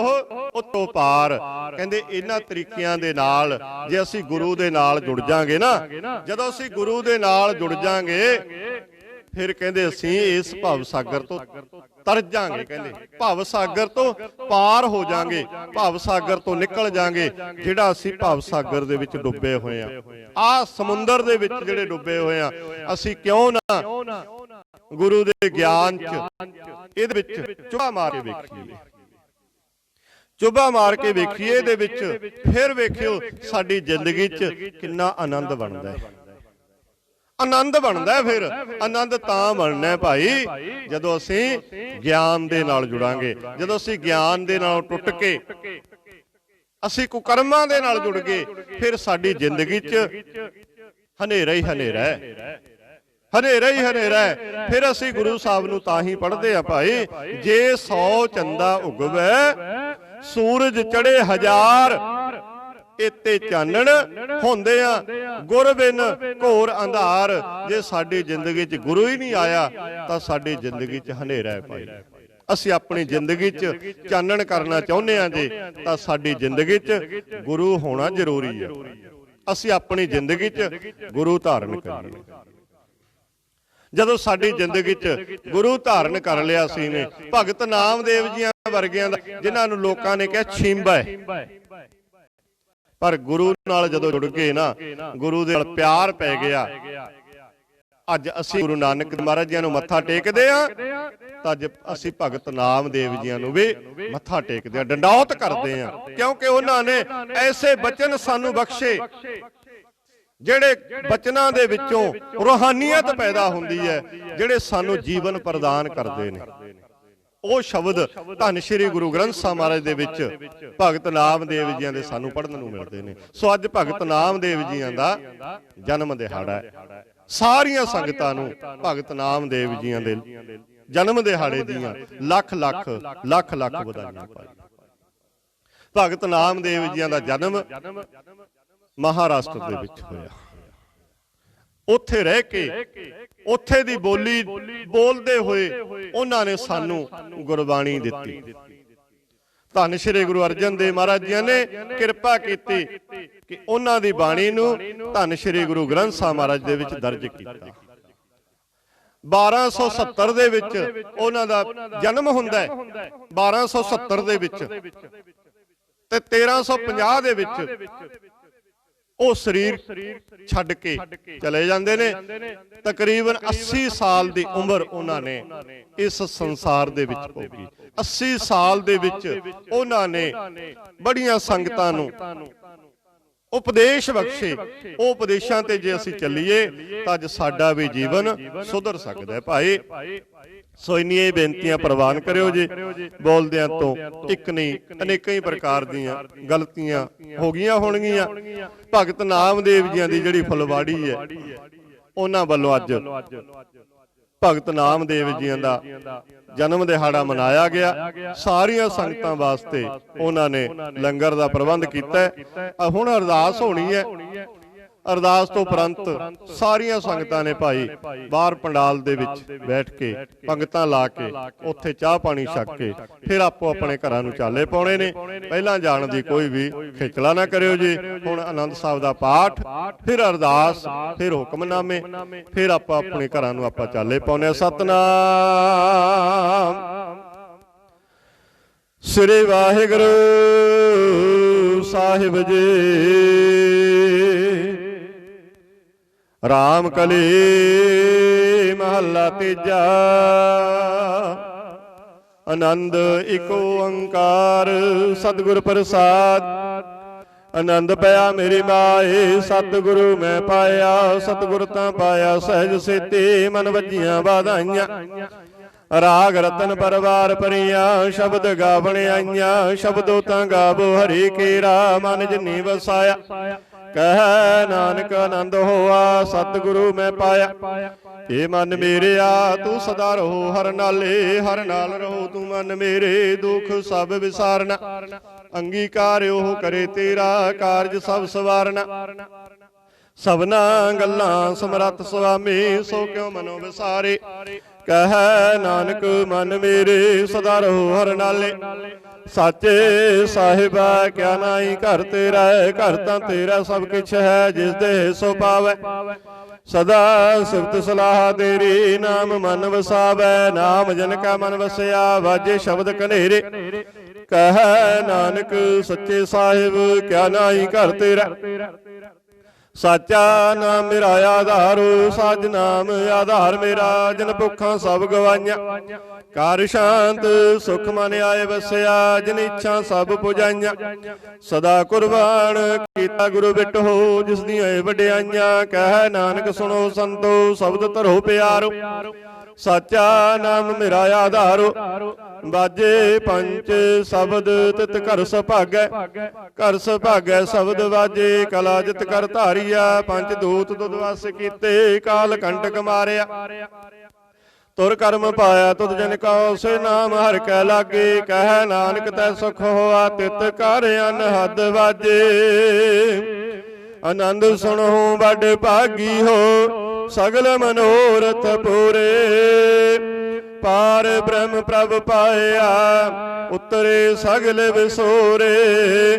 ਉਤੋਂ ਪਾਰ। ਕਹਿੰਦੇ ਇਹਨਾਂ ਤਰੀਕਿਆਂ ਦੇ ਨਾਲ ਜੇ ਅਸੀਂ ਗੁਰੂ ਦੇ ਨਾਲ ਜੁੜ ਜਾਾਂਗੇ ਨਾ, ਜਦੋਂ ਅਸੀਂ ਗੁਰੂ ਦੇ ਨਾਲ ਜੁੜ ਜਾਾਂਗੇ, ਫਿਰ ਕਹਿੰਦੇ ਅਸੀਂ ਇਸ ਭਵ ਸਾਗਰ ਤੋਂ ਤਰ ਜਾਾਂਗੇ। ਕਹਿੰਦੇ ਭਵ ਸਾਗਰ ਤੋਂ ਪਾਰ ਹੋ ਜਾਾਂਗੇ, ਭਵ ਸਾਗਰ ਤੋਂ ਨਿਕਲ ਜਾਾਂਗੇ। ਜਿਹੜਾ ਅਸੀਂ ਭਵ ਸਾਗਰ ਦੇ ਵਿੱਚ ਡੁੱਬੇ ਹੋਏ ਆ, ਆਹ ਸਮੁੰਦਰ ਦੇ ਵਿੱਚ ਜਿਹੜੇ ਡੁੱਬੇ ਹੋਏ ਆ, ਅਸੀਂ ਕਿਉਂ ਨਾ ਗੁਰੂ ਦੇ ਗਿਆਨ 'ਚ ਇਹਦੇ ਵਿੱਚ ਚੁੱਭਾ ਮਾਰ ਕੇ ਵੇਖੀਏ, ਚੁੱਭਾ ਮਾਰ ਕੇ ਵੇਖੀਏ ਇਹਦੇ ਵਿੱਚ। ਫਿਰ ਵੇਖਿਓ ਸਾਡੀ ਜ਼ਿੰਦਗੀ 'ਚ ਕਿੰਨਾ ਆਨੰਦ ਬਣਦਾ ਹੈ, ਆਨੰਦ ਬਣਦਾ। ਫਿਰ ਆਨੰਦ ਤਾਂ ਬਣਨਾ ਭਾਈ ਜਦੋਂ ਅਸੀਂ ਗਿਆਨ ਦੇ ਨਾਲ ਜੁੜਾਂਗੇ, ਜਦੋਂ ਅਸੀਂ ਗਿਆਨ ਦੇ ਨਾਲ ਟੁੱਟ ਕੇ ਅਸੀਂ ਕੁਕਰਮਾਂ ਦੇ ਨਾਲ ਜੁੜ ਗਏ, ਫਿਰ ਸਾਡੀ ਜ਼ਿੰਦਗੀ 'ਚ ਹਨੇਰਾ ਹੀ ਹਨੇਰਾ ਹੈ, ਹਨੇਰਾ ਹੀ ਹਨੇਰਾ ਹੈ। ਫਿਰ ਅਸੀਂ ਗੁਰੂ ਸਾਹਿਬ ਨੂੰ ਤਾਂ ਹੀ ਪੜ੍ਹਦੇ ਆ ਭਾਈ, ਜੇ 100 ਚੰਦਾ ਉਗਵੇ ਸੂਰਜ ਚੜੇ 1000 ਇਤੇ ਚਾਨਣ ਹੁੰਦੇ ਆ ਗੁਰ ਬਿਨ ਘੋਰ ਅੰਧਾਰ। ਜੇ ਸਾਡੀ ਜ਼ਿੰਦਗੀ 'ਚ ਗੁਰੂ ਹੀ ਨਹੀਂ ਆਇਆ ਤਾਂ ਸਾਡੀ ਜ਼ਿੰਦਗੀ 'ਚ ਹਨੇਰਾ ਹੈ ਭਾਈ। ਅਸੀਂ ਆਪਣੀ ਜ਼ਿੰਦਗੀ 'ਚ ਚਾਨਣ ਕਰਨਾ ਚਾਹੁੰਦੇ ਹਾਂ ਜੀ, ਤਾਂ ਸਾਡੀ ਜ਼ਿੰਦਗੀ 'ਚ ਗੁਰੂ ਹੋਣਾ ਜ਼ਰੂਰੀ ਹੈ। ਅਸੀਂ ਆਪਣੀ ਜ਼ਿੰਦਗੀ 'ਚ ਗੁਰੂ ਧਾਰਨ ਕਰੀਏ। ਜਦੋਂ ਸਾਡੀ ਜ਼ਿੰਦਗੀ 'ਚ ਗੁਰੂ ਧਾਰਨ ਕਰ ਲਿਆ ਸੀ ਨੇ, ਭਗਤ ਨਾਮਦੇਵ ਜੀਆਂ ਵਰਗਿਆਂ ਦਾ, ਜਿਨ੍ਹਾਂ ਨੂੰ ਲੋਕਾਂ ਨੇ ਕਿਹਾ ਛਿੰਬਾ ਹੈ, ਪਰ ਗੁਰੂ ਨਾਲ ਜਦੋਂ ਜੁੜ ਗਏ ਨਾ, ਗੁਰੂ ਦੇ ਨਾਲ ਪਿਆਰ ਪੈ ਗਿਆ। ਅੱਜ ਅਸੀਂ ਗੁਰੂ ਨਾਨਕ ਮਹਾਰਾਜ ਜੀ ਨੂੰ ਮੱਥਾ ਟੇਕਦੇ ਆ, ਤਾਂ ਅੱਜ ਅਸੀਂ ਭਗਤ ਨਾਮਦੇਵ ਜੀਆਂ ਨੂੰ ਵੀ ਮੱਥਾ ਟੇਕਦੇ ਆ, ਡੰਡੌਤ ਕਰਦੇ ਆ, ਕਿਉਂਕਿ ਉਹਨਾਂ ਨੇ ਐਸੇ ਬਚਨ ਸਾਨੂੰ ਬਖਸ਼ੇ ਜਿਹੜੇ ਬਚਨਾਂ ਦੇ ਵਿੱਚੋਂ ਰੂਹਾਨੀਅਤ ਪੈਦਾ ਹੁੰਦੀ ਹੈ, ਜਿਹੜੇ ਸਾਨੂੰ ਜੀਵਨ ਪ੍ਰਦਾਨ ਕਰਦੇ ਨੇ। ਉਹ ਸ਼ਬਦ ਧੰਨ ਸ਼੍ਰੀ ਗੁਰੂ ਗ੍ਰੰਥ ਸਾਹਿਬ ਮਹਾਰਾਜ ਦੇ ਵਿੱਚ ਭਗਤ ਨਾਮਦੇਵ ਜੀਆਂ ਦੇ ਸਾਨੂੰ ਪੜ੍ਹਨ ਨੂੰ ਮਿਲਦੇ ਨੇ। ਸੋ ਅੱਜ ਭਗਤ ਨਾਮਦੇਵ ਜੀਆਂ ਦਾ ਜਨਮ ਦਿਹਾੜਾ ਹੈ। ਸਾਰੀਆਂ ਸੰਗਤਾਂ ਨੂੰ ਭਗਤ ਨਾਮਦੇਵ ਜੀਆਂ ਦੇ ਜਨਮ ਦਿਹਾੜੇ ਦੀਆਂ ਲੱਖ ਲੱਖ ਲੱਖ ਲੱਖ ਵਧਾਈਆਂ ਭਾਈ। ਭਗਤ ਨਾਮਦੇਵ ਜੀਆਂ ਦਾ ਜਨਮ ਮਹਾਰਾਸ਼ਟਰ ਦੇ ਵਿੱਚ ਹੋਇਆ। ਉੱਥੇ ਰਹਿ ਕੇ ਉੱਥੇ ਦੀ ਬੋਲੀ ਬੋਲਦੇ ਹੋਏ ਉਹਨਾਂ ਨੇ ਸਾਨੂੰ ਗੁਰਬਾਣੀ ਦਿੱਤੀ। ਧੰਨ ਸ਼੍ਰੀ ਗੁਰੂ ਅਰਜਨ ਦੇਵ ਮਹਾਰਾਜ ਜੀ ਨੇ ਕਿਰਪਾ ਕੀਤੀ ਕਿ ਉਹਨਾਂ ਦੀ ਬਾਣੀ ਨੂੰ ਧੰਨ ਸ਼੍ਰੀ ਗੁਰੂ ਗ੍ਰੰਥ ਸਾਹਿਬ ਮਹਾਰਾਜ ਦੇ ਵਿੱਚ ਦਰਜ ਕੀਤਾ। 1270 ਦੇ ਵਿੱਚ ਉਹਨਾਂ ਦਾ ਜਨਮ ਹੁੰਦਾ ਹੈ, 1270 ਦੇ ਵਿੱਚ, ਤੇ 1350 ਦੇ ਵਿੱਚ ਉਹ ਸਰੀਰ ਛੱਡ ਕੇ ਚਲੇ ਜਾਂਦੇ ਨੇ। ਤਕਰੀਬਨ 80 ਸਾਲ ਦੀ ਉਮਰ ਉਹਨਾਂ ਨੇ ਇਸ ਸੰਸਾਰ ਦੇ ਵਿੱਚ ਭੋਗੀ। 80 ਸਾਲ ਦੇ ਵਿੱਚ ਉਹਨਾਂ ਨੇ ਬੜੀਆਂ ਸੰਗਤਾਂ ਨੂੰ ਉਪਦੇਸ਼ ਬਖਸ਼ੇ। ਉਹ ਉਪਦੇਸ਼ਾਂ ਤੇ ਜੇ ਅਸੀਂ ਚੱਲੀਏ ਤਾਂ ਅੱਜ ਸਾਡਾ ਵੀ ਜੀਵਨ ਸੁਧਰ ਸਕਦਾ ਹੈ ਭਾਈ। ਸੋ ਇੰਨੀਆਂ ਬੇਨਤੀਆਂ ਪ੍ਰਵਾਨ ਕਰਿਓ ਜੀ। ਬੋਲਦਿਆਂ ਤੋਂ ਇੱਕ ਨਹੀਂ ਅਨੇਕਾਂ ਹੀ ਪ੍ਰਕਾਰ ਦੀਆਂ ਗਲਤੀਆਂ ਹੋ ਗਈਆਂ ਹੋਣਗੀਆਂ। ਭਗਤ ਨਾਮਦੇਵ ਜੀਆਂ ਦੀ ਜਿਹੜੀ ਫੁਲਵਾੜੀ ਹੈ ਉਹਨਾਂ ਵੱਲੋਂ ਅੱਜ ਭਗਤ ਨਾਮਦੇਵ ਜੀਆਂ ਦਾ ਜਨਮ ਦਿਹਾੜਾ ਮਨਾਇਆ ਗਿਆ। ਸਾਰੀਆਂ ਸੰਗਤਾਂ ਵਾਸਤੇ ਉਹਨਾਂ ਨੇ ਲੰਗਰ ਦਾ ਪ੍ਰਬੰਧ ਕੀਤਾ। ਹੁਣ ਅਰਦਾਸ ਹੋਣੀ ਹੈ। ਅਰਦਾਸ ਤੋਂ ਉਪਰੰਤ ਸਾਰੀਆਂ ਸੰਗਤਾਂ ਨੇ ਭਾਈ ਬਾਹਰ ਪੰਡਾਲ ਦੇ ਵਿੱਚ ਬੈਠ ਕੇ ਪੰਗਤਾਂ ਲਾ ਕੇ ਉੱਥੇ ਚਾਹ ਪਾਣੀ ਛਕ ਕੇ ਫਿਰ ਆਪੋ ਆਪਣੇ ਘਰਾਂ ਨੂੰ ਚਾਲੇ ਪਾਉਣੇ ਨੇ। ਪਹਿਲਾਂ ਜਾਣ ਦੀ ਕੋਈ ਵੀ ਖੇਚਲਾ ਨਾ ਕਰਿਓ ਜੀ। ਹੁਣ ਆਨੰਦ ਸਾਹਿਬ ਦਾ ਪਾਠ, ਫਿਰ ਅਰਦਾਸ, ਫਿਰ ਹੁਕਮਨਾਮੇ, ਫਿਰ ਆਪਾਂ ਆਪਣੇ ਘਰਾਂ ਨੂੰ ਆਪਾਂ ਚਾਲੇ ਪਾਉਣੇ। ਸਤਨਾਮ ਸ੍ਰੀ ਵਾਹਿਗੁਰੂ ਸਾਹਿਬ ਜੀ। ਰਾਮ ਕਲੀ ਮਹੱਲਾ ਤੀਜਾ। ਆਨੰਦ ਇਕ ਓੰਕਾਰ ਸਤਿਗੁਰ ਪ੍ਰਸਾਦ। ਆਨੰਦ ਪਿਆ ਮੇਰੀ ਮਾਏ ਸਤਿਗੁਰੂ ਮੈਂ ਪਾਇਆ। ਸਤਿਗੁਰ ਤਾਂ ਪਾਇਆ ਸਹਿਜ ਸੇਤੀ ਮਨ ਵੱਜੀਆਂ ਵਾਧਾਈਆਂ। ਰਾਗ ਰਤਨ ਪਰਵਾਰ ਭਰੀਆਂ ਸ਼ਬਦ ਗਾਵਣ ਆਈਆਂ। ਸ਼ਬਦੋ ਤਾਂ ਗਾਵੋ ਹਰੀ ਕੇਰਾ ਮਨ ਜਿਨੀ ਵਸਾਇਆ। ਕਹਿ ਨਾਨਕ ਆਨੰਦ ਹੋਆ ਸਤਿਗੁਰੂ ਮੈਂ ਪਾਇਆ। ਏ ਮਨ ਮੇਰਿਆ ਤੂੰ ਸਦਾ ਰਹੋ ਹਰ ਨਾਲੇ। ਹਰ ਨਾਲ ਰਹੋ ਤੂੰ ਮਨ ਮੇਰੇ ਦੁੱਖ ਸਭ ਵਿਸਾਰਨਾ। ਅੰਗੀਕਾਰ ਉਹ ਕਰੇ ਤੇਰਾ ਕਾਰਜ ਸਭ ਸਵਾਰਨਾ। ਸਭਨਾ ਗੱਲਾਂ ਸਮਰੱਥ ਸੁਆਮੀ ਸੋ ਕਿਉ ਮਨੋ ਵਿਸਾਰੇ। ਕਹਿ ਨਾਨਕ ਮਨ ਮੇਰੇ ਸਦਾ ਰਹੋ ਹਰ ਨਾਲੇ। ਸਾਚੇ ਸਾਹਿਬਾ ਕਿਆ ਨਾਈ ਘਰ ਤੇਰਾ ਹੈ। ਘਰ ਤਾਂ ਤੇਰਾ ਸਭ ਕਿਛ ਹੈ ਜਿਸ ਦੇ ਸੋ ਪਾਵੈ। ਸਦਾ ਸਿਫਤ ਸਲਾਹ ਤੇਰੀ ਨਾਮ ਮਨ ਵਸਾਵੈ। ਨਾਮ ਜਨ ਕਾ ਮਨ ਵਸਿਆ ਵਾਜੇ ਸ਼ਬਦ ਕਨੇਰੇ। ਕਹਿ ਨਾਨਕ ਸੱਚੇ ਸਾਹਿਬ ਕਿਆ ਨਾਈ ਘਰ ਤੇਰਾ। ਸਾਚਾ ਨਾਮ ਮੇਰਾ ਆਧਾਰੋ। ਸਾਜ ਨਾਮ ਆਧਾਰ ਮੇਰਾ। ਜਨ ਭੁੱਖਾਂ ਸਭ ਗਵਾਈਆਂ। ਕਾਰ ਸ਼ਾਂਤ ਸੁਖ ਮਨ ਆਏ ਵਸਿਆ। ਜਿਨ ਇੱਛਾ ਸਭ ਪੁਜਾਈਆਂ। ਸਦਾ ਕੁਰਬਾਨ ਕੀਤਾ ਗੁਰੂ ਬਿਟੋ ਜਿਸ ਦੀਆਂ ਵਡਿਆਈਆਂ। ਕਹਿ ਨਾਨਕ ਸੁਣੋ ਸੰਤੋ ਸ਼ਬਦ ਧਰੋ ਪਿਆਰੋ। ਸਾਚਾ ਨਾਮ ਮੇਰਾ ਆਧਾਰੋ। ਬਾਜੇ ਪੰਜ ਸ਼ਬਦ ਤਿਤ ਘਰ ਸੁਭਾਗੈ। ਘਰ ਸੁਭਾਗੈ ਸ਼ਬਦ ਵਾਜੇ ਕਲਾ ਜਿਤ ਕਰ ਧਾਰੀਆ। ਪੰਜ ਦੂਤ ਦੁਧ ਵਸ ਕੀਤੇ ਕਾਲ ਕੰਟਕ ਮਾਰਿਆ। ਤੁਰ ਕਰਮ ਪਾਇਆ ਤੁਧ ਜਨ ਕਉ ਸੇ ਨਾਮ ਹਰਿ ਕੈ ਲਾਗੇ। ਕਹਿ ਨਾਨਕ ਤੈ ਸੁਖ ਹੋਆ ਤਿਤ ਘਰ ਅਨਹਦ ਵਾਜੇ। ਆਨੰਦ ਸੁਣੋ ਵੱਡ ਭਾਗੀ ਹੋ ਸਗਲ ਮਨੋਰਥ ਪੂਰੇ। ਪਾਰ ਬ੍ਰਹਮ ਪ੍ਰਭ ਪਾਇਆ ਉਤਰੇ ਸਗਲ ਵਿਸੋਰੇ।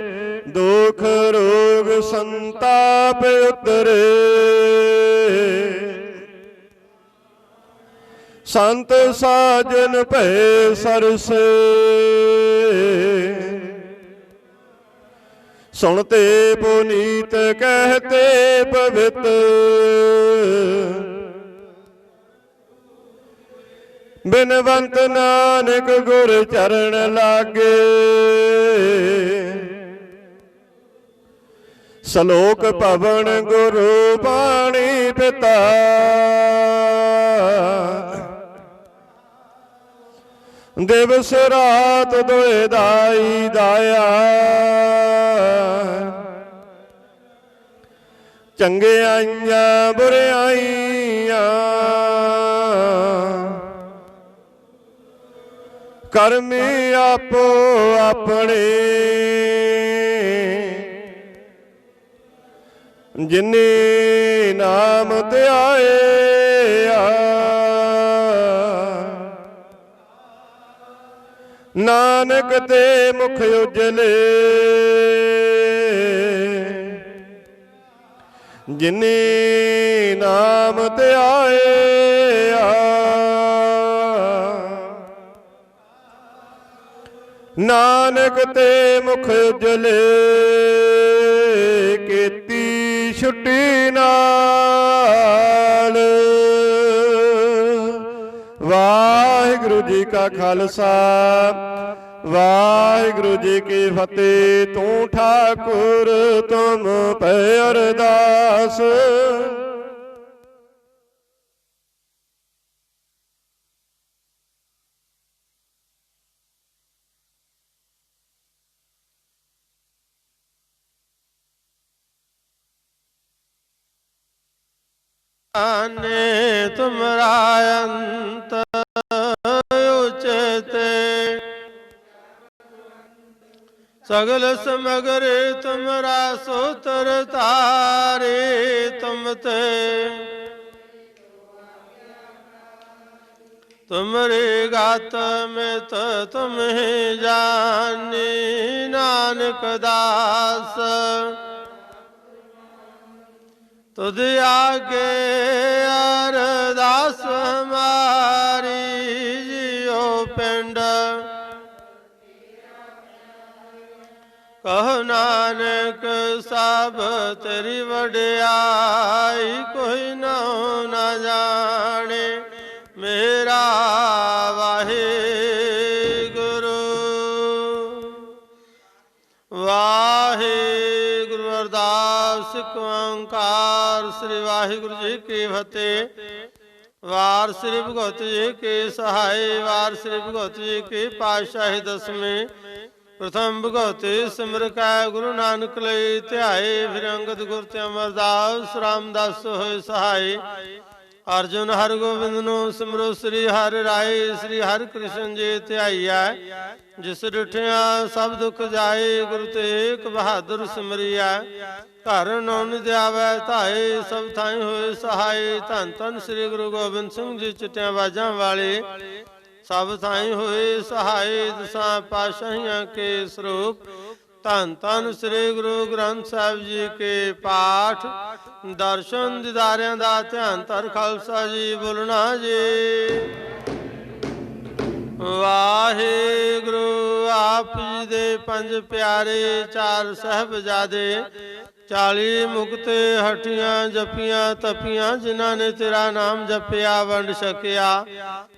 ਦੁਖ ਰੋਗ ਸੰਤਾਪ ਉਤਰੇ। ਸੰਤ ਸਾਜਨ ਭੈ ਸਰਸੇ। ਸੁਣਤੇ ਪੁਨੀਤ ਕਹਤੇ ਪਵਿੱਤ। ਬਿਨਵੰਤ ਨਾਨਕ ਗੁਰ ਚਰਨ ਲਾਗੇ। ਸਲੋਕ ਭਵਨ ਗੁਰੂ ਬਾਣੀ ਪਿਤਾ। ਦਿਵਸ ਰਾਤ ਦੋਇ ਦਾਈ ਦਾਇਆ। ਚੰਗਿਆਈਆਂ ਬੁਰਿਆਈਆਂ। ਕਰਮੀ ਆਪੋ ਆਪਣੇ। ਜਿਨੇ ਨਾਮ ਧਿਆਇਆ। ਨਾਨਕ ਤੇ ਮੁਖ ਉਜਲੇ। ਜਿਨੇ ਨਾਮ ਧਿਆਇਆ। ਨਾਨਕ ਤੇ ਮੁਖ ਉਜਲੇ। ਕੀਤੀ ਛੁੱਟੀ ਨਾਲ। ਵਾਹਿਗੁਰੂ ਜੀ ਕਾ ਖਾਲਸਾ ਵਾਹਿਗੁਰੂ ਜੀ ਕੀ ਫਤਿਹ। ਤੂੰ ਠਾਕੁਰ ਤੁਮ ਪੈ ਅਰਦਾਸ। ने तुमरा अंत उचित, सगल समगरे तुमरा सूत्र तारे तुम ते, तुमरे गात में तो तुम ही जानी नानक दास, तुझ आगे अरदास हमारी जियो पिंड, कहो नानक सब तेरी वड्याई, कोई न जाने मेरा वाहे गुरु। वाहे गुरु अरदास ओंकार श्री वाहिगुरु जी की फतेह। वार श्री भगवत जी के सहाय, वार श्री भगवत जी के पातशाही दसवें। प्रथम भगवती सिमर कै गुरु नानक लई ध्याए, फिर अंगद गुर ते अमरदास रामदास होए सहाय। अर्जुन हर गोबिंद नो सिमरो श्री हरि राय, श्री हरि कृष्ण जी ध्याईया। जिस डिठिया सब दुख जाए, गुरु तेग बहादुर सिमरिया। घर नौ निध्यावै धाए, सब थाई होए सहाय। धन धन श्री गुरु गोबिंद सिंह जी चिट्टिया बाजा वाले, सब थाई होए सहाय। दसां पातशाहियां के स्वरूप, धन धन श्री गुरु ग्रंथ साहिब जी के पाठ। दर्शन दीदारियां दा ध्यान धर खालसा जी बोलना जी। वाहिगुरु आप जी दे पंज प्यारे, चार साहिबजादे, 40 मुक्ते हटियां जपियां तपियां, जिन्हां ने तेरा नाम जपिया वंड सकिया।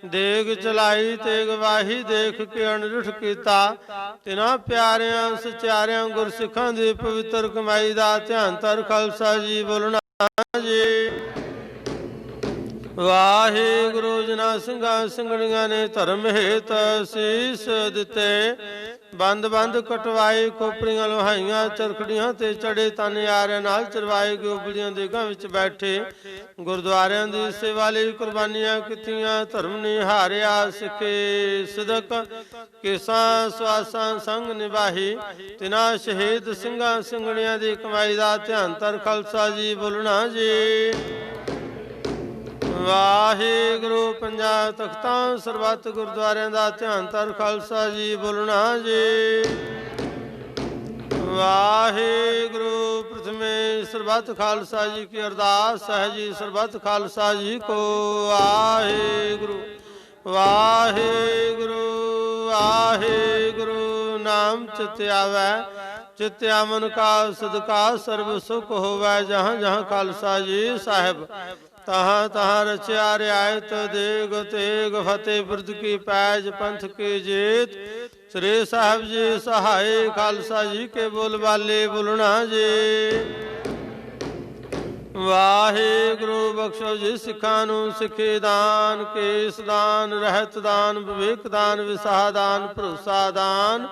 देग चलाई तेग वाही, देख के अनरुठ कीता। तिन्हां प्यारियां सचारियां गुरसिखां दी पवित्र कमाई दा ध्यान धर खालसा जी बोलना जी। वाहिगुरु जिन्हां ਸਿੰਘਾਂ ਸਿੰਘਣੀਆਂ ने धर्म हेत शीस दिते। ਬੰਦ ਬੰਦ ਕਟਵਾਏ ਕੋਪਰੀਆਂ ਲੋਹਾਈਆਂ, ਚਰਖੜੀਆਂ ਤੇ ਚੜੇ ਤਨ ਯਾਰਿਆਂ ਨਾਲ ਚਰਵਾਏ ਗੋਬੜੀਆਂ ਦੇ ਗਾਂ ਵਿੱਚ ਬੈਠੇ। ਗੁਰਦੁਆਰਿਆਂ ਦੀ ਸੇਵਾ ਲਈ ਕੁਰਬਾਨੀਆਂ ਕੀਤੀਆਂ, ਧਰਮ ਨਿਹਾਰਿਆ ਸਿੱਖੇ ਸਿਦਕ। ਕੇਸਾਂ ਸਵਾਸਾਂ ਸੰਗ ਨਿਭਾਹੀ, ਤਿਨਾਂ ਸ਼ਹੀਦ ਸਿੰਘਾਂ ਸਿੰਘਣੀਆਂ ਦੀ ਕਮਾਈ ਦਾ ਧਿਆਨ ਧਰ ਖਾਲਸਾ ਜੀ ਬੋਲਣਾ ਜੀ। ਵਾਹਿਗੁਰੂ ਪੰਜਾਂ ਤਖਤਾਂ ਸਰਬੱਤ ਗੁਰਦੁਆਰਿਆਂ ਦਾ ਧਿਆਨ ਧਰ ਖਾਲਸਾ ਜੀ ਬੋਲਣਾ ਜੀ। ਵਾਹਿਗੁਰੂ ਪ੍ਰਥਮੇ ਸਰਬੱਤ ਖਾਲਸਾ ਜੀ ਕੀ ਅਰਦਾਸ ਹੈ ਜੀ। ਸਰਬੱਤ ਖਾਲਸਾ ਜੀ ਕੋ ਵਾਹਿਗੁਰੂ ਵਾਹਿਗੁਰੂ ਵਾਹਿਗੁਰੂ। ਨਾਮ ਚਿਤ ਆਵੈ, ਚਿਤ ਆਵਨ ਕਾ ਸਦਕਾ ਸਰਬ ਸੁਖ ਹੋਵੈ। ਜਹਾਂ ਜਹਾਂ ਖਾਲਸਾ ਜੀ ਸਾਹਿਬ, तहाँ तहाँ रचिया रियायत। देग तेग फतेह बिरद की पैज, पंथ की जीत। श्री साहब जी सहाय, खालसा जी के बोल बाले बोलना जी। वाहिगुरु बख्शो जी सिखां नूं सिखे दान, केस दान, रहत दान, विवेक दान, विसाह दान, भरोसा दान,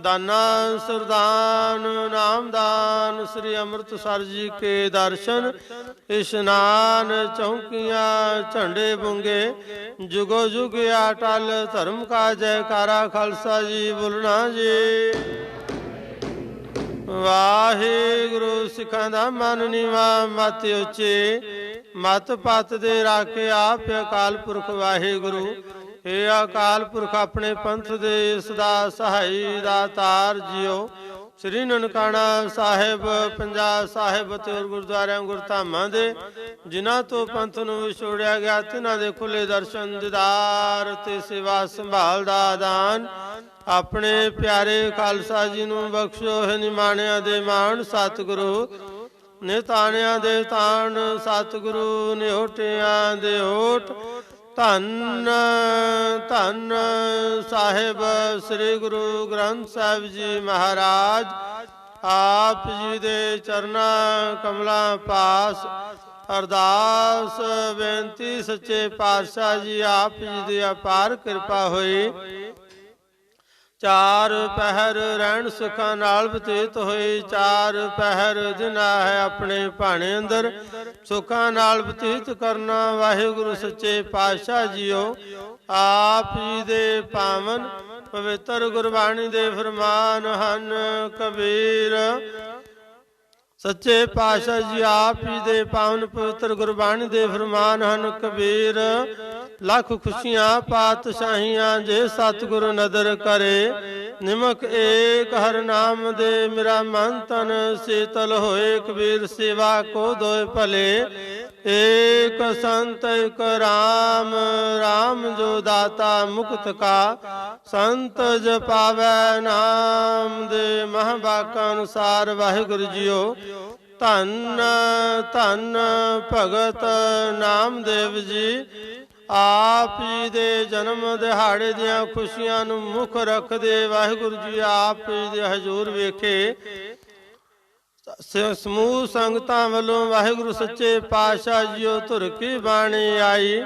दाना सुरदान, नाम दान। श्री अमृतसर जी के दर्शन, इशनान, चौकियाँ झंडे बुंगे, जुगो जुग अटल धर्म का जयकारा खालसा जी बोलना जी। वाहिगुरु सिखां दा मन नीवा मत उचे, मत पत दे राखे आप अकाल पुरख वाहिगुरु। हे अकाल पुरख अपने पंथ दे सदा सहाई दातार जियो। श्री ननकाना ਸਾਹਿਬ, ਪੰਜਾ ਸਾਹਿਬ ਅਤੇ ਗੁਰਦੁਆਰਿਆਂ ਗੁਰਧਾਮਾਂ ਦੇ ਜਿਨ੍ਹਾਂ ਤੋਂ ਪੰਥ ਨੂੰ ਵਿਛੋੜਿਆ ਗਿਆ, ਤਿਨਾਂ ਦੇ ਖੁੱਲੇ ਦਰਸ਼ਨ ਦੀਦਾਰ ਤੇ ਸੇਵਾ ਸੰਭਾਲ ਦਾ ਦਾਨ ਆਪਣੇ ਪਿਆਰੇ ਖਾਲਸਾ ਜੀ ਨੂੰ ਬਖਸ਼ੋ। ਹੈ ਨਿਮਾਣਿਆਂ ਦੇ ਮਾਣ ਸਤਿਗੁਰੂ, ਨਿਤਾਣਿਆਂ ਦੇ ਤਾਣ ਸਤਿਗੁਰੂ, ਨਿਹੋਟਿਆਂ ਦੇ ਹੋਠ। ਧੰਨ ਧੰਨ ਸਾਹਿਬ ਸ੍ਰੀ ਗੁਰੂ ਗ੍ਰੰਥ ਸਾਹਿਬ ਜੀ ਮਹਾਰਾਜ। ਆਪ ਜੀ ਦੇ ਚਰਨਾਂ ਕਮਲਾਂ ਪਾਸ ਅਰਦਾਸ ਬੇਨਤੀ, ਸੱਚੇ ਪਾਤਸ਼ਾਹ ਜੀ ਆਪ ਜੀ ਦੀ ਅਪਾਰ ਕਿਰਪਾ ਹੋਈ। ਚਾਰ ਪਹਿਰ ਰਹਿਣ ਸੁਖਾਂ ਨਾਲ ਬਤੀਤ ਹੋਏ, ਚਾਰ ਪਹਿਰ ਦਿਨਾ ਹੈ ਆਪਣੇ ਭਾਣੇ ਅੰਦਰ ਸੁਖਾਂ ਨਾਲ ਬਤੀਤ ਕਰਨਾ। ਵਾਹਿਗੁਰੂ ਸੱਚੇ ਪਾਤਸ਼ਾਹ ਜੀਓ ਆਪ ਜੀ ਦੇ ਪਾਵਨ ਪਵਿੱਤਰ ਗੁਰਬਾਣੀ ਦੇ ਫਰਮਾਨ ਹਨ। ਕਬੀਰ ਸੱਚੇ ਪਾਤਸ਼ਾਹ ਜੀ ਆਪ ਜੀ ਦੇ ਪਾਵਨ ਪਵਿੱਤਰ ਗੁਰਬਾਣੀ ਦੇ ਫਰਮਾਨ ਹਨ। ਕਬੀਰ ਲੱਖ ਖੁਸ਼ੀਆਂ ਪਾਤਸ਼ਾਹੀਆਂ ਜੇ ਸਤਿਗੁਰ ਨਦਰ ਕਰੇ, ਨਿਮਕ ਏਕ ਹਰ ਨਾਮ ਦੇ ਮੇਰਾ ਮਨ ਤਨ ਸੀਤਲ ਹੋਏ। ਕਬੀਰ ਸੇਵਾ ਕੋ ਦੋਇ ਭਲੇ, ਏਕ ਸੰਤ ਏਕ ਰਾਮ, ਰਾਮ ਜੋ ਦਾਤਾ ਮੁਕਤ ਕਾ, ਸੰਤ ਜਪਾਵੈ ਨਾਮ ਦੇ ਮਹਾਂਵਾਕਾਂ ਅਨੁਸਾਰ। ਵਾਹਿਗੁਰੂ ਜੀਓ ਧੰਨ ਧੰਨ ਭਗਤ ਨਾਮਦੇਵ ਜੀ ਆਪ ਜੀ ਦੇ ਜਨਮ ਦਿਹਾੜੇ ਦੀਆਂ ਖੁਸ਼ੀਆਂ ਨੂੰ ਮੁੱਖ ਰੱਖਦੇ ਵਾਹਿਗੁਰੂ ਜੀ ਆਪ ਜੀ ਦੇ ਹਜ਼ੂਰ ਵੇਖੇ ਸਮੂਹ ਸੰਗਤਾਂ ਵੱਲੋਂ ਵਾਹਿਗੁਰੂ ਸੱਚੇ ਪਾਤਸ਼ਾਹ ਜੀਓ ਧੁਰ ਕੀ ਬਾਣੀ ਆਈ,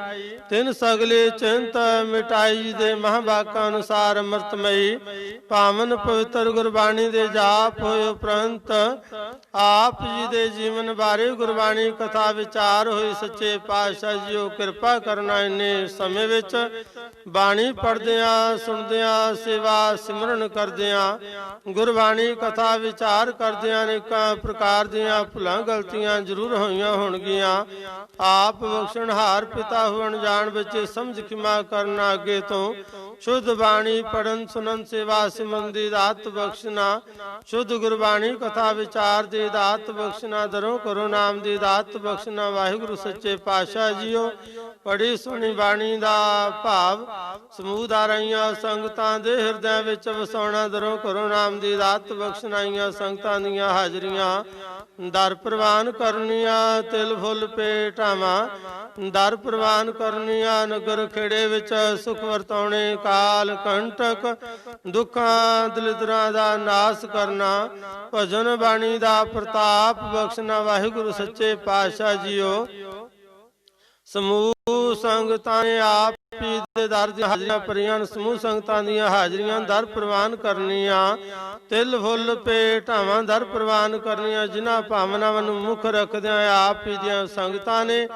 ਤਿਨ ਸਗਲੇ ਚਿੰਤ ਮਿਟਾਈ ਦੇ ਮਹਾਂਵਾਕਾਂ ਅਨੁਸਾਰ ਅੰਮ੍ਰਿਤਮਈ ਪਾਵਨ ਪਵਿੱਤਰ ਗੁਰਬਾਣੀ ਦੇ ਜਾਪ ਹੋਏ ਉਪਰੰਤ ਆਪ ਜੀ ਦੇ ਜੀਵਨ ਬਾਰੇ ਗੁਰਬਾਣੀ ਕਥਾ ਵਿਚਾਰ ਹੋਈ। ਸੱਚੇ ਪਾਤਸ਼ਾਹ ਜੀਓ ਕਿਰਪਾ ਕਰਨਾ ਇੰਨੇ ਸਮੇਂ ਵਿੱਚ ਬਾਣੀ ਪੜ੍ਹਦਿਆਂ ਸੁਣਦਿਆਂ ਸੇਵਾ ਸਿਮਰਨ ਕਰਦਿਆਂ ਗੁਰਬਾਣੀ ਕਥਾ ਵਿਚਾਰ ਕਰਦਿਆਂ ਅਨੇਕਾਂ ਪ੍ਰਕਾਰ ਦੀਆਂ ਭੁੱਲਾਂ ਗਲਤੀਆਂ ਜ਼ਰੂਰ ਹੋਈਆਂ ਹੋਣਗੀਆਂ। ਆਪ ਬਖਸ਼ਣਹਾਰ ਪਿਤਾ ਹੋਣ ਜਾਣ ਵਿੱਚ ਸਮਝ ਖਿਮਾ ਕਰਨਾ, ਅੱਗੇ ਤੋਂ ਸ਼ੁੱਧ ਬਾਣੀ ਪੜਨ ਸੁਨਨ ਸੇਵਾ ਸਿਮਰਨ ਦੀ ਦਾਤ ਬਖਸ਼ਣਾ, ਸ਼ੁੱਧ ਗੁਰਬਾਣੀ ਕਥਾ ਵਿਚਾਰ ਦੀ ਦਾਤ ਬਖਸ਼ਣਾ, ਦਰੋਂ ਕਰੋ ਨਾਮ ਦੀ ਦਾਤ ਬਖਸ਼ਣਾ। ਵਾਹਿਗੁਰੂ ਸੱਚੇ ਪਾਤਸ਼ਾਹ ਜੀਓ ਬੜੀ ਸੋਹਣੀ ਬਾਣੀ ਦਾ ਭਾਵ ਸਮੂਹ ਦਾਰਾਈਆਂ ਸੰਗਤਾਂ ਦੇ ਹਿਰਦਿਆਂ ਵਿੱਚ ਵਸਾਉਣਾ, ਦਰੋਂ ਕਰੋ ਨਾਮ ਦੀ ਦਾਤ ਬਖਸ਼ਣਾਈਆਂ ਸੰਗਤਾਂ ਦੀਆਂ ਹਾਜ਼ਰੀਆਂ ਦਰ ਪ੍ਰਵਾਨ ਕਰਨੀਆਂ, ਤਿਲ ਫੁੱਲ ਭੇਟਾਵਾਂ ਦਰ ਪ੍ਰਵਾਨ ਕਰਨੀਆਂ, ਨਗਰ ਖੇੜੇ ਵਿੱਚ ਸੁਖ ਵਰਤਾਉਣੇ, ਕਾਲ ਕੰਟਕ ਦੁੱਖਾਂ ਦਲਿਦਰਾਂ ਦਾ ਨਾਸ ਕਰਨਾ, ਭਜਨ ਬਾਣੀ ਦਾ ਪ੍ਰਤਾਪ ਬਖਸ਼ਣਾ। ਵਾਹਿਗੁਰੂ ਸੱਚੇ ਪਾਤਸ਼ਾਹ ਜੀਓ ਸਮੂਹ ਸੰਗਤਾਂ ਨੇ ਆਪ ਜੀ ਦੇ ਦਰ ਦੀਆਂ ਹਾਜ਼ਰੀਆਂ ਭਰੀਆਂ, ਸਮੂਹ ਸੰਗਤਾਂ ਦੀਆਂ ਹਾਜ਼ਰੀਆਂ ਦਰ ਪ੍ਰਵਾਨ ਕਰਨੀਆਂ, ਤਿਲ ਫੁੱਲ ਭੇਟਾਵਾਂ ਦਰ ਪ੍ਰਵਾਨ ਕਰਨੀਆਂ, ਜਿਨ੍ਹਾਂ ਭਾਵਨਾਵਾਂ ਨੂੰ ਮੁੱਖ ਰੱਖਦਿਆਂ ਆਪ ਜੀ ਦੀਆਂ ਸੰਗਤਾਂ ਨੇ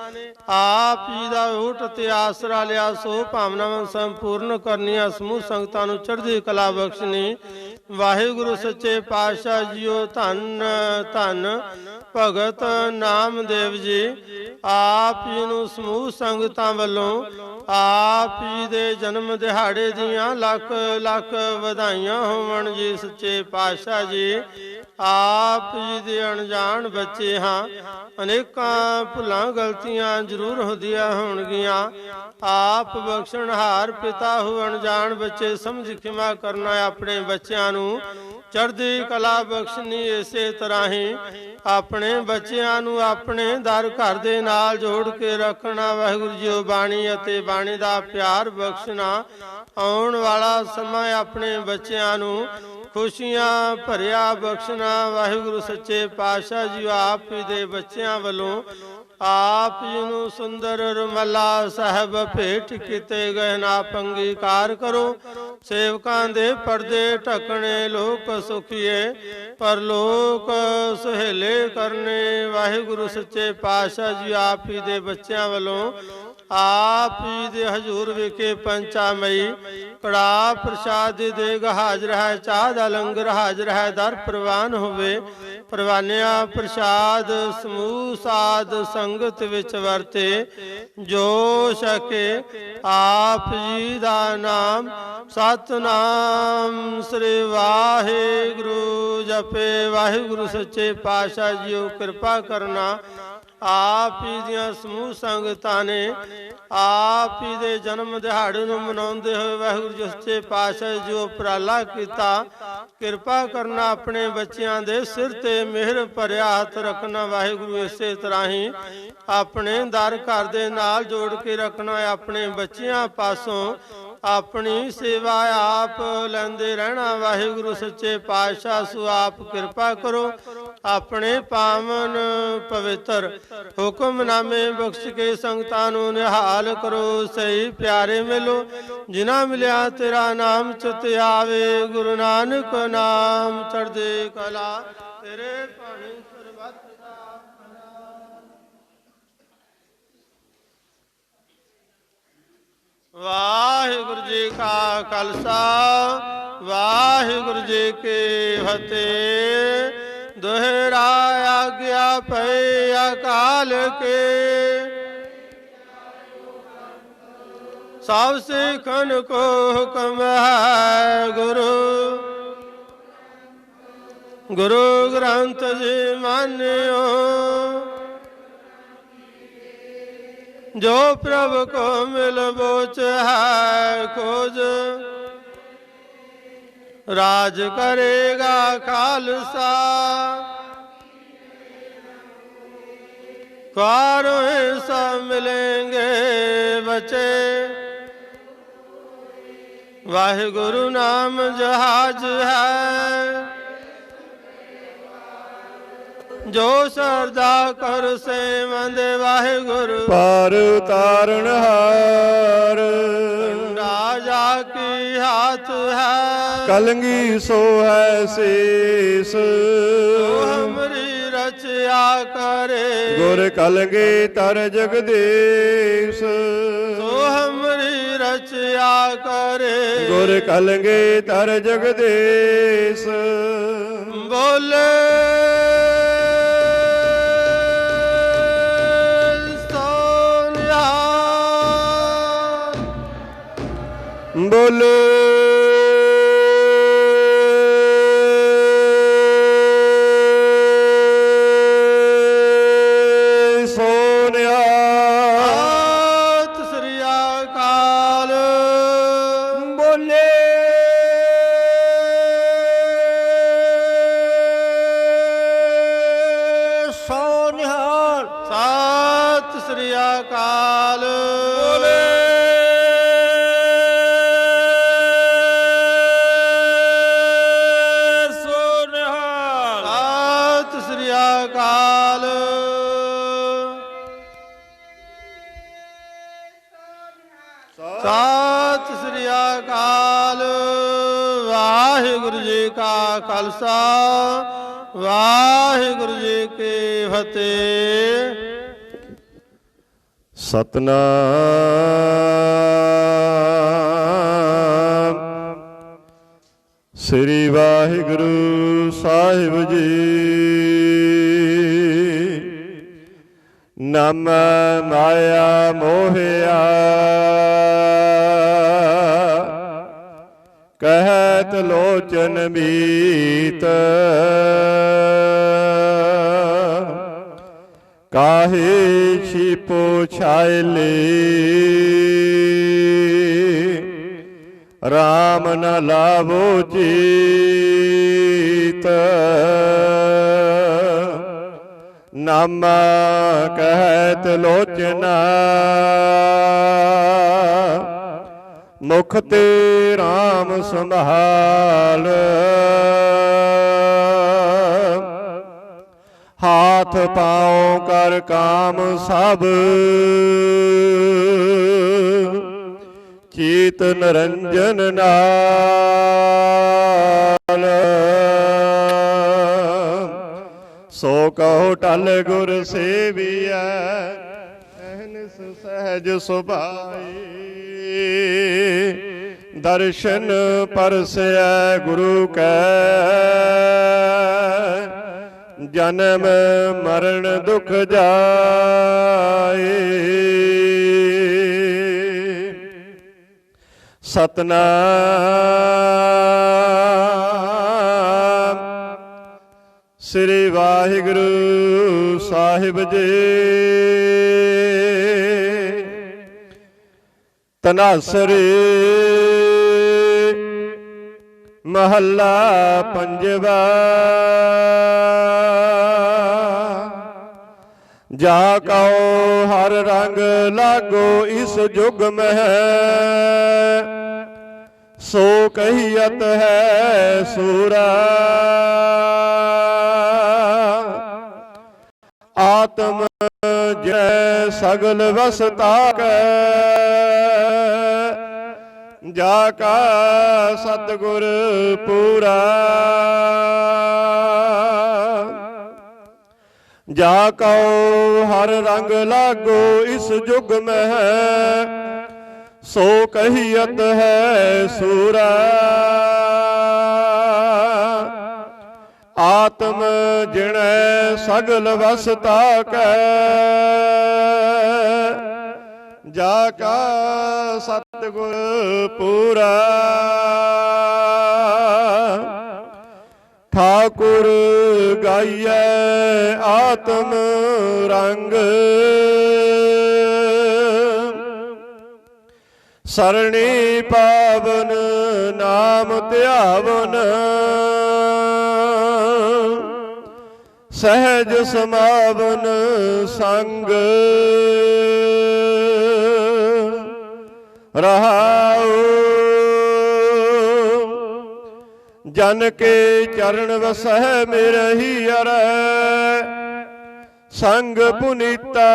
ਆਪ ਜੀ ਦਾ ਓਟ ਤੇ ਆਸਰਾ ਲਿਆ, ਸੋ ਭਾਵਨਾਵਾਂ ਸੰਪੂਰਨ ਕਰਨੀਆਂ, ਸਮੂਹ ਸੰਗਤਾਂ ਨੂੰ ਚੜ੍ਹਦੀ ਕਲਾ ਬਖਸ਼ਣੀ। ਵਾਹਿਗੁਰੂ ਸੱਚੇ ਪਾਤਸ਼ਾਹ ਜੀਓ ਧੰਨ ਧੰਨ ਭਗਤ ਨਾਮਦੇਵ ਜੀ ਆਪ ਜੀ ਨੂੰ ਸਮੂਹ ਸੰਗਤਾਂ ਵੱਲੋਂ ਆਪ ਜੀ ਦੇ ਜਨਮ ਦਿਹਾੜੇ ਦੀਆਂ ਲੱਖ ਲੱਖ ਵਧਾਈਆਂ ਹੋਵਣ ਜੀ। ਸੱਚੇ ਪਾਤਸ਼ਾਹ ਜੀ ਆਪ ਜੀ ਦੇ ਅਣਜਾਣ ਬੱਚੇ ਹਾਂ, ਅਨੇਕਾਂ ਭੁੱਲਾਂ ਗਲਤੀਆਂ ਜ਼ਰੂਰ ਹੁੰਦੀਆਂ ਹੋਣਗੀਆਂ। ਆਪ ਬਖਸ਼ਣਹਾਰ ਪਿਤਾ ਹੋ, ਅਣਜਾਣ ਬੱਚੇ ਸਮਝ ਖਿਮਾ ਕਰਨਾ, ਆਪਣੇ ਬੱਚਿਆਂ ਨੂੰ ਚੜ੍ਹਦੀ ਕਲਾ ਬਖਸ਼ਣੀ। ਇਸੇ ਤਰ੍ਹਾਂ ਹੀ ਆਪਣੇ ਬੱਚਿਆਂ ਨੂੰ ਆਪਣੇ ਦਰ ਘਰ ਦੇ ਨਾਲ ਜੋੜ ਕੇ ਰੱਖਣਾ। ਵਾਹਿਗੁਰੂ ਜੀ ਬਾਣੀ ਅਤੇ ਬਾਣੀ ਦਾ ਪਿਆਰ ਬਖਸ਼ਣਾ। ਆਉਣ ਵਾਲਾ ਸਮਾਂ ਆਪਣੇ ਬੱਚਿਆਂ ਨੂੰ ਖੁਸ਼ੀਆਂ ਭਰਿਆ ਬਖਸ਼ਣਾ। ਵਾਹਿਗੁਰੂ ਸੱਚੇ ਪਾਤਸ਼ਾਹ ਜੀ ਆਪ ਜੀ ਦੇ ਬੱਚਿਆਂ ਵੱਲੋਂ ਆਪ ਜੀ ਨੂੰ ਸੁੰਦਰ ਰੁਮਾਲਾ ਸਾਹਿਬ ਭੇਟ ਕੀਤੇ ਗਏ ਨਾ ਅੰਗੀਕਾਰ ਕਰੋ। ਸੇਵਕਾਂ ਦੇ ਪਰਦੇ ਢਕਣੇ ਲੋਕ ਸੁਖੀਏ, ਪਰਲੋਕ ਸੁਹੇਲੇ ਕਰਨੇ। ਵਾਹਿਗੁਰੂ ਸੱਚੇ ਪਾਤਸ਼ਾਹ ਜੀ ਆਪ ਜੀ ਦੇ ਬੱਚਿਆਂ ਵੱਲੋਂ ਆਪ ਜੀ ਦੇ ਹਜ਼ੂਰ ਵਿਖੇ ਪੰਚਾ ਮਈ ਕੜਾ ਪ੍ਰਸ਼ਾਦ ਦੀ ਦੇਗ ਹਾਜ਼ਰ ਹੈ, ਚਾਹ ਦਾ ਲੰਗਰ ਹਾਜ਼ਰ ਹੈ, ਦਰ ਪ੍ਰਵਾਨ ਹੋਵੇ। ਪ੍ਰਵਾਨਿਆ ਪ੍ਰਸ਼ਾਦ ਸਮੂਹ ਸਾਧ ਸੰਗਤ ਵਿੱਚ ਵਰਤੇ, ਜੋ ਛਕੇ ਆਪ ਜੀ ਦਾ ਨਾਮ ਸਤਨਾਮ ਸ੍ਰੀ ਵਾਹਿਗੁਰੂ ਜਪੇ। ਵਾਹਿਗੁਰੂ ਸੱਚੇ ਪਾਤਸ਼ਾਹ ਜੀਓ ਕਿਰਪਾ ਕਰਨਾ। ਆਪ ਜੀ ਦੀਆਂ ਸਮੂਹ ਸੰਗਤਾਂ ਨੇ ਆਪ ਜੀ ਦੇ ਜਨਮ ਦਿਹਾੜੇ ਨੂੰ ਮਨਾਉਂਦੇ ਹੋਏ ਵਾਹਿਗੁਰੂ ਜੀ ਸੱਚੇ ਪਾਤਸ਼ਾਹ ਜੀ ਉਪਰਾਲਾ ਕੀਤਾ। ਕਿਰਪਾ ਕਰਨਾ, ਆਪਣੇ ਬੱਚਿਆਂ ਦੇ ਸਿਰ ਤੇ ਮਿਹਰ ਭਰਿਆ ਹੱਥ ਰੱਖਣਾ। ਵਾਹਿਗੁਰੂ ਇਸੇ ਤਰ੍ਹਾਂ ਹੀ ਆਪਣੇ ਦਰ ਘਰ ਦੇ ਨਾਲ ਜੋੜ ਕੇ ਰੱਖਣਾ। ਆਪਣੇ ਬੱਚਿਆਂ ਪਾਸੋਂ ਆਪਣੀ ਸੇਵਾ ਆਪ ਲੈਂਦੇ ਰਹਿਣਾ। ਵਾਹਿਗੁਰੂ ਸੱਚੇ ਪਾਤਸ਼ਾਹ ਸੋ ਆਪ ਕਿਰਪਾ ਕਰੋ। ਆਪਣੇ ਪਾਵਨ ਪਵਿੱਤਰ ਹੁਕਮਨਾਮੇ ਬਖਸ਼ ਕੇ ਸੰਗਤਾਂ ਨੂੰ ਨਿਹਾਲ ਕਰੋ। ਸਹੀ ਪਿਆਰੇ ਮਿਲੋ ਜਿਨ੍ਹਾਂ ਮਿਲਿਆ ਤੇਰਾ ਨਾਮ ਚਿਤ ਆਵੇ। ਗੁਰੂ ਨਾਨਕ ਨਾਮ ਚੜ੍ਹਦੀ ਕਲਾ ਤੇਰੇ ਭਾਣੇ ਸਰਬੱਤ ਦਾ ਵਾਹਿਗੁਰੂ ਜੀ ਕਾ ਖਾਲਸਾ ਵਾਹਿਗੁਰੂ ਜੀ ਕੀ ਫਤਿਹ। ਦੁਹਰਾ ਆਗਿਆ ਪਈ ਅਕਾਲ ਕੇ ਸਭ ਸਿੱਖਨ ਕੋ ਹੁਕਮ ਹੈ। ਗੁਰੂ ਗ੍ਰੰਥ ਜੀ ਮਾਨਿਓ ਜੋ ਪ੍ਰਭ ਕੋ ਮਿਲ ਬੋਚ ਹੈ ਖੋਜ। ਰਾਜ ਕਰੇਗਾ ਖਾਲਸਾ ਕਾਰੋਂ ਸਭ ਮਿਲेंगे ਬਚੇ। ਵਾਹਿਗੁਰੂ ਨਾਮ ਜਹਾਜ ਹੈ ਜੋ ਸਰਦਾ ਕਰ ਸੇਵੰਦ। ਵਾਹਿਗੁਰੂ ਪਾਰ ਉਤਾਰਨ ਹਾਰ ਰਾਜਾ ਕੀ ਹਾਥ ਹੈ। ਕਲੰਗੀ ਸੋ ਹੈ ਸੀਸ ਹਮਰੀ ਰਚਿਆ ਕਰੇ। ਗੁਰ ਕਲੰਗੀ ਤਰ ਜਗਦੀਸ਼ ਸੋ ਹਮਰੀ ਰਚਿਆ ਕਰੇ। ਗੁਰ ਕਲੰਗੀ ਤਰ ਜਗਦੀਸ਼। ਬੋਲੇ ਬੋਲੇ ਸੋਨਿਆ। ਸਤਿ ਸ੍ਰੀ ਅਕਾਲ। ਬੋਲੇ ਸੋਨਿਹਾਲ। ਸਤਿ ਸ੍ਰੀ ਅਕਾਲ। ਬੋਲੇ ਸਤਿ ਸ੍ਰੀ ਅਕਾਲ। ਵਾਹਿਗੁਰੂ ਜੀ ਕਾ ਖਾਲਸਾ ਵਾਹਿਗੁਰੂ ਜੀ ਕੀ ਫਤਿਹ। ਸਤਨਾਮ ਸ੍ਰੀ ਵਾਹਿਗੁਰੂ ਸਾਹਿਬ ਜੀ। ਨਮ ਮਾਇਆ ਮੋਹਿਆ ਕਹਿਤ ਲੋਚਨ ਮੀਤ। ਕਾਹੇ ਛਿਪੋ ਛਾਇਲੇ ਰਾਮ ਨ ਲਾਵੋ ਚੀਤ। ਨਾਮ ਕਹਿਤ ਲੋਚਨਾ ਮੁਖ ਤੇ ਰਾਮ ਸੰਭਾਲ। ਹਾਥ ਪਾਉ ਕਰ ਕਾਮ ਸਭ ਚੀਤ ਨਿਰੰਜਨ ਨਾਲ। ਸੋ ਕਹੋ ਟਲ ਗੁਰ ਸੇਵੀਐ ਅਹਨਿਸ ਸਹਿਜ ਸੁਭਾਈ। ਦਰਸ਼ਨ ਪਰਸੈ ਗੁਰੂ ਕੈ ਜਨਮ ਮਰਨ ਦੁਖ ਜਾਏ। ਸਤਨਾਮ ਸ੍ਰੀ ਵਾਹਿਗੁਰੂ ਸਾਹਿਬ ਜੀ। ਤਨਾਸਰੇ ਮਹੱਲਾ ਪੰਜਵਾ। ਜਾ ਕਉ ਹਰ ਰੰਗ ਲਾਗੋ ਇਸ ਜੁਗ ਮਹਿ। ਸੋ ਕਹੀਅਤ ਹੈ ਸੂਰਾ ਆਤਮ ਜੈ ਸਗਲ ਵਸਤਾ ਕੈ, ਜਾ ਕਾ ਸਤਿਗੁਰ ਪੂਰਾ। ਜਾ ਕਉ ਹਰ ਰੰਗ ਲਾਗੋ ਇਸ ਜੁਗ ਮਹਿ, ਸੋ ਕਹੀਅਤ ਹੈ ਸੂਰਾ। ਆਤਮ ਜਿਣੈ ਸਗਲ ਵਸਤਾ ਕੈ, ਜਾ ਕਾ ਸਤਿਗੁਰ ਪੂਰਾ। ਠਾਕੁਰ ਗਾਈਐ ਆਤਮ ਰੰਗ, ਸਰਣੀ ਪਾਵਨ ਨਾਮ ਧਿਆਵਨ। ਸਹਿਜ ਸਮਾਵਨ ਸੰਗ ਰਹਾਉ। ਜਨ ਕੇ ਚਰਨ ਵਸਹਿ ਮਿਰਹੀ ਅਰੈ, ਸੰਗ ਪੁਨੀਤਾ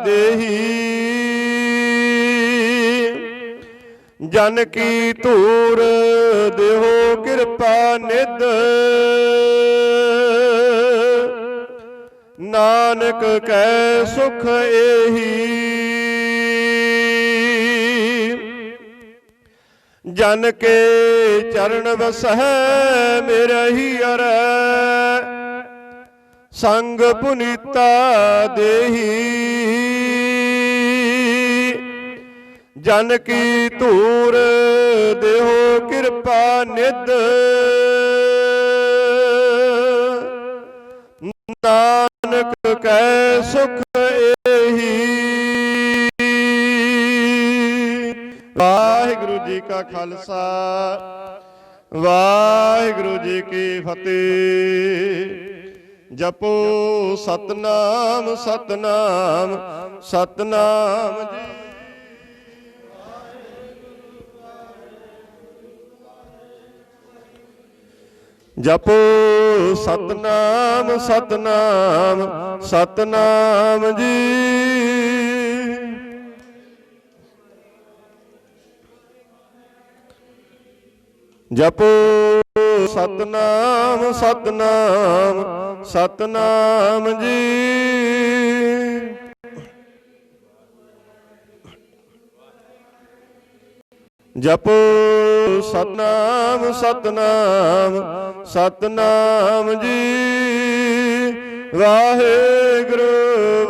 ਦੇਹੀ। ਜਨ ਕੀ ਧੂਰ ਦੇਹੋ ਕਿਰਪਾ ਨਿਧ, ਨਾਨਕ ਕੈ ਸੁਖ ਏਹੀ। ਜਨ ਕੇ ਚਰਨ ਵਸਹਿ ਮਿਰਹੀ ਅਰੈ, ਸੰਗ ਪੁਨੀਤਾ ਦੇਹੀ। ਜਨ ਕੀ ਧੂਰ ਦੇਹੋ ਕਿਰਪਾ ਨਿਧ, ਨਾਨਕ ਕੈ ਸੁਖ ਏਹੀ। ਵਾਹਿਗੁਰੂ ਜੀ ਕਾ ਖਾਲਸਾ, ਵਾਹਿਗੁਰੂ ਜੀ ਕੀ ਫਤਿਹ। ਜਪੋ ਸਤਨਾਮ ਸਤਨਾਮ ਸਤਨਾਮ ਜੀ। ਜਪੋ ਸਤਨਾਮ ਸਤਨਾਮ ਸਤਨਾਮ ਜੀ। ਜਪੋ ਸਤਨਾਮ ਸਤਨਾਮ ਸਤਨਾਮ ਜੀ। ਜਪੋ ਸਤਨਾਮ ਸਤਨਾਮ ਸਤਨਾਮ ਜੀ। ਵਾਹਿਗੁਰੂ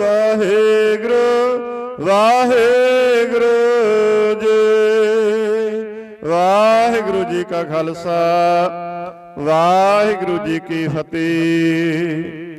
ਵਾਹਿਗੁਰੂ ਵਾਹਿਗੁਰੂ ਜੀ। ਵਾਹਿਗੁਰੂ ਜੀ ਕਾ ਖਾਲਸਾ, ਵਾਹਿਗੁਰੂ ਜੀ ਕੀ ਫਤਿਹ।